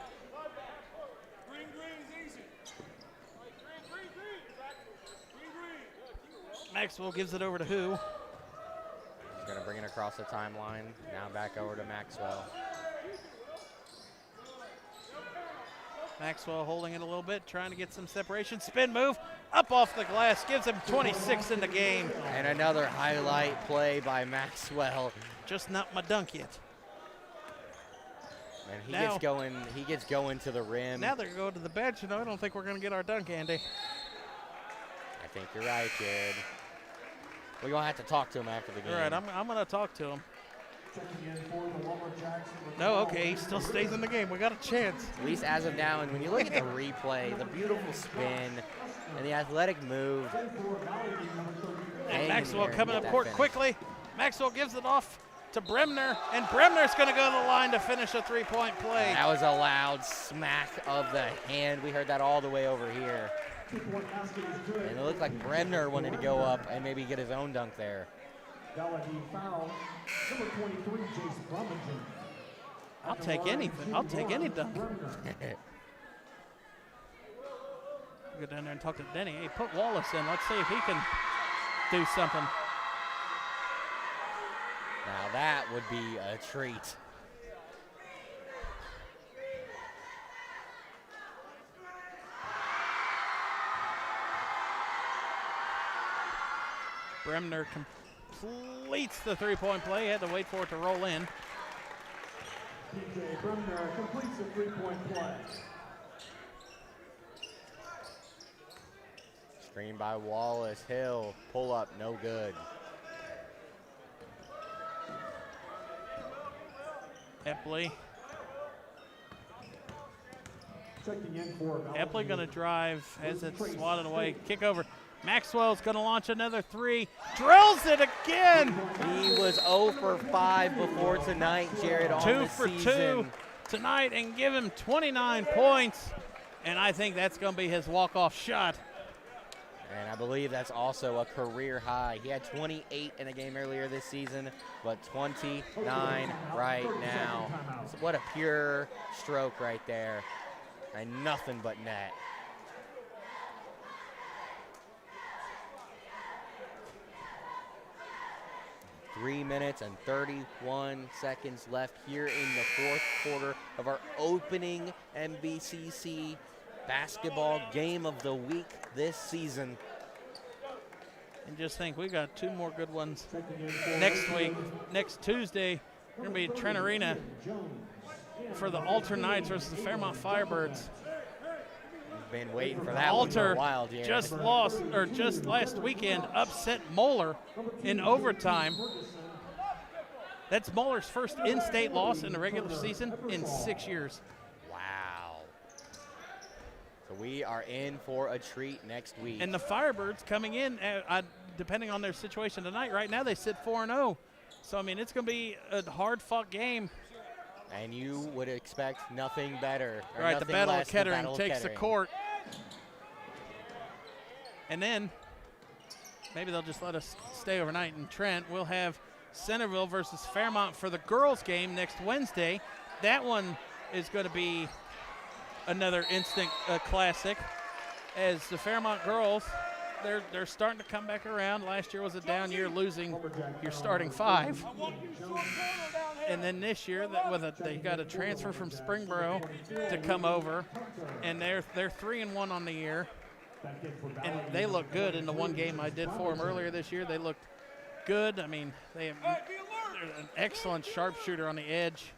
Maxwell gives it over to Who. He's going to bring it across the timeline. Now back over to Maxwell. Maxwell holding it a little bit, trying to get some separation. Spin move, up off the glass, gives him 26 in the game. And another highlight play by Maxwell. Just not my dunk yet. And he gets going to the rim. Now they're going to the bench, I don't think we're going to get our dunk, Andy. I think you're right, Jared. We're going to have to talk to him after the game. All right, I'm going to talk to him. No, okay, he still stays in the game. We got a chance. At least as of now, and when you look at the replay, the beautiful spin and the athletic move. And Maxwell coming up court quickly. Maxwell gives it off to Bremner, and Bremner's going to go to the line to finish a three-point play. That was a loud smack of the hand. We heard that all the way over here. And it looked like Bremner wanted to go up and maybe get his own dunk there. Foul. Number 23, Jace Brummingen. I'll take anything. I'll take any dunk. Go down there and talk to Denny. Hey, put Wallace in. Let's see if he can do something. Now that would be a treat. Bremner completes the three-point play. Had to wait for it to roll in. DJ Bremner completes the three-point play. Screen by Wallace. Hill. Pull up. No good. Epley. Checking in for Epley going to drive. Has it swatted away. Kick over. Maxwell's going to launch another three. Drills it again. He was 0 for 5 before tonight, Jared, on 2 the for season. 2 tonight and give him 29 points. And I think that's going to be his walk-off shot. And I believe that's also a career high. He had 28 in a game earlier this season, but 29 right now. So what a pure stroke right there. And nothing but net. Three minutes and 31 seconds left here in the fourth quarter of our opening MVCC basketball game of the week this season. And just think, we got 2 more good ones next week. Next Tuesday, we're going to be at Trent Arena for the Alter Knights versus the Fairmont Firebirds. We've been waiting for that one for a while, Jared. Just last weekend, upset Moeller in overtime. That's Moeller's first in-state loss in the regular season in 6 years. Wow. So we are in for a treat next week. And the Firebirds coming in, depending on their situation tonight, right now they sit 4-0. So, I mean, it's going to be a hard-fought game. And you would expect nothing better. Right, the Battle of Kettering takes the court. And then maybe they'll just let us stay overnight in Trent. We'll have Centerville versus Fairmont for the girls' game next Wednesday. That one is going to be another instant classic, as the Fairmont girls, they're starting to come back around. Last year was a down year, losing your starting 5. And then this year, they got a transfer from Springboro to come over, and they're 3-1 on the year. And they look good in the one game I did for them earlier this year. They looked good. I mean, they're an excellent sharpshooter on the edge.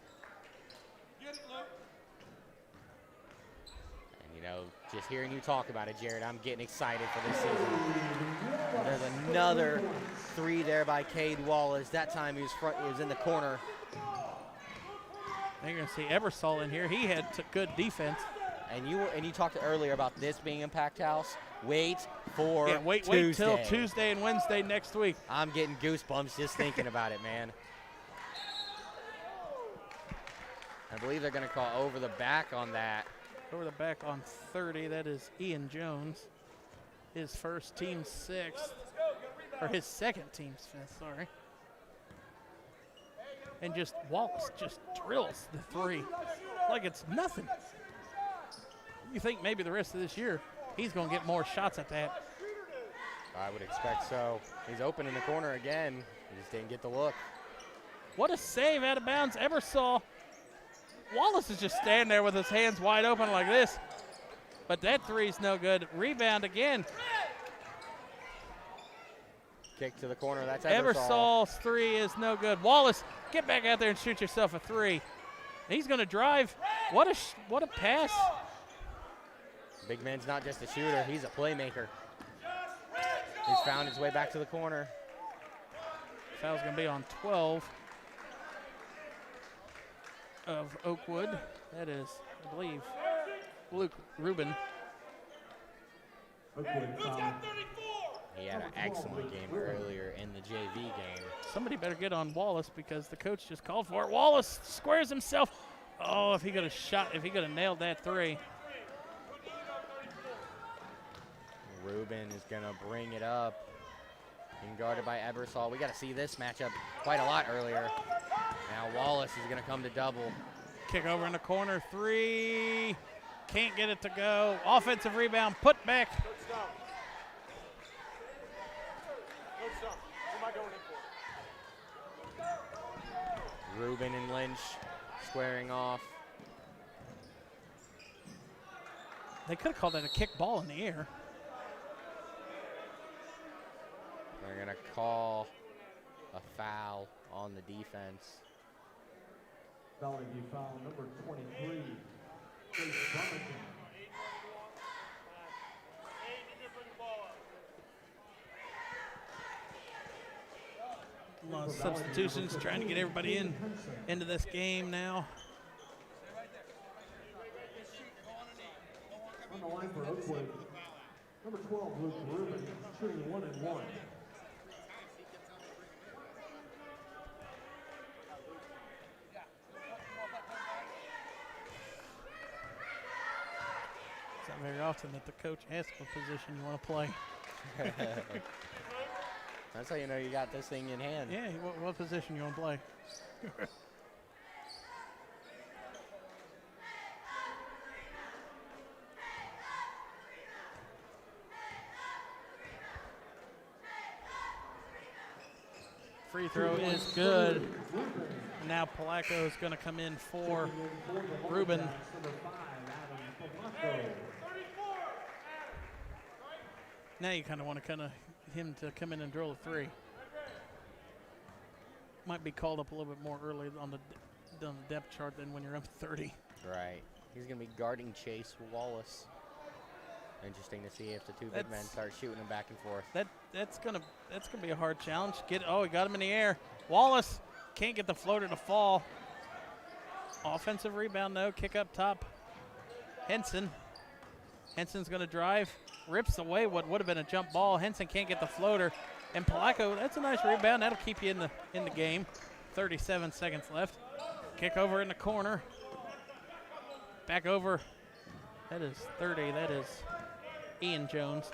And, you know, just hearing you talk about it, Jared, I'm getting excited for this season. There's another 3 there by Cade Wallace. That time he was in the corner. You're going to see Ebersol in here. He had good defense. And you talked earlier about this being in Packed House. Wait for wait till Tuesday and Wednesday next week. I'm getting goosebumps just thinking about it, man. I believe they're going to call over the back on that. Over the back on 30, that is Ian Jones. His first, team 6th, or his second, team's 5th, sorry. And just Wallace just drills the 3 like it's nothing. You think maybe the rest of this year he's going to get more shots at that. I would expect so. He's open in the corner again. He just didn't get the look. What a save out of bounds. Ebersol. Wallace is just standing there with his hands wide open like this. but that three's no good. Rebound again. Kick to the corner. That's Ebersol's three is no good. Wallace, get back out there and shoot yourself a three. He's going to drive. What a pass. Big man's not just a shooter. He's a playmaker. He's found his way back to the corner. Foul's going to be on 12 of Oakwood. That is, I believe, Luke Rubin. He had an excellent game earlier in the JV game. Somebody better get on Wallace because the coach just called for it. Wallace squares himself. Oh, if he could have nailed that three. Rubin is going to bring it up. Being guarded by Ebersol. We got to see this matchup quite a lot earlier. Now Wallace is going to come to double. Kick over in the corner, three. Can't get it to go. Offensive rebound, put back. Rubin and Lynch squaring off. They could have called that a kick ball in the air. They're going to call a foul on the defense. Valley View foul number 23. Chase Brumington. A lot of substitutions trying to get everybody into this game now. On the line for Oakwood, number 12, Luke Rubin, shooting 1 and 1. It's not very often that the coach asks what position you want to play. That's how you know you got this thing in hand. Yeah, what position you want to play? Free throw is good. And now Palaco is going to come in for Rubin. Now you kind of want him to come in and drill a three. Might be called up a little bit more early on the depth chart than when you're up 30. Right. He's going to be guarding Chase Wallace. Interesting to see if the two big men start shooting him back and forth. That's gonna be a hard challenge. He got him in the air. Wallace can't get the floater to fall. Offensive rebound though. Kick up top. Henson. Henson's gonna drive. Rips away what would have been a jump ball. Henson can't get the floater. And Palaco, that's a nice rebound. That'll keep you in the game. 37 seconds left. Kick over in the corner. Back over. That is 30. That is Ian Jones.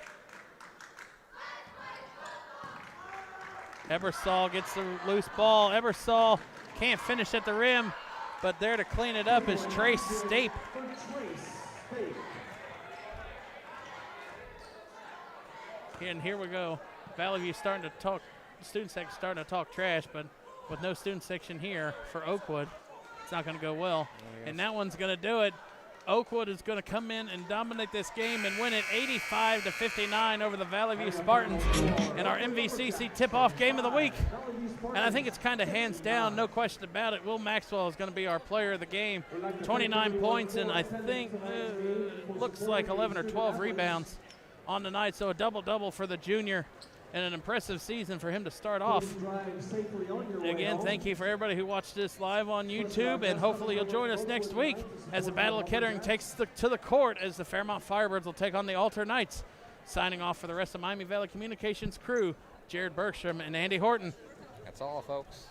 Ebersol gets the loose ball. Ebersol can't finish at the rim, but there to clean it up is Trace Stape. And here we go. Valley View starting to talk, student section starting to talk trash, but with no student section here for Oakwood, it's not going to go well. And that one's going to do it. Oakwood is going to come in and dominate this game and win it 85-59 over the Valley View Spartans in our MVCC tip-off game of the week. And I think it's kind of hands down, no question about it. Will Maxwell is going to be our player of the game. 29 points and I think looks like 11 or 12 rebounds on the night. So a double-double for the junior and an impressive season for him to start off. Again, thank you for everybody who watched this live on YouTube, and hopefully you'll join us next week as the Battle of Kettering takes to the court as the Fairmont Firebirds will take on the Alter Knights. Signing off for the rest of Miami Valley Communications crew, Jared Bergstrom and Andy Horton. That's all, folks.